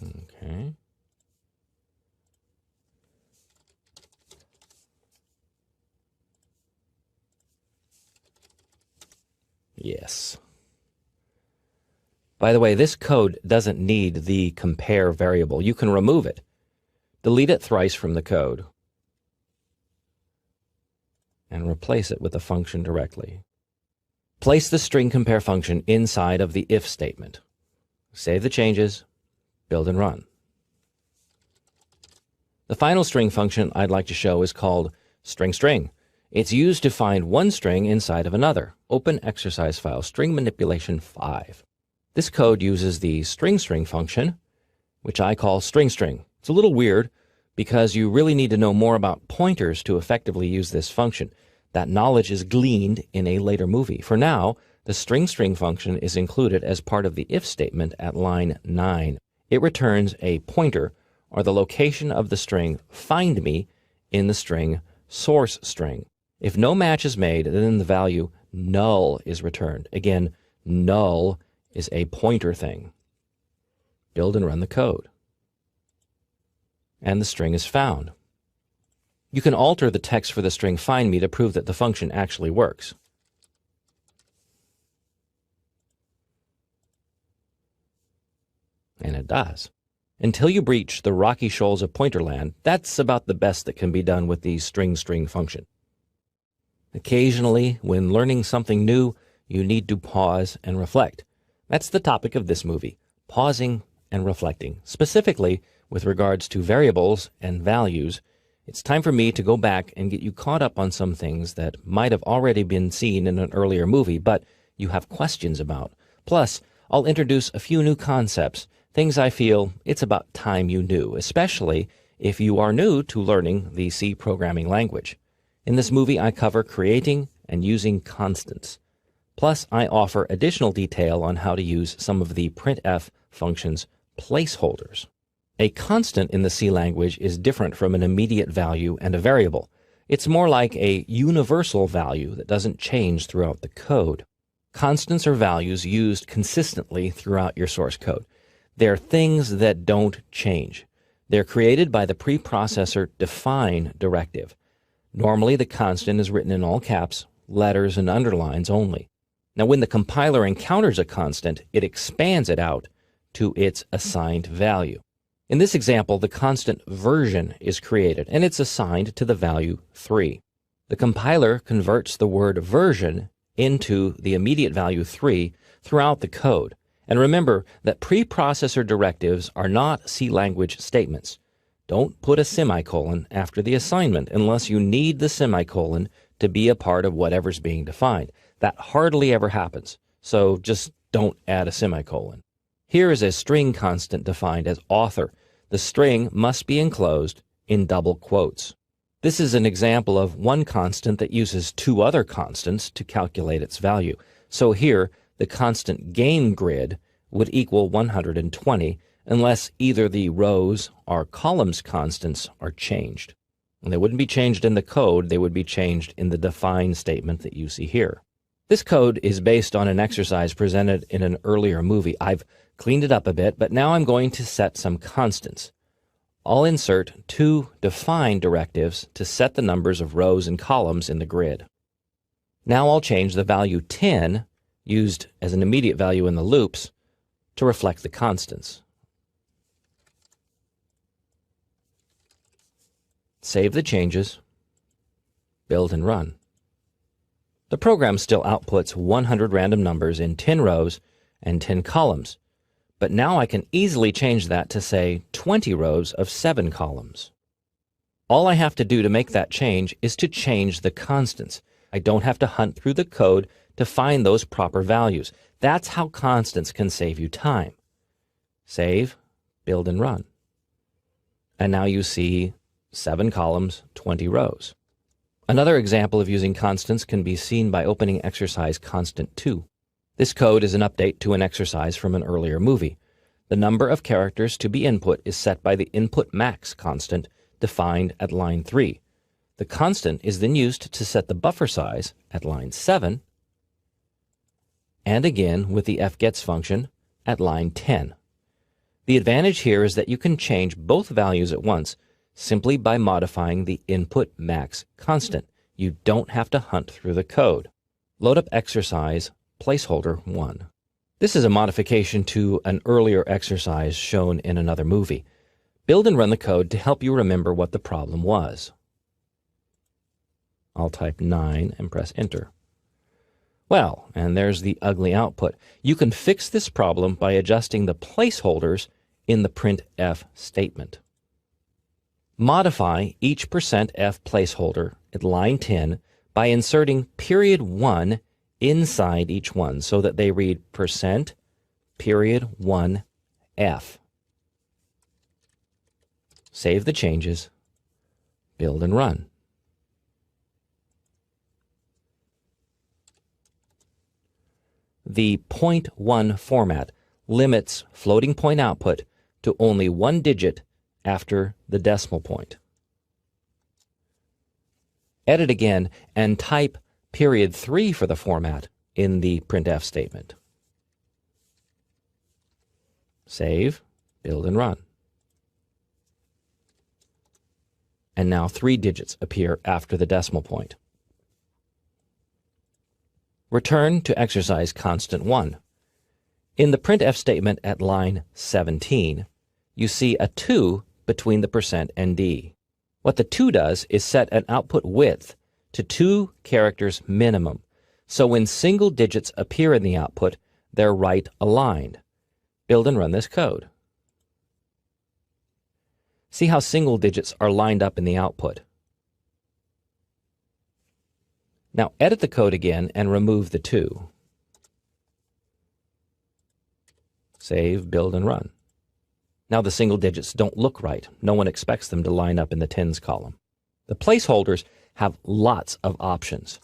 Okay. Yes. By the way, this code doesn't need the compare variable. You can remove it. Delete it thrice from the code and replace it with the function directly. Place the string compare function inside of the if statement. Save the changes, build and run. The final string function I'd like to show is called string. It's used to find one string inside of another. Open exercise file, string manipulation 5. This code uses the string function, which I call string. It's a little weird because you really need to know more about pointers to effectively use this function. That knowledge is gleaned in a later movie. For now, the string function is included as part of the if statement at line 9. It returns a pointer, or the location of the string find me in the string source string. If no match is made, then the value null is returned. Again, null is a pointer thing. Build and run the code. And the string is found. You can alter the text for the string find me to prove that the function actually works. And it does. Until you breach the rocky shoals of Pointerland, that's about the best that can be done with the string function. Occasionally, when learning something new, you need to pause and reflect. That's the topic of this movie, pausing and reflecting. Specifically, with regards to variables and values, it's time for me to go back and get you caught up on some things that might have already been seen in an earlier movie, but you have questions about. Plus, I'll introduce a few new concepts, things I feel it's about time you knew, especially if you are new to learning the C programming language. In this movie, I cover creating and using constants. Plus, I offer additional detail on how to use some of the printf function's placeholders. A constant in the C language is different from an immediate value and a variable. It's more like a universal value that doesn't change throughout the code. Constants are values used consistently throughout your source code. They're things that don't change. They're created by the preprocessor define directive. Normally, the constant is written in all caps, letters, and underlines only. Now, when the compiler encounters a constant, it expands it out to its assigned value. In this example, the constant version is created, and it's assigned to the value 3. The compiler converts the word version into the immediate value 3 throughout the code. And remember that preprocessor directives are not C language statements. Don't put a semicolon after the assignment unless you need the semicolon to be a part of whatever's being defined. That hardly ever happens, so just don't add a semicolon. Here is a string constant defined as author. The string must be enclosed in double quotes. This is an example of one constant that uses two other constants to calculate its value. So here, the constant gain grid would equal 120 unless either the rows or columns constants are changed. And they wouldn't be changed in the code, they would be changed in the define statement that you see here. This code is based on an exercise presented in an earlier movie. I've cleaned it up a bit, but now I'm going to set some constants. I'll insert two define directives to set the numbers of rows and columns in the grid. Now I'll change the value 10, used as an immediate value in the loops, to reflect the constants. Save the changes, build and run. The program still outputs 100 random numbers in 10 rows and 10 columns, but now I can easily change that to, say, 20 rows of 7 columns. All I have to do to make that change is to change the constants. I don't have to hunt through the code to find those proper values. That's how constants can save you time. Save, build, and run. And now you see 7 columns, 20 rows. Another example of using constants can be seen by opening exercise constant 2. This code is an update to an exercise from an earlier movie. The number of characters to be input is set by the input max constant defined at line 3. The constant is then used to set the buffer size at line 7, and again with the fgets function at line 10. The advantage here is that you can change both values at once simply by modifying the input max constant. You don't have to hunt through the code. Load up exercise placeholder 1. This is a modification to an earlier exercise shown in another movie. Build and run the code to help you remember what the problem was. I'll type 9 and press enter. Well, and there's the ugly output. You can fix this problem by adjusting the placeholders in the printf statement. Modify each %f placeholder at line 10 by inserting period 1 inside each one so that they read %1f. Save the changes, build and run. The .1 format limits floating point output to only one digit after the decimal point. Edit again and type period 3 for the format in the printf statement. Save, build, and run. And now 3 digits appear after the decimal point. Return to exercise constant 1. In the printf statement at line 17, you see a 2 between the percent and D. What the 2 does is set an output width to 2 characters minimum, so when single digits appear in the output, they're right aligned. Build and run this code. See how single digits are lined up in the output. Now edit the code again and remove the 2. Save, build, and run. Now the single digits don't look right. No one expects them to line up in the tens column. The placeholders have lots of options.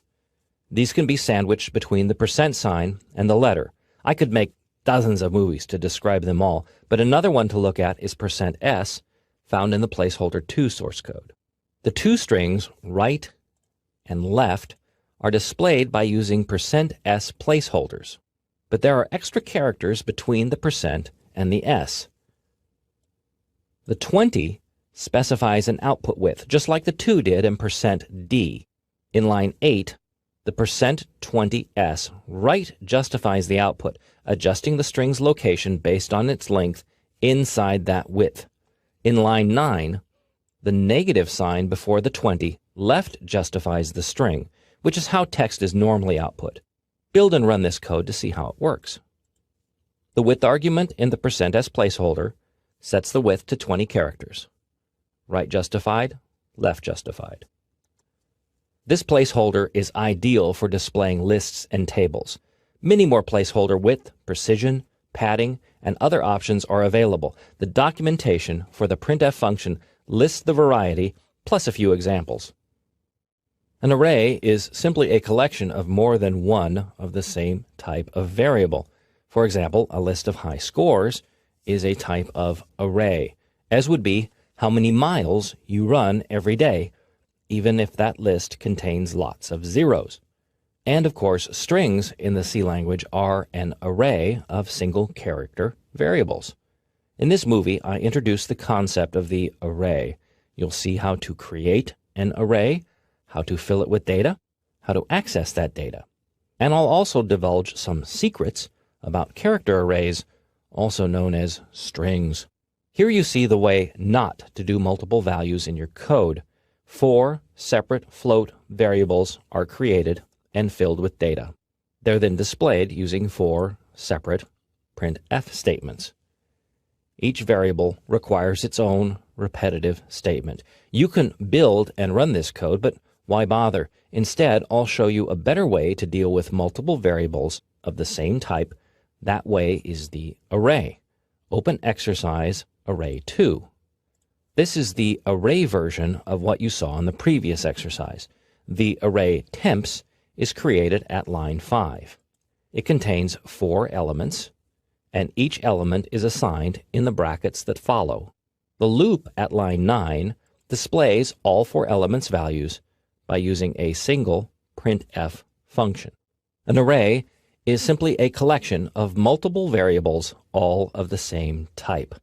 These can be sandwiched between the percent sign and the letter. I could make dozens of movies to describe them all, but another one to look at is %s, found in the placeholder 2 source code. The 2 strings, right and left, are displayed by using %s placeholders, but there are extra characters between the percent and the s. The 20 specifies an output width, just like the 2 did in %d. In line 8, the %20s right justifies the output, adjusting the string's location based on its length inside that width. In line 9, the negative sign before the 20 left justifies the string, which is how text is normally output. Build and run this code to see how it works. The width argument in the %s placeholder sets the width to 20 characters. Right justified, left justified. This placeholder is ideal for displaying lists and tables. Many more placeholder width, precision, padding, and other options are available. The documentation for the printf function lists the variety, plus a few examples. An array is simply a collection of more than one of the same type of variable. For example, a list of high scores is a type of array, as would be how many miles you run every day, even if that list contains lots of zeros. And of course, strings in the C language are an array of single-character variables. In this movie, I introduced the concept of the array. You'll see how to create an array, how to fill it with data, how to access that data. And I'll also divulge some secrets about character arrays, also known as strings. Here you see the way not to do multiple values in your code. 4 separate float variables are created and filled with data. They're then displayed using 4 separate printf statements. Each variable requires its own repetitive statement. You can build and run this code, but why bother? Instead, I'll show you a better way to deal with multiple variables of the same type. That way is the array. Open exercise array 2. This is the array version of what you saw in the previous exercise. The array temps is created at line 5. It contains 4 elements, and each element is assigned in the brackets that follow. The loop at line 9 displays all 4 elements' values by using a single printf function. An array is simply a collection of multiple variables, all of the same type.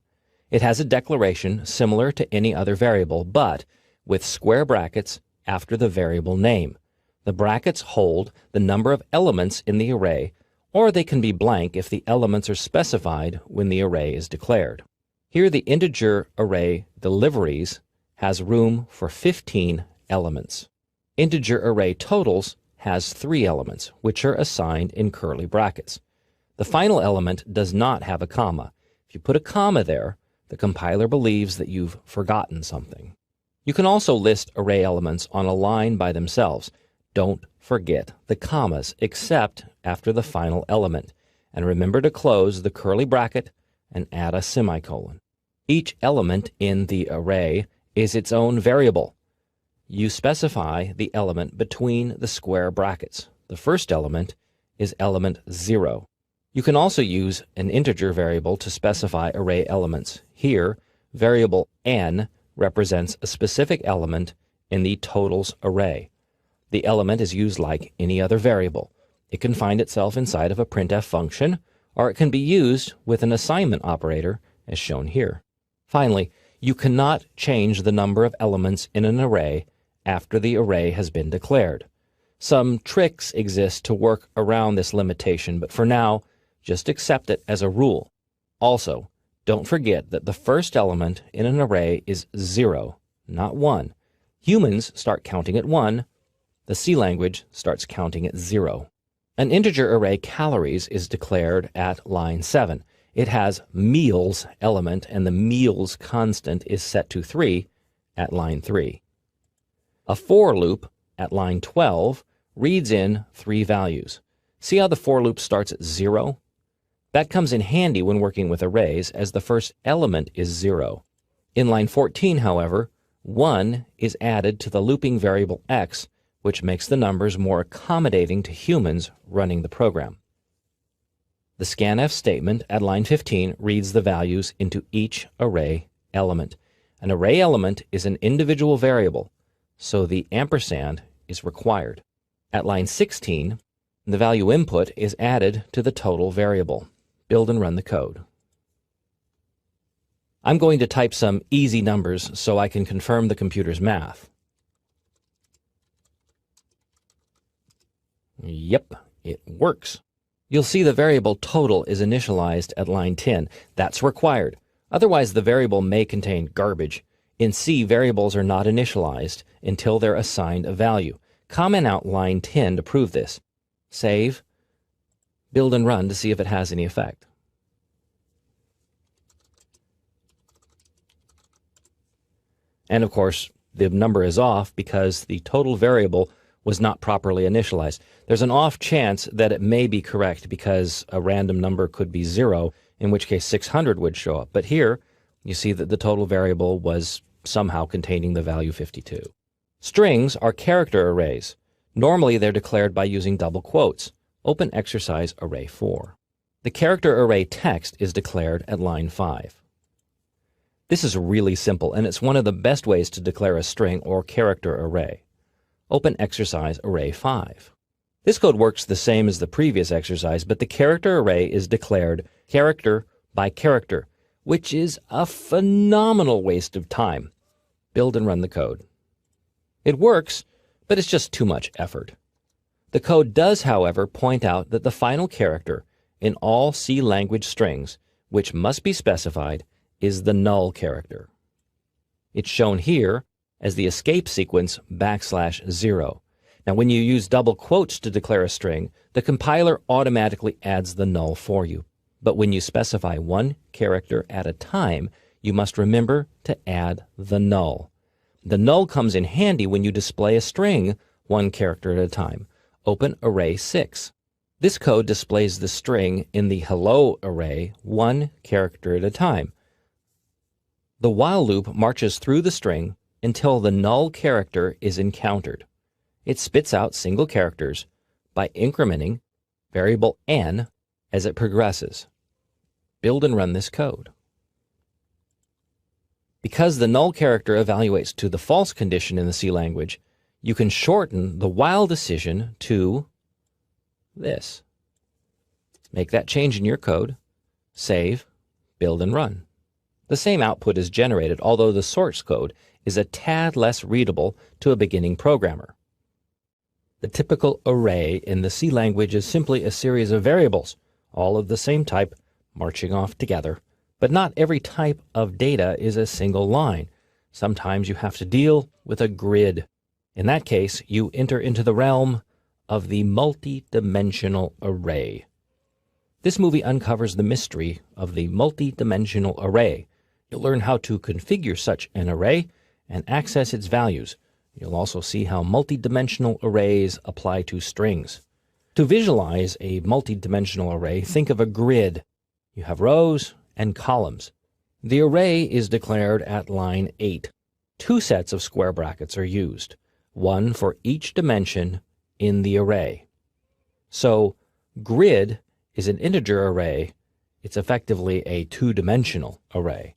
It has a declaration similar to any other variable, but with square brackets after the variable name. The brackets hold the number of elements in the array, or they can be blank if the elements are specified when the array is declared. Here the integer array deliveries has room for 15 elements. Integer array totals has 3 elements, which are assigned in curly brackets. The final element does not have a comma. If you put a comma there, the compiler believes that you've forgotten something. You can also list array elements on a line by themselves. Don't forget the commas, except after the final element. And remember to close the curly bracket and add a semicolon. Each element in the array is its own variable. You specify the element between the square brackets. The first element is element 0. You can also use an integer variable to specify array elements. Here, variable n represents a specific element in the totals array. The element is used like any other variable. It can find itself inside of a printf function, or it can be used with an assignment operator, as shown here. Finally, you cannot change the number of elements in an array after the array has been declared. Some tricks exist to work around this limitation, but for now, just accept it as a rule. Also, don't forget that the first element in an array is 0, not 1. Humans start counting at 1. The C language starts counting at 0. An integer array calories is declared at line 7. It has meals element, and the meals constant is set to 3 at line 3. A for loop at line 12 reads in 3 values. See how the for loop starts at 0? That comes in handy when working with arrays, as the first element is 0. In line 14, however, 1 is added to the looping variable x, which makes the numbers more accommodating to humans running the program. The scanf statement at line 15 reads the values into each array element. An array element is an individual variable, so the ampersand is required. At line 16, the value input is added to the total variable. Build and run the code. I'm going to type some easy numbers so I can confirm the computer's math. Yep, it works. You'll see the variable total is initialized at line 10. That's required. Otherwise, the variable may contain garbage. In C, variables are not initialized until they're assigned a value. Comment out line 10 to prove this. Save, build and run to see if it has any effect. And of course, the number is off because the total variable was not properly initialized. There's an off chance that it may be correct because a random number could be 0, in which case 600 would show up. But here, you see that the total variable was somehow containing the value 52. Strings are character arrays. Normally, they're declared by using double quotes. Open exercise array 4. The character array text is declared at line 5. This is really simple, and it's one of the best ways to declare a string or character array. Open exercise array 5. This code works the same as the previous exercise, but the character array is declared character by character, which is a phenomenal waste of time. Build and run the code. It works, but it's just too much effort. The code does, however, point out that the final character in all C language strings, which must be specified, is the null character. It's shown here as the escape sequence \0. Now, when you use double quotes to declare a string, the compiler automatically adds the null for you. But when you specify one character at a time, you must remember to add the null. The null comes in handy when you display a string one character at a time. Open array 6. This code displays the string in the hello array one character at a time. The while loop marches through the string until the null character is encountered. It spits out single characters by incrementing variable n as it progresses. Build and run this code. Because the null character evaluates to the false condition in the C language, you can shorten the while decision to this. Make that change in your code, save, build and run. The same output is generated, although the source code is a tad less readable to a beginning programmer. The typical array in the C language is simply a series of variables, all of the same type, marching off together. But not every type of data is a single line. Sometimes you have to deal with a grid. In that case, you enter into the realm of the multi-dimensional array. This movie uncovers the mystery of the multi-dimensional array. You'll learn how to configure such an array and access its values. You'll also see how multi-dimensional arrays apply to strings. To visualize a multi-dimensional array, think of a grid. You have rows and columns. The array is declared at line 8. 2 sets of square brackets are used, one for each dimension in the array. So, grid is an integer array. It's effectively a 2-dimensional array.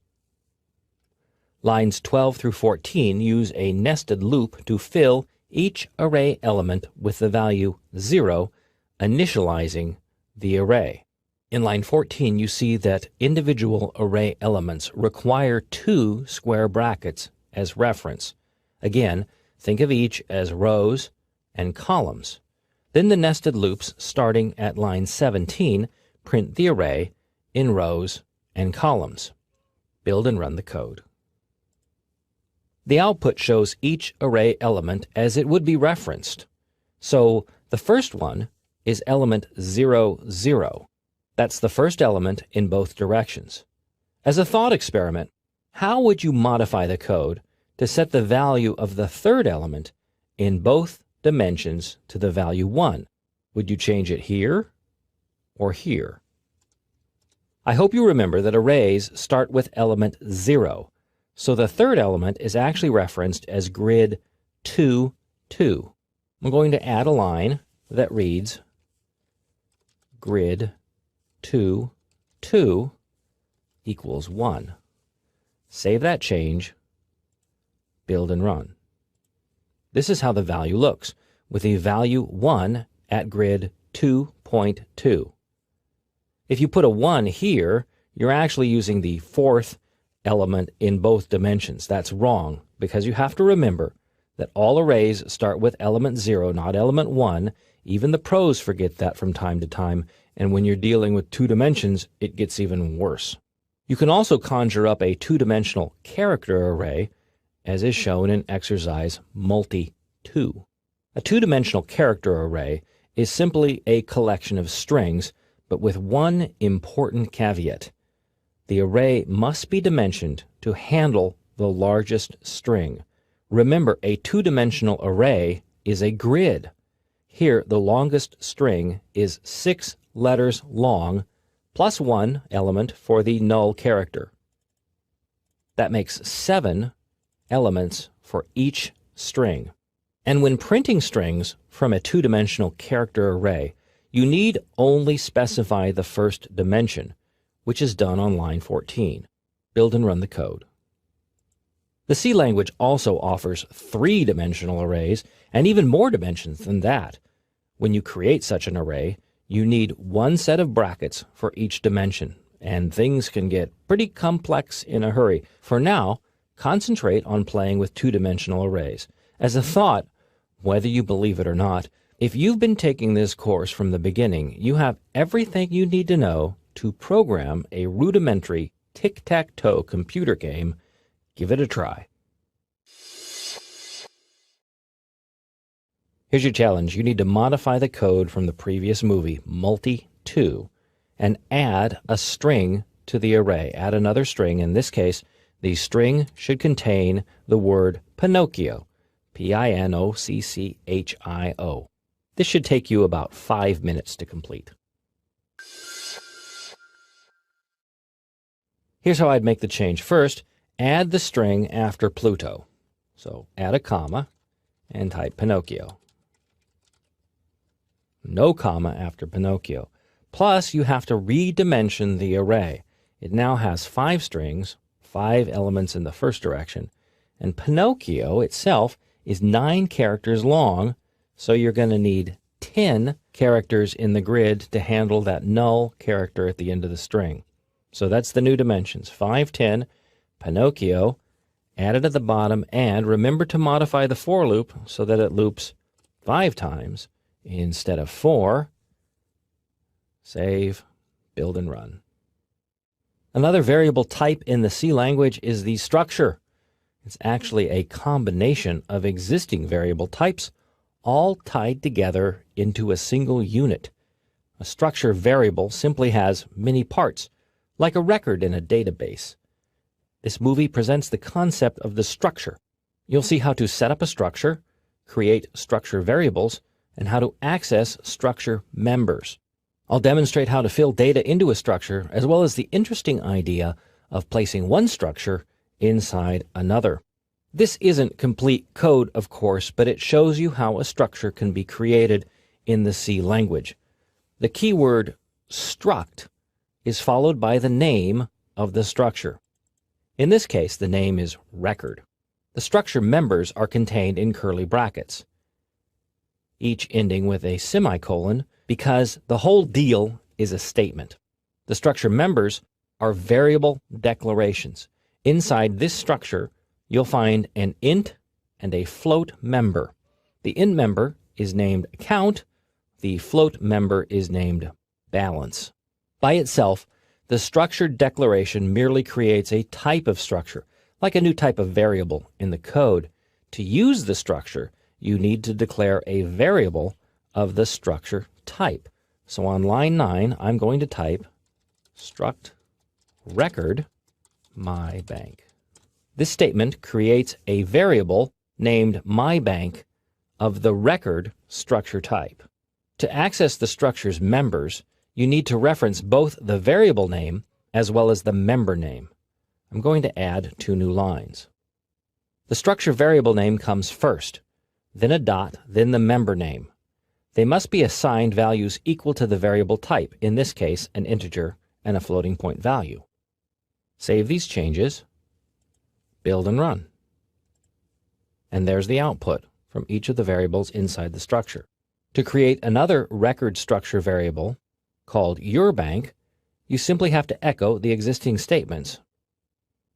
Lines 12 through 14 use a nested loop to fill each array element with the value 0, initializing the array. In line 14, you see that individual array elements require 2 square brackets as reference. Again, think of each as rows and columns. Then the nested loops starting at line 17 print the array in rows and columns. Build and run the code. The output shows each array element as it would be referenced. So the first one is element 0, 0. That's the first element in both directions. As a thought experiment, how would you modify the code to set the value of the third element in both dimensions to the value 1? Would you change it here or here? I hope you remember that arrays start with element 0, so the third element is actually referenced as grid 2, 2. I'm going to add a line that reads grid 2, 2 equals 1. Save that change, build and run. This is how the value looks, with a value 1 at grid 2.2. If you put a 1 here, you're actually using the fourth element in both dimensions. That's wrong, because you have to remember that all arrays start with element 0, not element 1. Even the pros forget that from time to time, and when you're dealing with 2 dimensions, it gets even worse. You can also conjure up a 2-dimensional character array, as is shown in exercise multi-2. A 2-dimensional character array is simply a collection of strings, but with one important caveat. The array must be dimensioned to handle the largest string. Remember, a 2-dimensional array is a grid. Here, the longest string is 6 letters long, plus 1 element for the null character. That makes 7 elements for each string. And when printing strings from a 2-dimensional character array, you need only specify the first dimension, which is done on line 14. Build and run the code. The C language also offers 3-dimensional arrays and even more dimensions than that. When you create such an array, you need 1 set of brackets for each dimension, and things can get pretty complex in a hurry. For now, concentrate on playing with 2-dimensional arrays. As a thought, whether you believe it or not, if you've been taking this course from the beginning, you have everything you need to know to program a rudimentary tic-tac-toe computer game. Give it a try. Here's your challenge. You need to modify the code from the previous movie, multi-2, and add a string to the array. Add another string. In this case, the string should contain the word Pinocchio, P-I-N-O-C-C-H-I-O. This should take you about 5 minutes to complete. Here's how I'd make the change. First, add the string after Pluto. So add a comma and type Pinocchio. No comma after Pinocchio. Plus, you have to redimension the array. It now has 5 strings, 5 elements in the first direction, and Pinocchio itself is 9 characters long, so you're going to need 10 characters in the grid to handle that null character at the end of the string. So that's the new dimensions, 5, 10, Pinocchio, added at the bottom, and remember to modify the for loop so that it loops 5 times instead of 4. Save, build, and run. Another variable type in the C language is the structure. It's actually a combination of existing variable types, all tied together into a single unit. A structure variable simply has many parts, like a record in a database. This movie presents the concept of the structure. You'll see how to set up a structure, create structure variables, and how to access structure members. I'll demonstrate how to fill data into a structure, as well as the interesting idea of placing one structure inside another. This isn't complete code, of course, but it shows you how a structure can be created in the C language. The keyword struct is followed by the name of the structure. In this case, the name is record. The structure members are contained in curly brackets. each ending with a semicolon, because the whole deal is a statement. The structure members are variable declarations. Inside this structure, you'll find an int and a float member. The int member is named account. The float member is named balance. By itself, the structured declaration merely creates a type of structure, like a new type of variable in the code. To use the structure, you need to declare a variable of the structure type. So on line 9, I'm going to type struct record mybank. This statement creates a variable named mybank of the record structure type. To access the structure's members, you need to reference both the variable name as well as the member name. I'm going to add 2 new lines. The structure variable name comes first, then a dot, then the member name. They must be assigned values equal to the variable type, in this case an integer and a floating point value. Save these changes, build and run. And there's the output from each of the variables inside the structure. To create another record structure variable called yourbank, you simply have to echo the existing statements.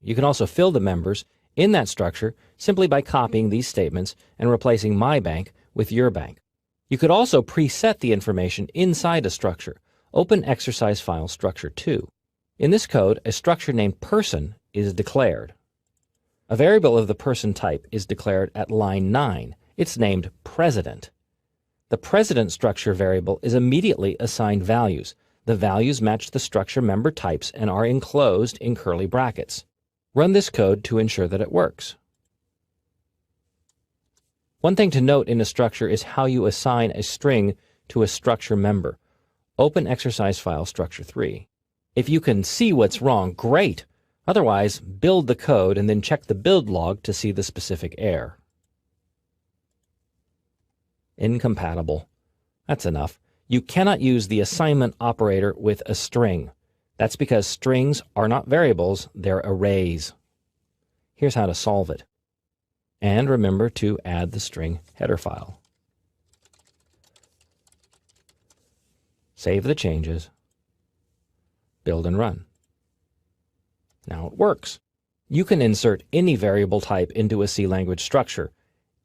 You can also fill the members in that structure simply by copying these statements and replacing mybank with yourbank. You could also preset the information inside a structure. Open exercise file structure 2. In this code, a structure named person is declared. A variable of the person type is declared at line 9. It's named president. The president structure variable is immediately assigned values. The values match the structure member types and are enclosed in curly brackets. Run this code to ensure that it works. One thing to note in a structure is how you assign a string to a structure member. Open exercise file structure 3. If you can see what's wrong, great. Otherwise, build the code and then check the build log to see the specific error. Incompatible. That's enough. You cannot use the assignment operator with a string. That's because strings are not variables, they're arrays. Here's how to solve it. And remember to add the string header file. Save the changes. Build and run. Now it works. You can insert any variable type into a C language structure,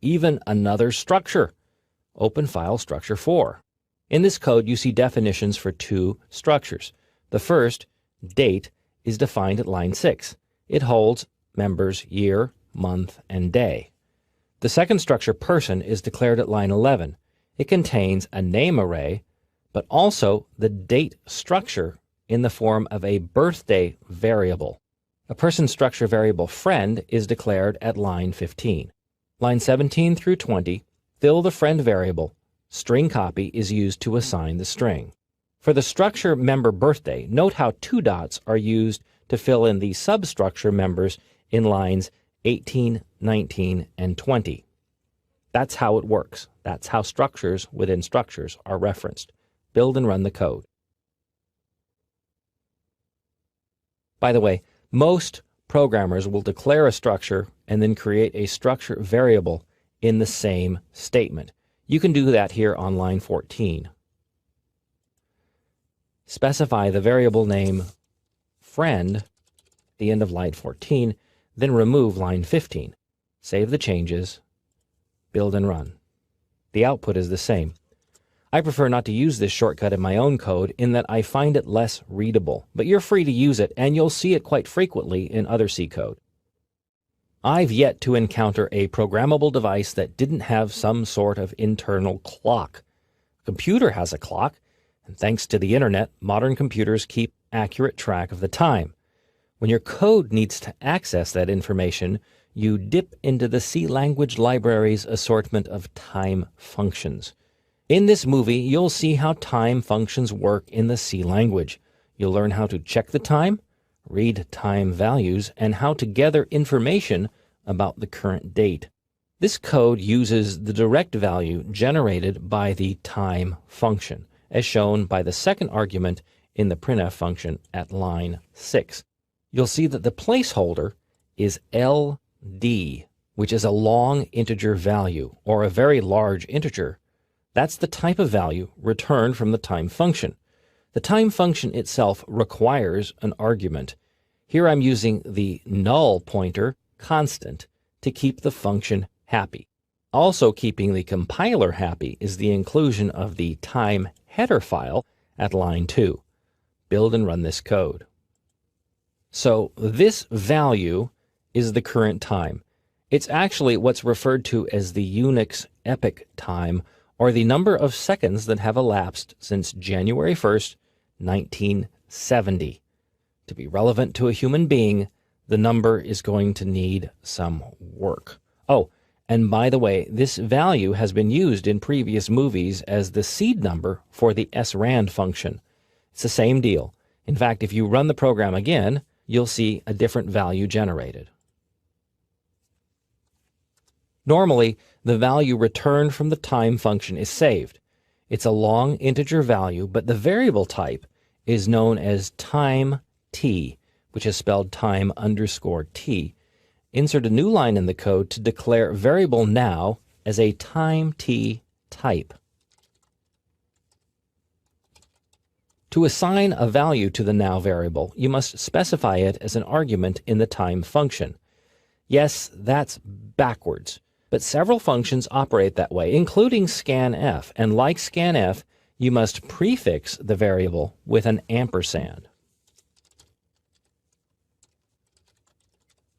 even another structure. Open file structure 4. In this code, you see definitions for 2 structures. The first, date, is defined at line 6. It holds members year, month, and day. The second structure, person, is declared at line 11. It contains a name array, but also the date structure in the form of a birthday variable. A person structure variable friend is declared at line 15. Line 17 through 20, fill the friend variable. String copy is used to assign the string. For the structure member birthday, note how 2 dots are used to fill in the substructure members in lines 18, 19, and 20. That's how it works. That's how structures within structures are referenced. Build and run the code. By the way, most programmers will declare a structure and then create a structure variable in the same statement. You can do that here on line 14. Specify the variable name friend at the end of line 14, then remove line 15. Save the changes, build and run. The output is the same. I prefer not to use this shortcut in my own code in that I find it less readable, but you're free to use it and you'll see it quite frequently in other C code. I've yet to encounter a programmable device that didn't have some sort of internal clock. A computer has a clock, and thanks to the internet, modern computers keep accurate track of the time. When your code needs to access that information, you dip into the C language library's assortment of time functions. In this movie, you'll see how time functions work in the C language. You'll learn how to check the time, read time values, and how to gather information about the current date. This code uses the direct value generated by the time function, as shown by the second argument in the printf function at line 6. You'll see that the placeholder is LD, which is a long integer value, or a very large integer. That's the type of value returned from the time function. The time function itself requires an argument. Here I'm using the null pointer constant to keep the function happy. Also keeping the compiler happy is the inclusion of the time header file at line 2. Build and run this code. So this value is the current time. It's actually what's referred to as the Unix epoch time, or the number of seconds that have elapsed since January 1st, 1970. To be relevant to a human being, the number is going to need some work. Oh, and by the way, this value has been used in previous movies as the seed number for the srand function. It's the same deal. In fact, if you run the program again, you'll see a different value generated. Normally, the value returned from the time function is saved. It's a long integer value, but the variable type is known as time t, which is spelled time underscore t. Insert a new line in the code to declare variable now as a time t type. To assign a value to the now variable, you must specify it as an argument in the time function. Yes, that's backwards, but several functions operate that way, including scanf, and like scanf, you must prefix the variable with an ampersand.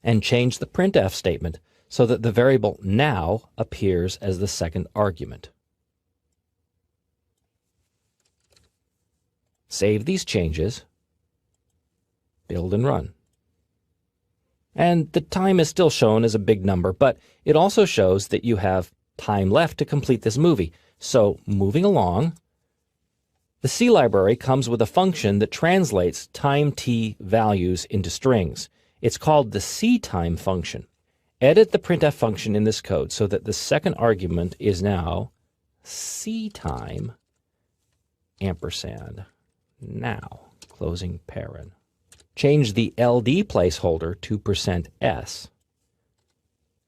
And change the printf statement so that the variable now appears as the second argument. Save these changes, build and run. And the time is still shown as a big number, but it also shows that you have time left to complete this movie. So moving along, the C library comes with a function that translates time t values into strings. It's called the ctime function. Edit the printf function in this code so that the second argument is now ctime ampersand now, closing paren. Change the LD placeholder to %s.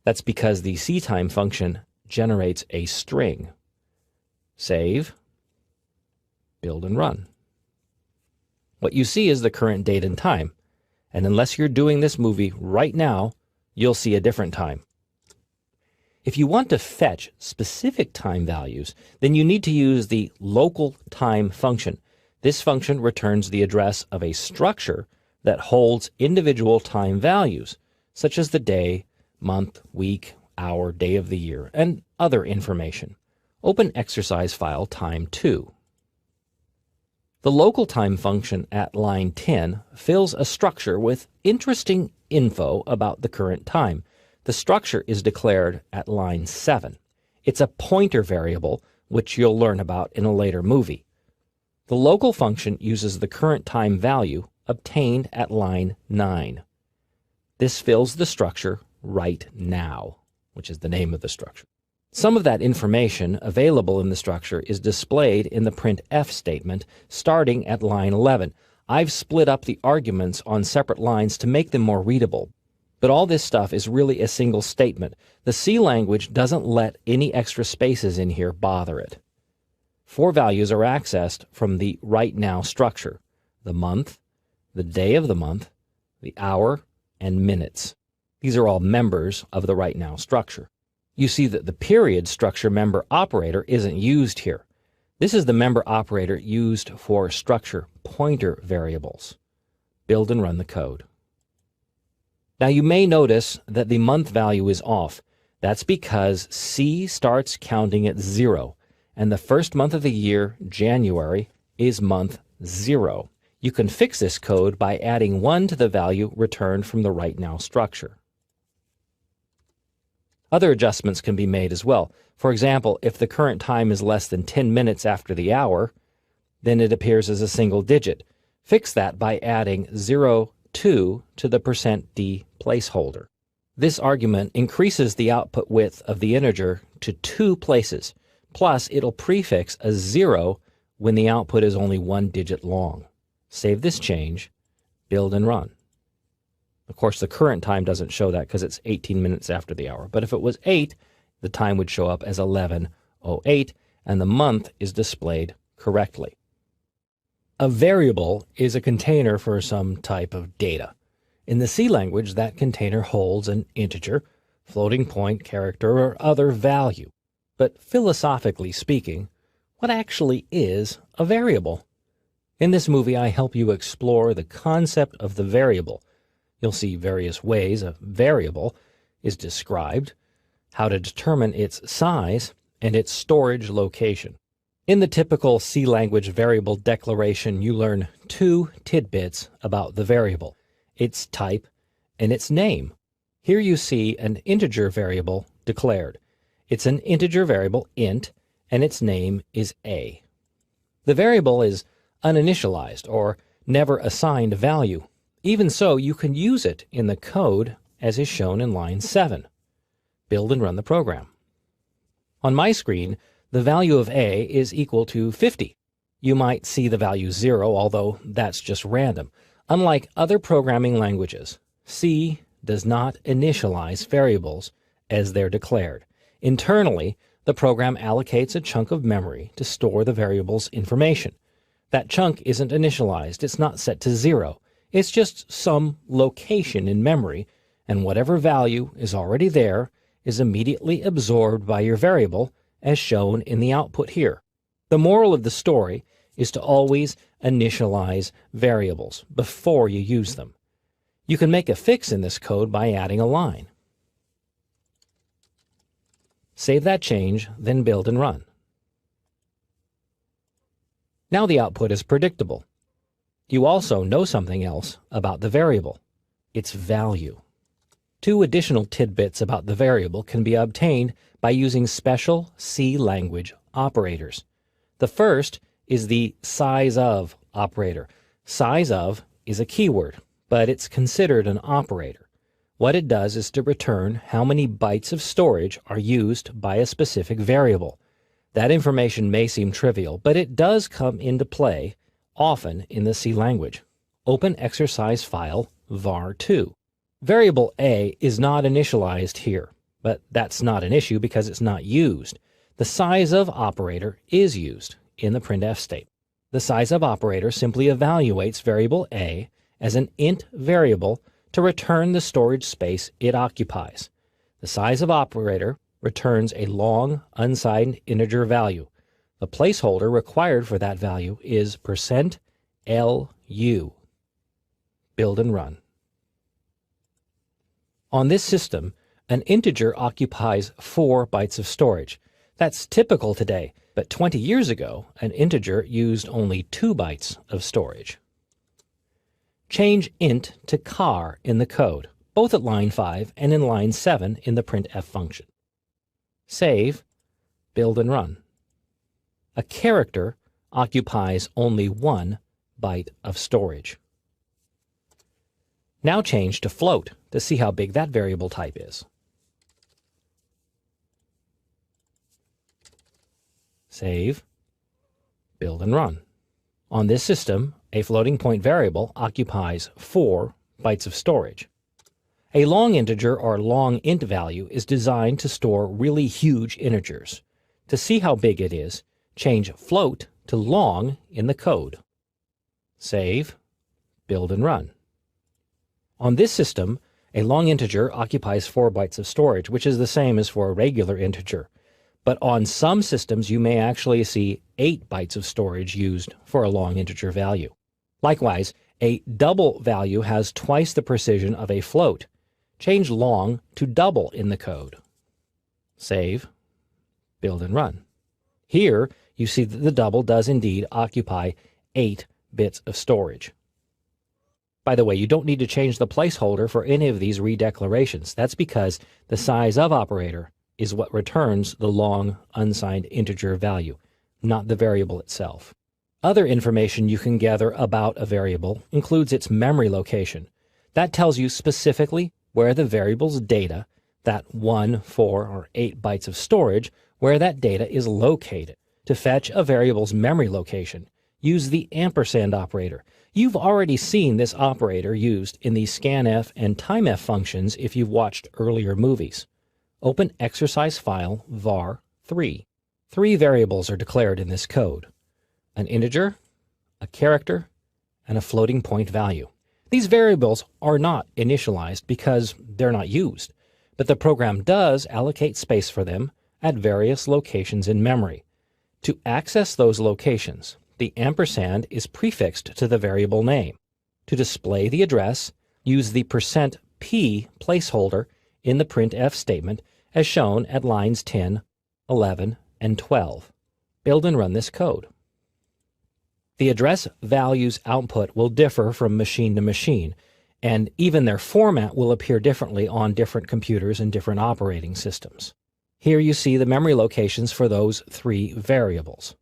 That's because the ctime function generates a string. Save, build and run. What you see is the current date and time, and unless you're doing this movie right now, you'll see a different time. If you want to fetch specific time values, then you need to use the local time function. This function returns the address of a structure that holds individual time values, such as the day, month, week, hour, day of the year, and other information. Open exercise file time 2. The local time function at line 10 fills a structure with interesting info about the current time. The structure is declared at line 7. It's a pointer variable, which you'll learn about in a later movie. The local function uses the current time value obtained at line 9. This fills the structure right now, which is the name of the structure. Some of that information available in the structure is displayed in the printf statement starting at line 11. I've split up the arguments on separate lines to make them more readable. But all this stuff is really a single statement. The C language doesn't let any extra spaces in here bother it. 4 values are accessed from the right now structure: the month, the day of the month, the hour, and minutes. These are all members of the right now structure. You see that the period structure member operator isn't used here. This is the member operator used for structure pointer variables. Build and run the code. Now you may notice that the month value is off. That's because C starts counting at 0, and the first month of the year, January, is month 0. You can fix this code by adding 1 to the value returned from the right now structure. Other adjustments can be made as well. For example, if the current time is less than 10 minutes after the hour, then it appears as a single digit. Fix that by adding 02 to the %d placeholder. This argument increases the output width of the integer to 2 places, plus it'll prefix a 0 when the output is only 1 digit long. Save this change, build and run. Of course, the current time doesn't show that because it's 18 minutes after the hour. But if it was 8, the time would show up as 11:08, and the month is displayed correctly. A variable is a container for some type of data. In the C language, that container holds an integer, floating point, character, or other value. But philosophically speaking, what actually is a variable? In this movie, I help you explore the concept of the variable. You'll see various ways a variable is described, how to determine its size, and its storage location. In the typical C language variable declaration, you learn two tidbits about the variable: its type and its name. Here you see an integer variable declared. It's an integer variable, int, and its name is a. The variable is uninitialized or never assigned a value. Even so, you can use it in the code as is shown in line 7. Build and run the program. On my screen, the value of a is equal to 50. You might see the value 0, although that's just random. Unlike other programming languages, C does not initialize variables as they're declared. Internally, the program allocates a chunk of memory to store the variable's information. That chunk isn't initialized. It's not set to 0. It's just some location in memory, and whatever value is already there is immediately absorbed by your variable, as shown in the output here. The moral of the story is to always initialize variables before you use them. You can make a fix in this code by adding a line. Save that change, then build and run. Now the output is predictable. You also know something else about the variable: its value. Two additional tidbits about the variable can be obtained by using special C language operators. The first is the size of operator. Size of is a keyword, but it's considered an operator. What it does is to return how many bytes of storage are used by a specific variable. That information may seem trivial, but it does come into play often in the C language. Open exercise file var2. Variable a is not initialized here, but that's not an issue because it's not used. The size of operator is used in the printf state. The size of operator simply evaluates variable a as an int variable to return the storage space it occupies. The size of operator returns a long, unsigned integer value. The placeholder required for that value is %lu. Build and run. On this system, an integer occupies 4 bytes of storage. That's typical today, but 20 years ago, an integer used only 2 bytes of storage. Change int to char in the code, both at line 5 and in line 7 in the printf function. Save, build and run. A character occupies only 1 byte of storage. Now change to float to see how big that variable type is. Save, build and run. On this system, a floating point variable occupies 4 bytes of storage. A long integer or long int value is designed to store really huge integers. To see how big it is, change float to long in the code. Save, build and run. On this system, a long integer occupies 4 bytes of storage, which is the same as for a regular integer. But on some systems, you may actually see 8 bytes of storage used for a long integer value. Likewise, a double value has twice the precision of a float. Change long to double in the code. Save, build and run. Here, you see that the double does indeed occupy 8 bits of storage. By the way, you don't need to change the placeholder for any of these redeclarations. That's because the size of operator is what returns the long unsigned integer value, not the variable itself. Other information you can gather about a variable includes its memory location. That tells you specifically where the variable's data, that 1, 4, or 8 bytes of storage, where that data is located. To fetch a variable's memory location, use the ampersand operator. You've already seen this operator used in the scanf and timef functions if you've watched earlier movies. Open exercise file var3. Three variables are declared in this code: an integer, a character, and a floating point value. These variables are not initialized because they're not used, but the program does allocate space for them at various locations in memory. To access those locations, the ampersand is prefixed to the variable name. To display the address, use the %p placeholder in the printf statement as shown at lines 10, 11, and 12. Build and run this code. The address values output will differ from machine to machine, and even their format will appear differently on different computers and different operating systems. Here you see the memory locations for those three variables.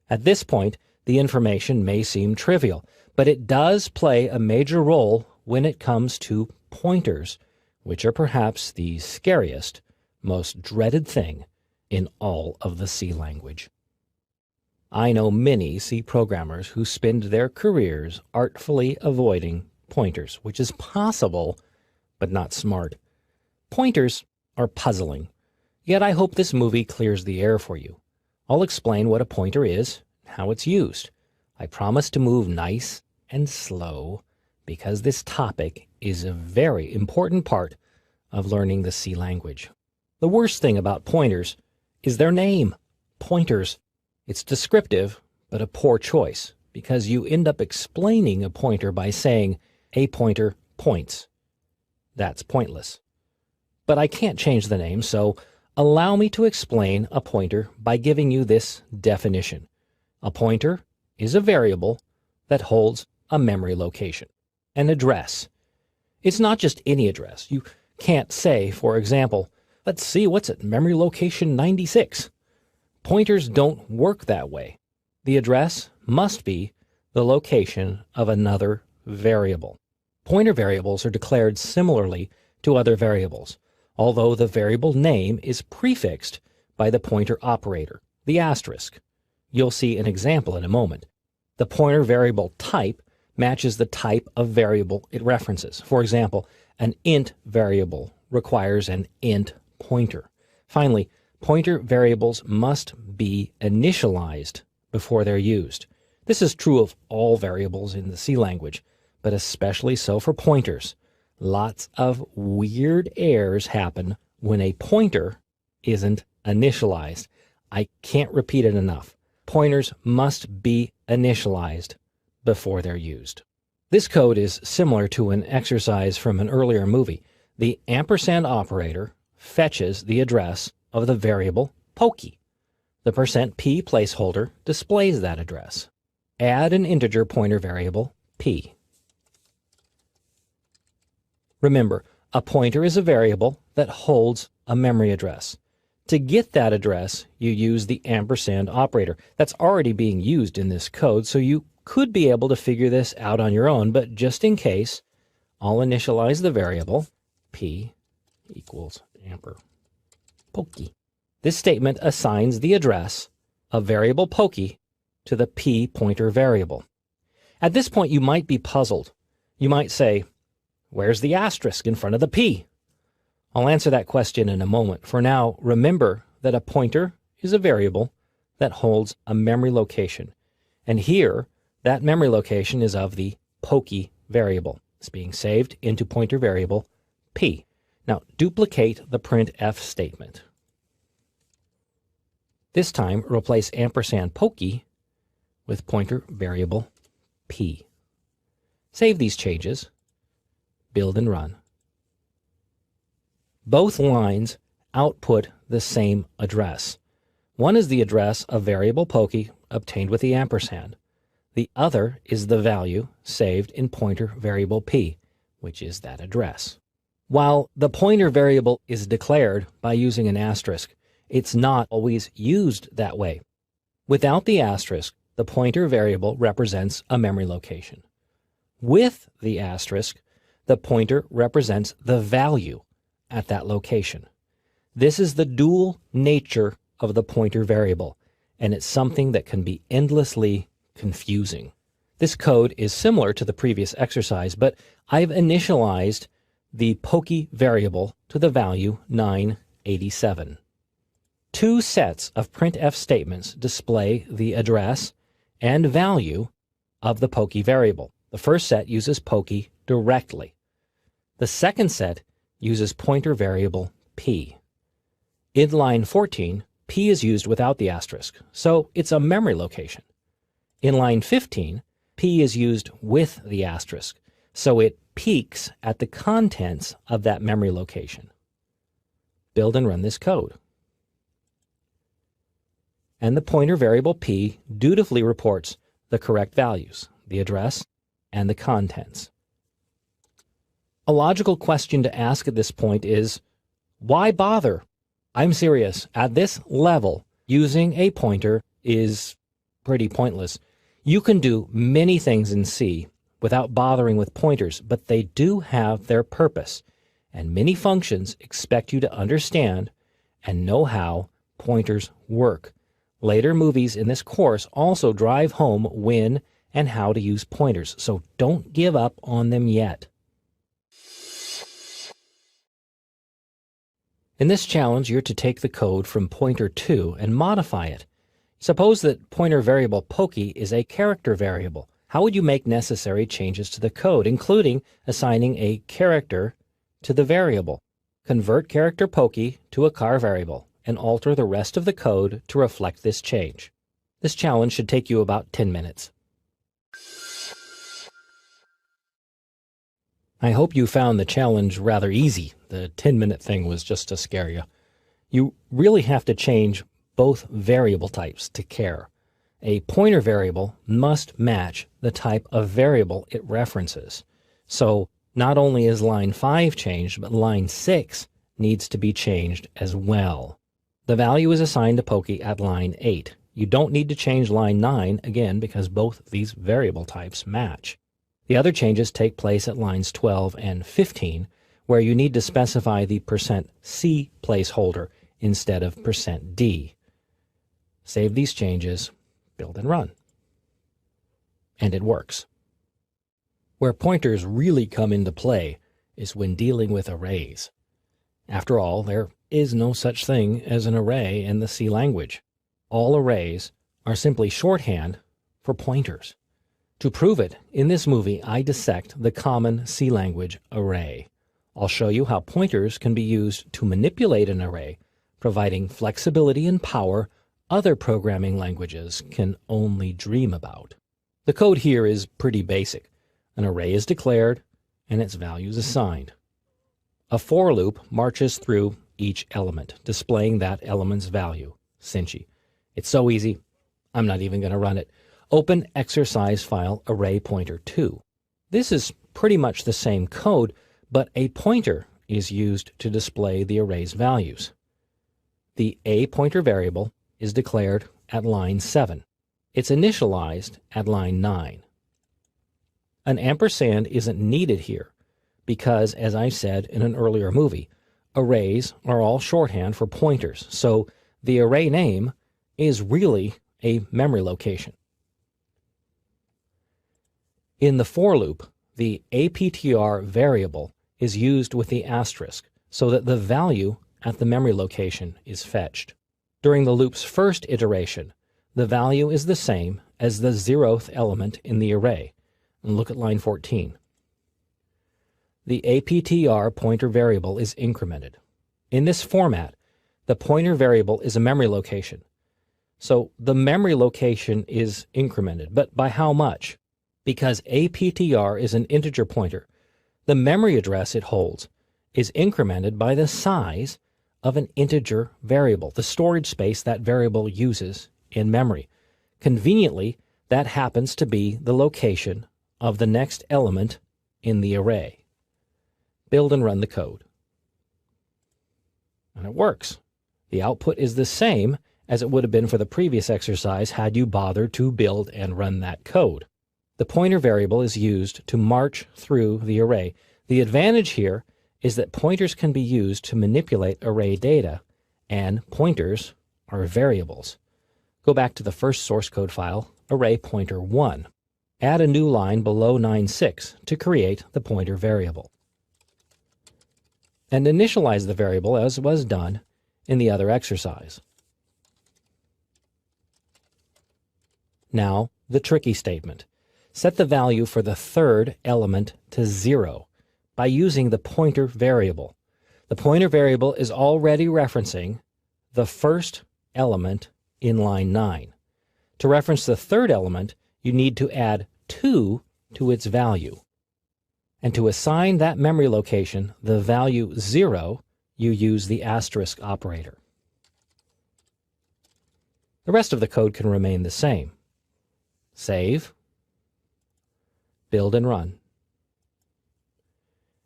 At this point, the information may seem trivial, but it does play a major role when it comes to pointers, which are perhaps the scariest, most dreaded thing in all of the C language. I know many C programmers who spend their careers artfully avoiding pointers, which is possible, but not smart. Pointers are puzzling, yet I hope this movie clears the air for you. I'll explain what a pointer is, how it's used. I promise to move nice and slow because this topic is a very important part of learning the C language. The worst thing about pointers is their name, pointers. It's descriptive, but a poor choice, because you end up explaining a pointer by saying, a pointer points. That's pointless. But I can't change the name, so allow me to explain a pointer by giving you this definition. A pointer is a variable that holds a memory location, an address. It's not just any address. You can't say, for example, let's see what's at memory location 96. Pointers don't work that way. The address must be the location of another variable. Pointer variables are declared similarly to other variables, although the variable name is prefixed by the pointer operator, the asterisk. You'll see an example in a moment. The pointer variable type matches the type of variable it references. For example, an int variable requires an int pointer. Finally, pointer variables must be initialized before they're used. This is true of all variables in the C language, but especially so for pointers. Lots of weird errors happen when a pointer isn't initialized. I can't repeat it enough. Pointers must be initialized before they're used. This code is similar to an exercise from an earlier movie. The ampersand operator fetches the address of the variable pokey. The %p placeholder displays that address. Add an integer pointer variable p. Remember, a pointer is a variable that holds a memory address. To get that address, you use the ampersand operator. That's already being used in this code, so you could be able to figure this out on your own, but just in case, I'll initialize the variable p equals amper pokey. This statement assigns the address of variable pokey to the p pointer variable. At this point, you might be puzzled. You might say, where's the asterisk in front of the p? I'll answer that question in a moment. For now, remember that a pointer is a variable that holds a memory location. And here, that memory location is of the pokey variable. It's being saved into pointer variable p. Now, duplicate the printf statement. This time, replace ampersand pokey with pointer variable p. Save these changes, build and run. Both lines output the same address. One is the address of variable pokey obtained with the ampersand. The other is the value saved in pointer variable p, which is that address. While the pointer variable is declared by using an asterisk, it's not always used that way. Without the asterisk, the pointer variable represents a memory location. With the asterisk, the pointer represents the value at that location. This is the dual nature of the pointer variable, and it's something that can be endlessly confusing. This code is similar to the previous exercise, but I've initialized the pokey variable to the value 987. Two sets of printf statements display the address and value of the Pokey variable. The first set uses Pokey directly. The second set uses pointer variable p. In line 14, p is used without the asterisk, so it's a memory location. In line 15, p is used with the asterisk, so it peeks at the contents of that memory location. Build and run this code. And the pointer variable p dutifully reports the correct values, the address, and the contents. A logical question to ask at this point is, why bother? I'm serious. At this level, using a pointer is pretty pointless. You can do many things in C without bothering with pointers, but they do have their purpose, and many functions expect you to understand and know how pointers work. Later movies in this course also drive home when and how to use pointers, so don't give up on them yet. In this challenge, you're to take the code from pointer 2 and modify it. Suppose that pointer variable Pokey is a character variable. How would you make necessary changes to the code, including assigning a character to the variable? Convert character Pokey to a char variable and alter the rest of the code to reflect this change. This challenge should take you about 10 minutes. I hope you found the challenge rather easy. The 10-minute thing was just to scare you. You really have to change both variable types to char. A pointer variable must match the type of variable it references. So not only is line 5 changed, but line 6 needs to be changed as well. The value is assigned to Pokey at line 8. You don't need to change line 9 again because both these variable types match. The other changes take place at lines 12 and 15, where you need to specify the %C placeholder instead of %D. Save these changes, build and run. And it works. Where pointers really come into play is when dealing with arrays. After all, there is no such thing as an array in the C language. All arrays are simply shorthand for pointers. To prove it, in this movie I dissect the common C language array. I'll show you how pointers can be used to manipulate an array, providing flexibility and power other programming languages can only dream about. The code here is pretty basic. An array is declared and its values assigned. A for loop marches through each element, displaying that element's value, Cincy. It's so easy, I'm not even going to run it. Open exercise file array pointer 2. This is pretty much the same code, but a pointer is used to display the array's values. The a pointer variable is declared at line 7. It's initialized at line 9. An ampersand isn't needed here because, as I said in an earlier movie, arrays are all shorthand for pointers, so the array name is really a memory location. In the for loop, the aptr variable is used with the asterisk so that the value at the memory location is fetched. During the loop's first iteration, the value is the same as the 0th element in the array. And look at line 14. The aptr pointer variable is incremented. In this format, the pointer variable is a memory location. So the memory location is incremented, but by how much? Because aptr is an integer pointer, the memory address it holds is incremented by the size of an integer variable, the storage space that variable uses in memory. Conveniently, that happens to be the location of the next element in the array. Build and run the code. And it works. The output is the same as it would have been for the previous exercise had you bothered to build and run that code. The pointer variable is used to march through the array. The advantage here is that pointers can be used to manipulate array data, and pointers are variables. Go back to the first source code file, array pointer 1. Add a new line below 9.6 to create the pointer variable. And initialize the variable as was done in the other exercise. Now, the tricky statement. Set the value for the third element to 0 by using the pointer variable. The pointer variable is already referencing the first element in line 9. To reference the third element, you need to add 2 to its value. And to assign that memory location the value 0, you use the asterisk operator. The rest of the code can remain the same. Save, build and run.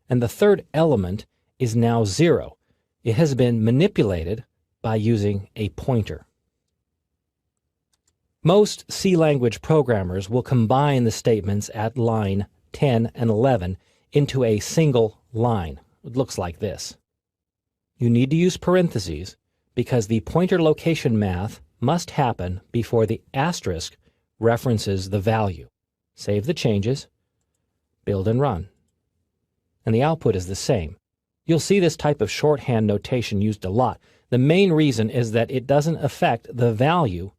And the third element is now 0. It has been manipulated by using a pointer. Most C language programmers will combine the statements at line 10 and 11 into a single line. It looks like this. You need to use parentheses because the pointer location math must happen before the asterisk references the value. Save the changes, build and run. And the output is the same. You'll see this type of shorthand notation used a lot. The main reason is that it doesn't affect the value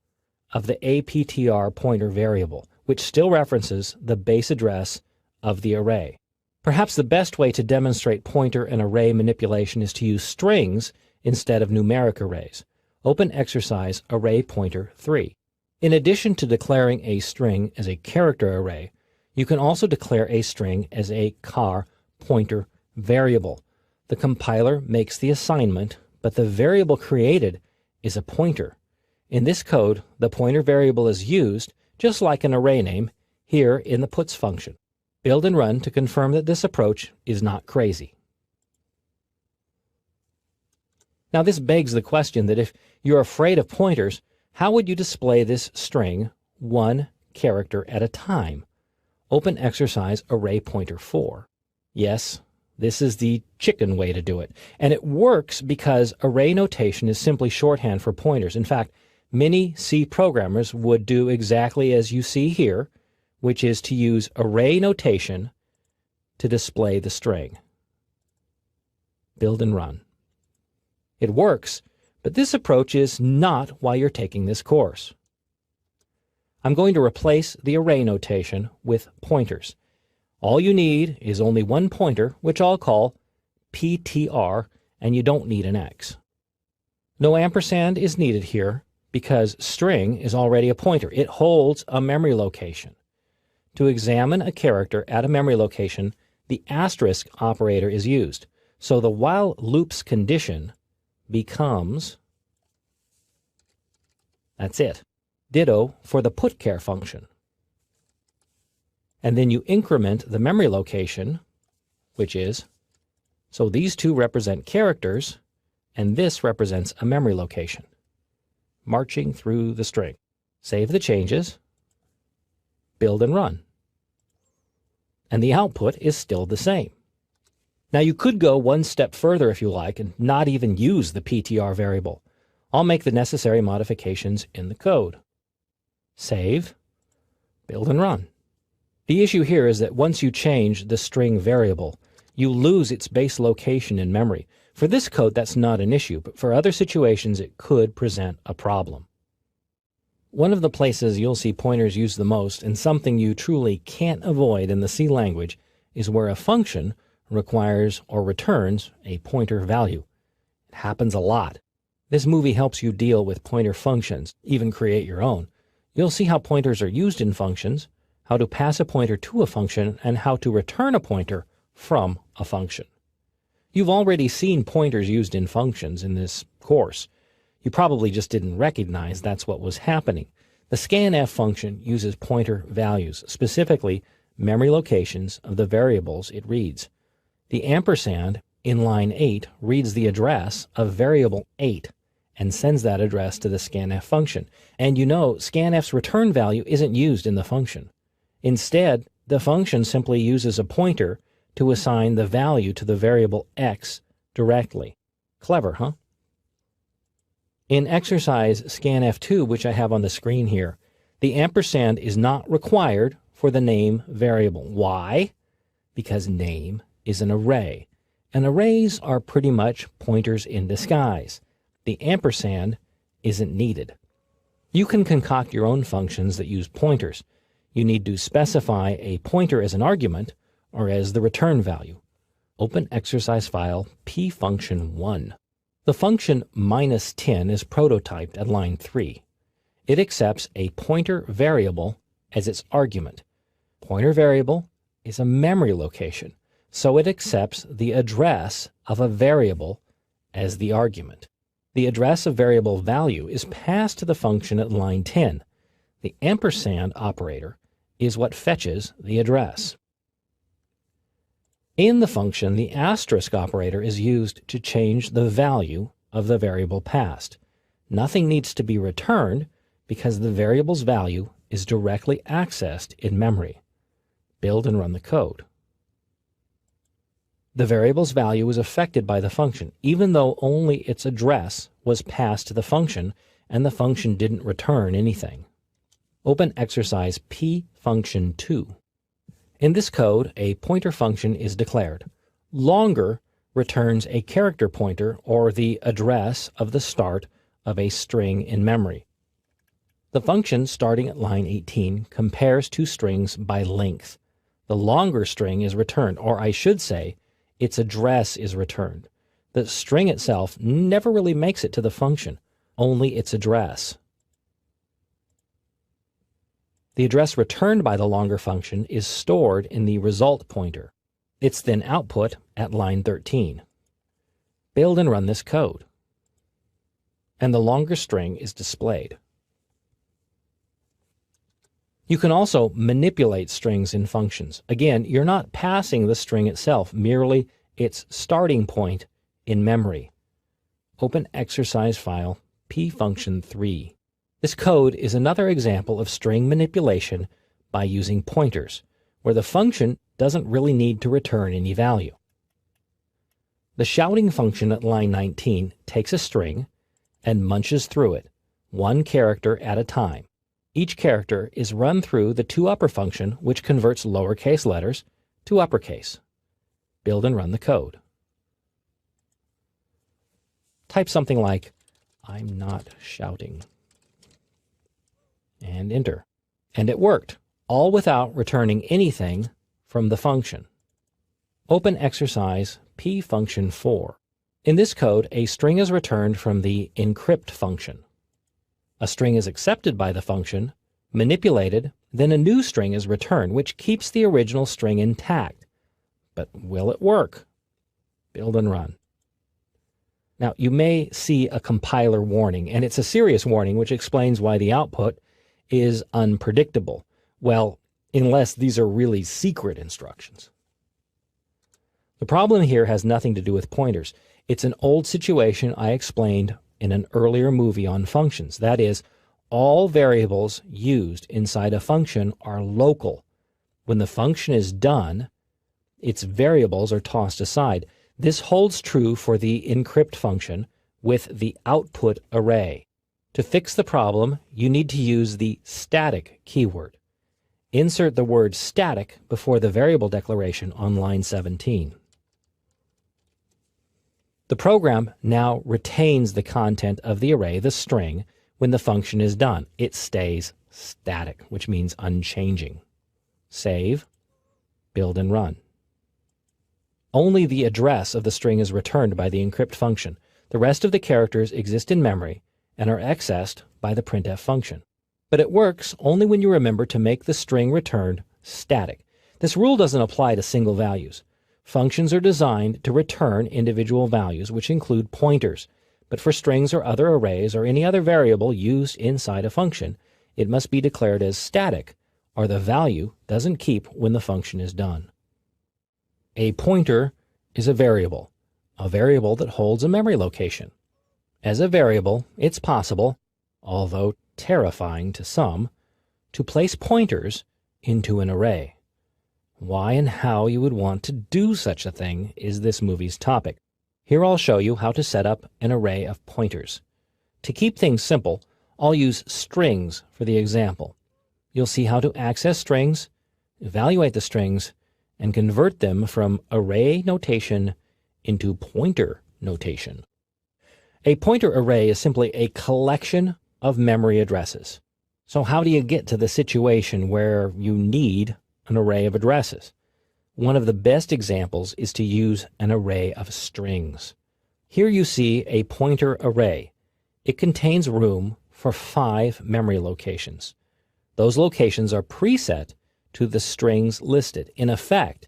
of the APTR pointer variable, which still references the base address of the array. Perhaps the best way to demonstrate pointer and array manipulation is to use strings instead of numeric arrays. Open exercise array pointer 3. In addition to declaring a string as a character array, you can also declare a string as a char pointer variable. The compiler makes the assignment, but the variable created is a pointer. In this code, the pointer variable is used, just like an array name, here in the puts function. Build and run to confirm that this approach is not crazy. Now this begs the question that if you're afraid of pointers, how would you display this string one character at a time? Open exercise array pointer 4. Yes, this is the chicken way to do it. And it works because array notation is simply shorthand for pointers. In fact, many C programmers would do exactly as you see here, which is to use array notation to display the string. Build and run. It works, but this approach is not why you're taking this course. I'm going to replace the array notation with pointers. All you need is only one pointer, which I'll call PTR, and you don't need an X. No ampersand is needed here because string is already a pointer. It holds a memory location. To examine a character at a memory location, the asterisk operator is used. So the while loops condition becomes, that's it. Ditto for the putChar function. And then you increment the memory location, which is, so these two represent characters, and this represents a memory location, marching through the string. Save the changes, build and run. And the output is still the same. Now you could go one step further if you like and not even use the PTR variable. I'll make the necessary modifications in the code. Save, build and run. The issue here is that once you change the string variable, you lose its base location in memory. For this code, that's not an issue, but for other situations, it could present a problem. One of the places you'll see pointers used the most, and something you truly can't avoid in the C language, is where a function requires or returns a pointer value. It happens a lot. This movie helps you deal with pointer functions, even create your own. You'll see how pointers are used in functions, how to pass a pointer to a function, and how to return a pointer from a function. You've already seen pointers used in functions in this course. You probably just didn't recognize that's what was happening. The scanf function uses pointer values, specifically memory locations of the variables it reads. The ampersand in line 8 reads the address of variable 8 and sends that address to the scanf function. And you know scanf's return value isn't used in the function. Instead, the function simply uses a pointer to assign the value to the variable x directly. Clever, huh? In exercise scanf2, which I have on the screen here, the ampersand is not required for the name variable. Why? Because name is an array, and arrays are pretty much pointers in disguise. The ampersand isn't needed. You can concoct your own functions that use pointers. You need to specify a pointer as an argument or as the return value. Open exercise file pfunction1. The function -10 is prototyped at line 3. It accepts a pointer variable as its argument. Pointer variable is a memory location, so it accepts the address of a variable as the argument. The address of variable value is passed to the function at line 10. The ampersand operator is what fetches the address. In the function, the asterisk operator is used to change the value of the variable passed. Nothing needs to be returned because the variable's value is directly accessed in memory. Build and run the code. The variable's value is affected by the function, even though only its address was passed to the function and the function didn't return anything. Open exercise pfunction2. In this code, a pointer function is declared. Longer returns a character pointer or the address of the start of a string in memory. The function starting at line 18 compares two strings by length. The longer string is returned, or I should say, its address is returned. The string itself never really makes it to the function, only its address. The address returned by the longer function is stored in the result pointer. It's then output at line 13. Build and run this code. And the longer string is displayed. You can also manipulate strings in functions. Again, you're not passing the string itself, merely its starting point in memory. Open exercise file pfunction3. This code is another example of string manipulation by using pointers, where the function doesn't really need to return any value. The shouting function at line 19 takes a string and munches through it, one character at a time. Each character is run through the toUpper function, which converts lowercase letters to uppercase. Build and run the code. Type something like, "I'm not shouting," and enter. And it worked, all without returning anything from the function. Open exercise pfunction4. In this code, a string is returned from the encrypt function. A string is accepted by the function, manipulated, then a new string is returned, which keeps the original string intact. But will it work? Build and run. Now, you may see a compiler warning, and it's a serious warning which explains why the output is unpredictable. Well, unless these are really secret instructions. The problem here has nothing to do with pointers. It's an old situation I explained in an earlier movie on functions. That is, all variables used inside a function are local. When the function is done, its variables are tossed aside. This holds true for the encrypt function with the output array. To fix the problem, you need to use the static keyword. Insert the word static before the variable declaration on line 17. The program now retains the content of the array, the string, when the function is done. It stays static, which means unchanging. Save, build and run. Only the address of the string is returned by the encrypt function. The rest of the characters exist in memory and are accessed by the printf function. But it works only when you remember to make the string returned static. This rule doesn't apply to single values. Functions are designed to return individual values, which include pointers. But for strings or other arrays or any other variable used inside a function, it must be declared as static, or the value doesn't keep when the function is done. A pointer is a variable that holds a memory location. As a variable, it's possible, although terrifying to some, to place pointers into an array. Why and how you would want to do such a thing is this movie's topic. Here I'll show you how to set up an array of pointers. To keep things simple, I'll use strings for the example. You'll see how to access strings, evaluate the strings, and convert them from array notation into pointer notation. A pointer array is simply a collection of memory addresses. So how do you get to the situation where you need an array of addresses? One of the best examples is to use an array of strings. Here you see a pointer array. It contains room for 5 memory locations. Those locations are preset to the strings listed. In effect,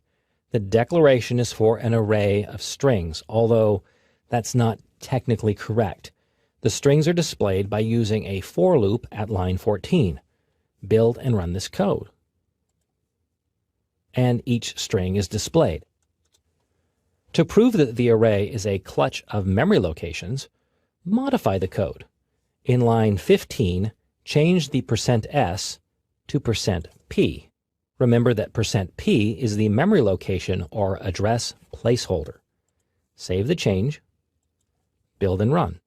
the declaration is for an array of strings, although that's not technically correct. The strings are displayed by using a for loop at line 14. Build and run this code. And each string is displayed. To prove that the array is a clutch of memory locations, modify the code. In line 15, change the %s to %p. Remember that %p is the memory location or address placeholder. Save the change, build and run.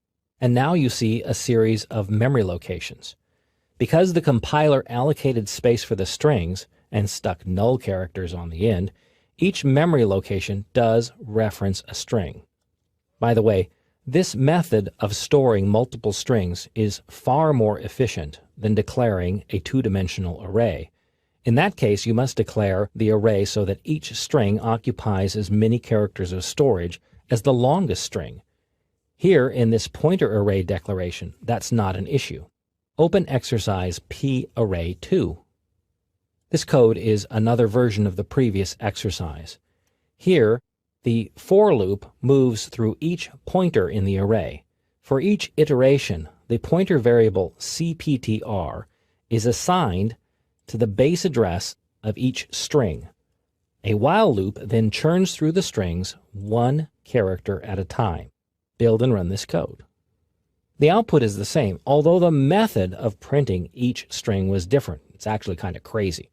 And now you see a series of memory locations. Because the compiler allocated space for the strings and stuck null characters on the end, each memory location does reference a string. By the way, this method of storing multiple strings is far more efficient than declaring a two-dimensional array. In that case, you must declare the array so that each string occupies as many characters of storage as the longest string. Here, in this pointer array declaration, that's not an issue. Open exercise p-array2. This code is another version of the previous exercise. Here, the for loop moves through each pointer in the array. For each iteration, the pointer variable cptr is assigned to the base address of each string. A while loop then churns through the strings one character at a time. Build and run this code. The output is the same, although the method of printing each string was different. It's actually kind of crazy.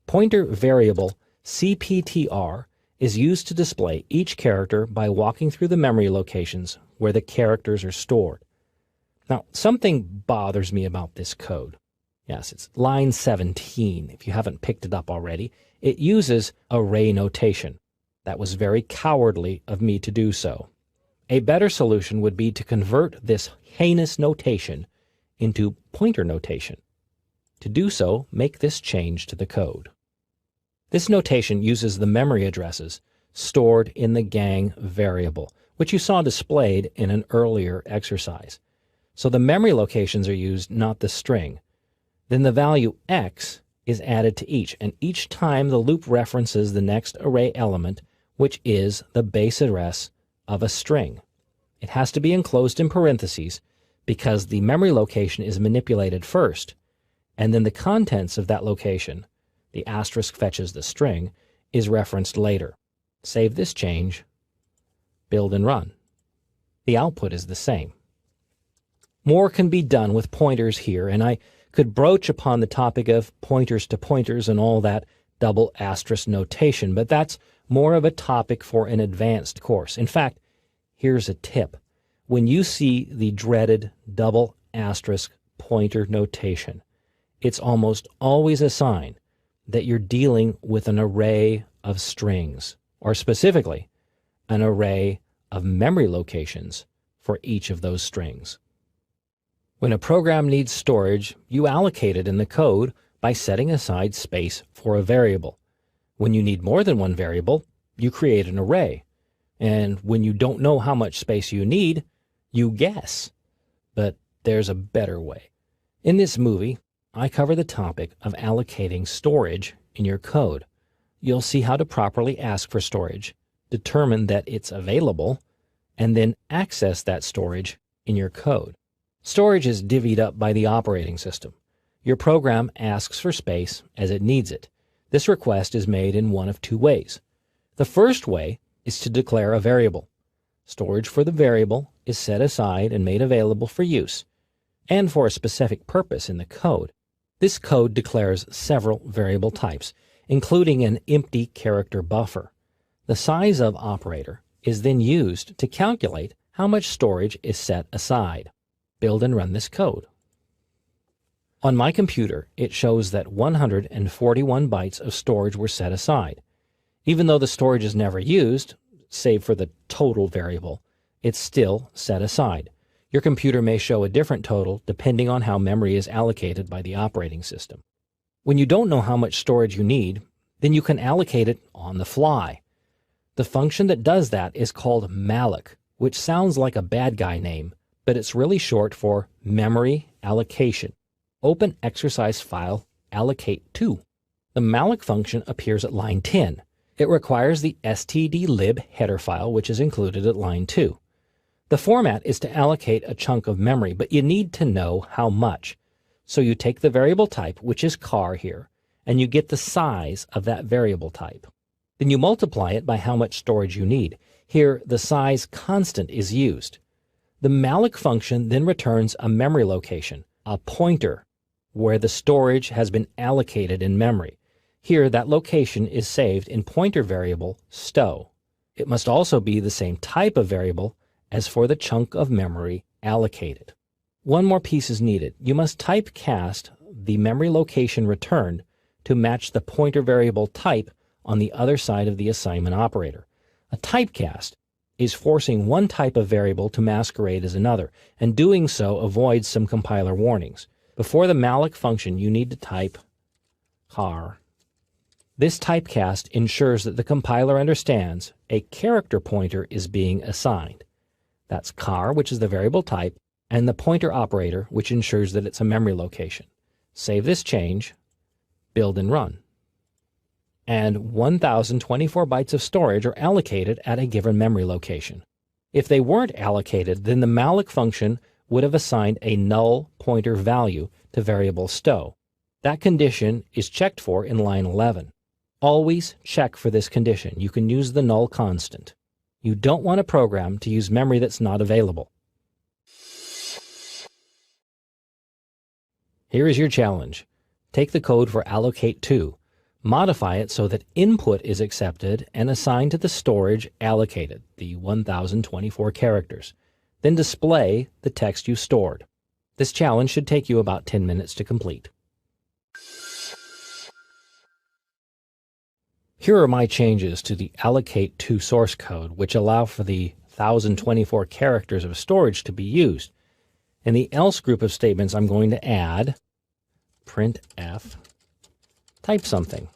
Pointer variable cptr is used to display each character by walking through the memory locations where the characters are stored. Now, something bothers me about this code. Yes, it's line 17, if you haven't picked it up already. It uses array notation. That was very cowardly of me to do so. A better solution would be to convert this heinous notation into pointer notation. To do so, make this change to the code. This notation uses the memory addresses stored in the gang variable, which you saw displayed in an earlier exercise. So the memory locations are used, not the string. Then the value x is added to each, and each time the loop references the next array element, which is the base address of a string. It has to be enclosed in parentheses because the memory location is manipulated first, and then the contents of that location, the asterisk fetches the string, is referenced later. Save this change, build and run. The output is the same. More can be done with pointers here, and I could broach upon the topic of pointers to pointers and all that double asterisk notation, but that's more of a topic for an advanced course. In fact, here's a tip. When you see the dreaded double asterisk pointer notation, it's almost always a sign that you're dealing with an array of strings, or specifically, an array of memory locations for each of those strings. When a program needs storage, you allocate it in the code by setting aside space for a variable. When you need more than one variable, you create an array. And when you don't know how much space you need, you guess. But there's a better way. In this movie, I cover the topic of allocating storage in your code. You'll see how to properly ask for storage, determine that it's available, and then access that storage in your code. Storage is divvied up by the operating system. Your program asks for space as it needs it. This request is made in one of two ways. The first way is to declare a variable. Storage for the variable is set aside and made available for use, and for a specific purpose in the code. This code declares several variable types, including an empty character buffer. The size of operator is then used to calculate how much storage is set aside. Build and run this code. On my computer, it shows that 141 bytes of storage were set aside. Even though the storage is never used, save for the total variable, it's still set aside. Your computer may show a different total depending on how memory is allocated by the operating system. When you don't know how much storage you need, then you can allocate it on the fly. The function that does that is called malloc, which sounds like a bad guy name, but it's really short for memory allocation. Open exercise file allocate2. The malloc function appears at line 10. It requires the stdlib header file, which is included at line 2. The format is to allocate a chunk of memory, but you need to know how much. So you take the variable type, which is car here, and you get the size of that variable type. Then you multiply it by how much storage you need. Here, the size constant is used. The malloc function then returns a memory location, a pointer, where the storage has been allocated in memory. Here, that location is saved in pointer variable stow. It must also be the same type of variable as for the chunk of memory allocated. One more piece is needed. You must typecast the memory location returned to match the pointer variable type on the other side of the assignment operator. A typecast is forcing one type of variable to masquerade as another, and doing so avoids some compiler warnings. Before the malloc function, you need to type car. This typecast ensures that the compiler understands a character pointer is being assigned. That's car, which is the variable type, and the pointer operator, which ensures that it's a memory location. Save this change, build and run. And 1024 bytes of storage are allocated at a given memory location. If they weren't allocated, then the malloc function would have assigned a null pointer value to variable stow. That condition is checked for in line 11. Always check for this condition. You can use the null constant. You don't want a program to use memory that's not available. Here is your challenge. Take the code for allocate2, modify it so that input is accepted and assigned to the storage allocated, the 1024 characters. Then display the text you stored. This challenge should take you about 10 minutes to complete. Here are my changes to the allocate2 source code, which allow for the 1024 characters of storage to be used. In the else group of statements, I'm going to add printf type something.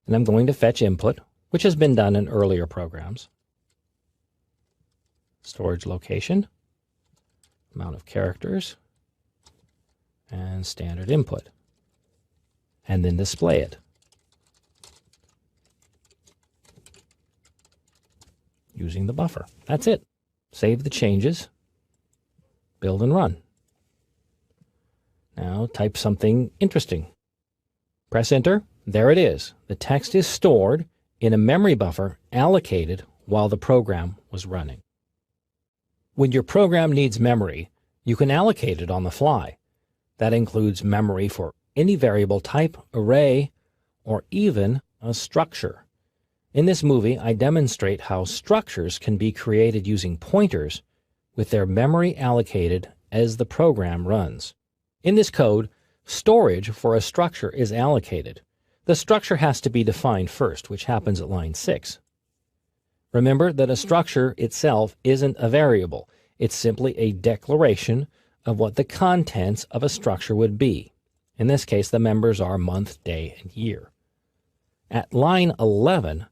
And I'm going to fetch input, which has been done in earlier programs. Storage location, amount of characters, and standard input. And then display it. Using the buffer. That's it. Save the changes, build and run. Now type something interesting. Press enter. There it is. The text is stored in a memory buffer allocated while the program was running. When your program needs memory, you can allocate it on the fly. That includes memory for any variable type, array, or even a structure. In this movie, I demonstrate how structures can be created using pointers with their memory allocated as the program runs. In this code, storage for a structure is allocated. The structure has to be defined first, which happens at line 6. Remember that a structure itself isn't a variable. It's simply a declaration of what the contents of a structure would be. In this case, the members are month, day, and year. At line 11,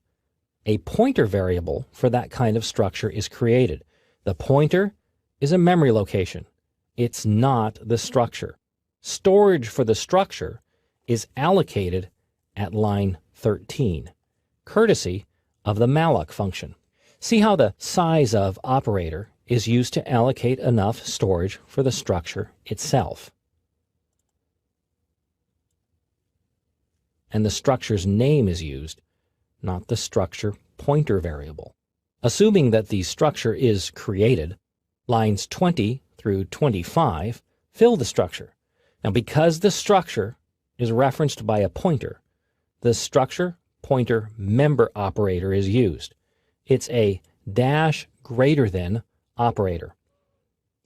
a pointer variable for that kind of structure is created. The pointer is a memory location. It's not the structure. Storage for the structure is allocated at line 13, courtesy of the malloc function. See how the size of operator is used to allocate enough storage for the structure itself. And the structure's name is used, not the structure pointer variable. Assuming that the structure is created, lines 20 through 25 fill the structure. Now, because the structure is referenced by a pointer, the structure pointer member operator is used. It's a dash greater than operator.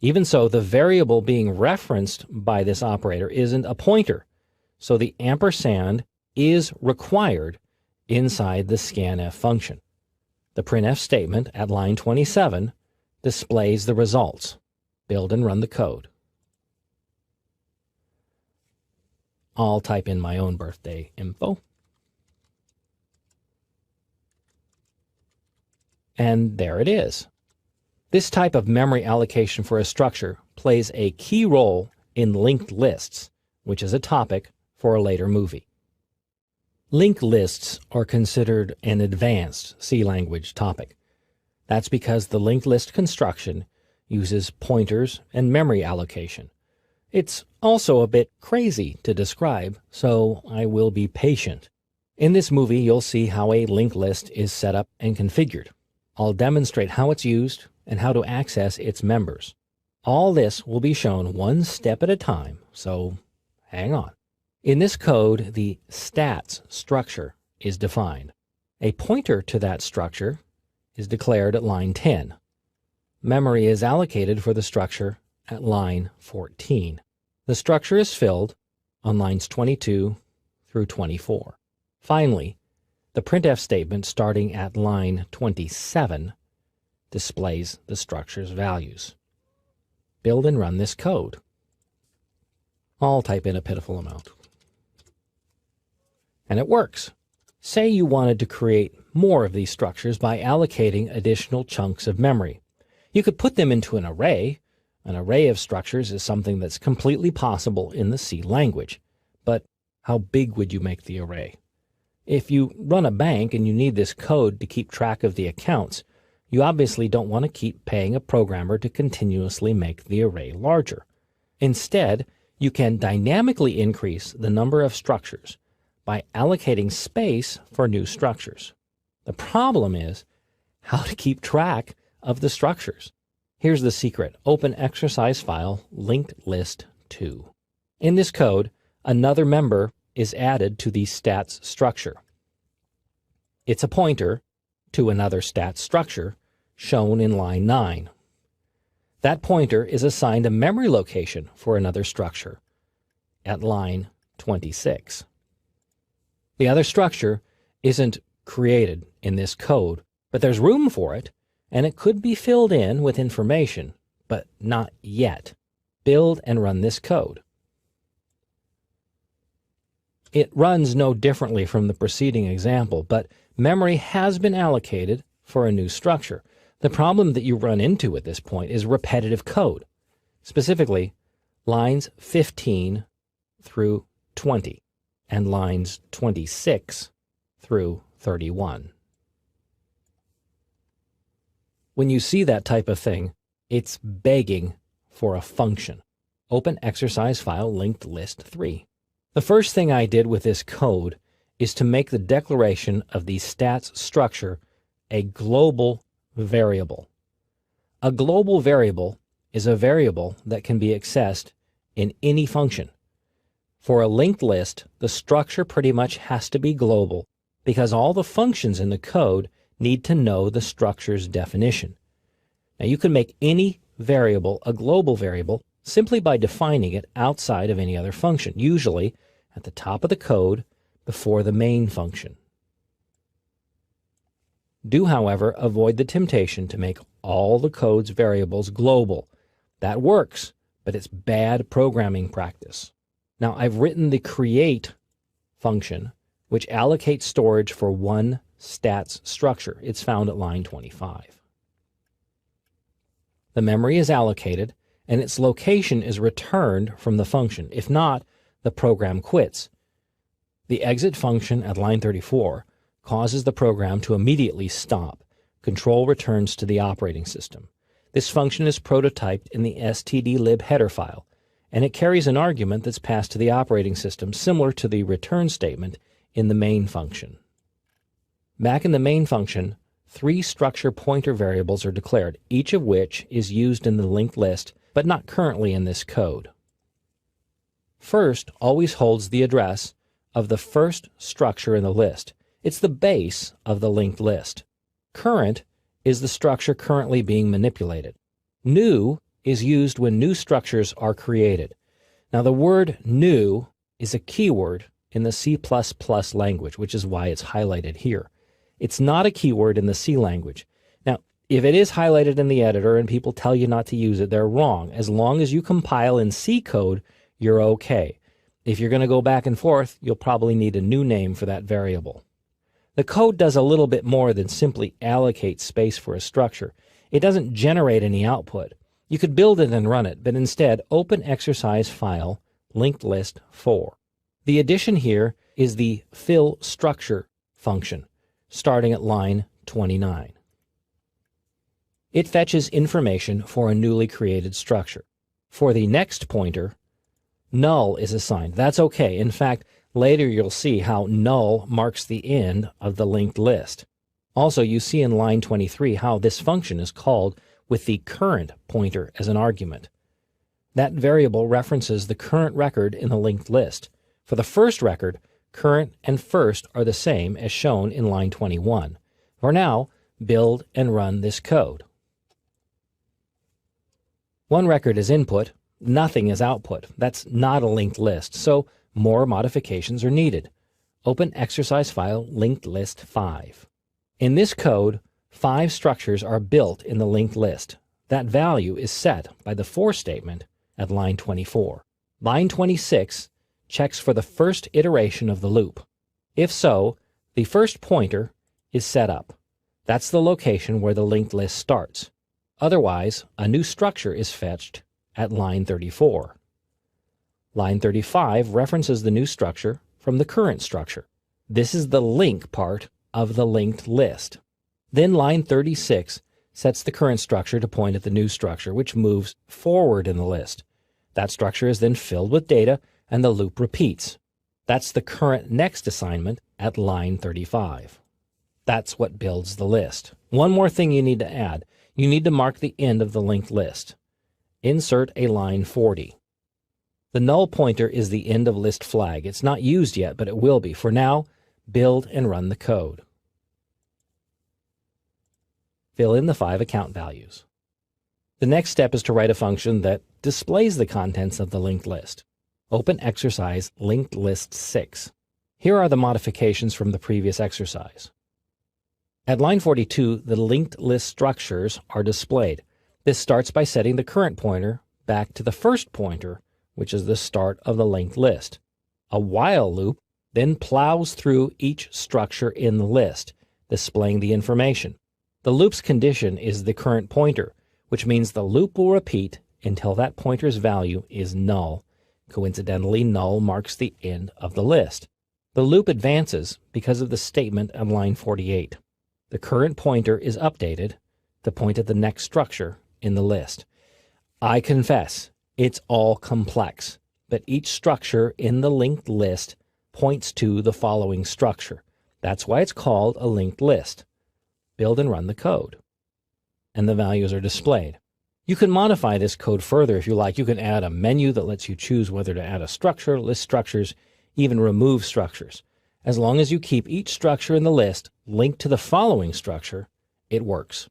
Even so, the variable being referenced by this operator isn't a pointer, so the ampersand is required inside the scanf function. The printf statement at line 27 displays the results. Build and run the code. I'll type in my own birthday info. And there it is. This type of memory allocation for a structure plays a key role in linked lists, which is a topic for a later movie. Linked lists are considered an advanced C language topic. That's because the linked list construction uses pointers and memory allocation. It's also a bit crazy to describe, so I will be patient. In this movie, you'll see how a linked list is set up and configured. I'll demonstrate how it's used and how to access its members. All this will be shown one step at a time, so hang on. In this code, the stats structure is defined. A pointer to that structure is declared at line 10. Memory is allocated for the structure at line 14. The structure is filled on lines 22 through 24. Finally, the printf statement starting at line 27 displays the structure's values. Build and run this code. I'll type in a pitiful amount. And it works. Say you wanted to create more of these structures by allocating additional chunks of memory. You could put them into an array. An array of structures is something that's completely possible in the C language. But how big would you make the array? If you run a bank and you need this code to keep track of the accounts, you obviously don't want to keep paying a programmer to continuously make the array larger. Instead, you can dynamically increase the number of structures by allocating space for new structures. The problem is how to keep track of the structures. Here's the secret. Open exercise file linked list 2. In this code, another member is added to the stats structure. It's a pointer to another stats structure shown in line 9. That pointer is assigned a memory location for another structure at line 26. The other structure isn't created in this code, but there's room for it, and it could be filled in with information, but not yet. Build and run this code. It runs no differently from the preceding example, but memory has been allocated for a new structure. The problem that you run into at this point is repetitive code, specifically lines 15 through 20 and lines 26 through 31. When you see that type of thing, it's begging for a function. Open exercise file linked list 3. The first thing I did with this code is to make the declaration of the stats structure a global variable. A global variable is a variable that can be accessed in any function. For a linked list, the structure pretty much has to be global because all the functions in the code need to know the structure's definition. Now, you can make any variable a global variable simply by defining it outside of any other function, usually at the top of the code before the main function. Do, however, avoid the temptation to make all the code's variables global. That works, but it's bad programming practice. Now, I've written the create function, which allocates storage for one stats structure. It's found at line 25. The memory is allocated, and its location is returned from the function. If not, the program quits. The exit function at line 34 causes the program to immediately stop. Control returns to the operating system. This function is prototyped in the stdlib header file, and it carries an argument that's passed to the operating system similar to the return statement in the main function. Back in the main function, 3 structure pointer variables are declared, each of which is used in the linked list, but not currently in this code. First always holds the address of the first structure in the list. It's the base of the linked list. Current is the structure currently being manipulated. New is used when new structures are created. Now, the word new is a keyword in the C++ language, which is why it's highlighted here. It's not a keyword in the C language. Now, If it is highlighted in the editor and people tell you not to use it, they're wrong. As long as you compile in C code, you're okay. If you're going to go back and forth, you'll probably need a new name for that variable. The code does a little bit more than simply allocate space for a structure. It doesn't generate any output. You could build it and run it, but instead open exercise file linked list 4. The addition here is the fill structure function, starting at line 29. It fetches information for a newly created structure. For the next pointer, null is assigned. That's okay. In fact, later you'll see how null marks the end of the linked list. Also, you see in line 23 how this function is called with the current pointer as an argument. That variable references the current record in the linked list. For the first record, current and first are the same as shown in line 21. For now, build and run this code. One record is input, nothing is output. That's not a linked list, so more modifications are needed. Open exercise file linked list 5. In this code, 5 structures are built in the linked list. That value is set by the for statement at line 24. Line 26 checks for the first iteration of the loop. If so, the first pointer is set up. That's the location where the linked list starts. Otherwise, a new structure is fetched at line 34. Line 35 references the new structure from the current structure. This is the link part of the linked list. Then line 36 sets the current structure to point at the new structure, which moves forward in the list. That structure is then filled with data, and the loop repeats. That's the current next assignment at line 35. That's what builds the list. One more thing you need to add. You need to mark the end of the linked list. Insert a line 40. The null pointer is the end of list flag. It's not used yet, but it will be. For now, build and run the code. Fill in the 5 account values. The next step is to write a function that displays the contents of the linked list. Open exercise linked list 6. Here are the modifications from the previous exercise. At line 42, the linked list structures are displayed. This starts by setting the current pointer back to the first pointer, which is the start of the linked list. A while loop then plows through each structure in the list, displaying the information. The loop's condition is the current pointer, which means the loop will repeat until that pointer's value is null. Coincidentally, null marks the end of the list. The loop advances because of the statement on line 48. The current pointer is updated to point at the next structure in the list. I confess, it's all complex, but each structure in the linked list points to the following structure. That's why it's called a linked list. Build and run the code, and the values are displayed. You can modify this code further if you like. You can add a menu that lets you choose whether to add a structure, list structures, even remove structures. As long as you keep each structure in the list linked to the following structure, it works.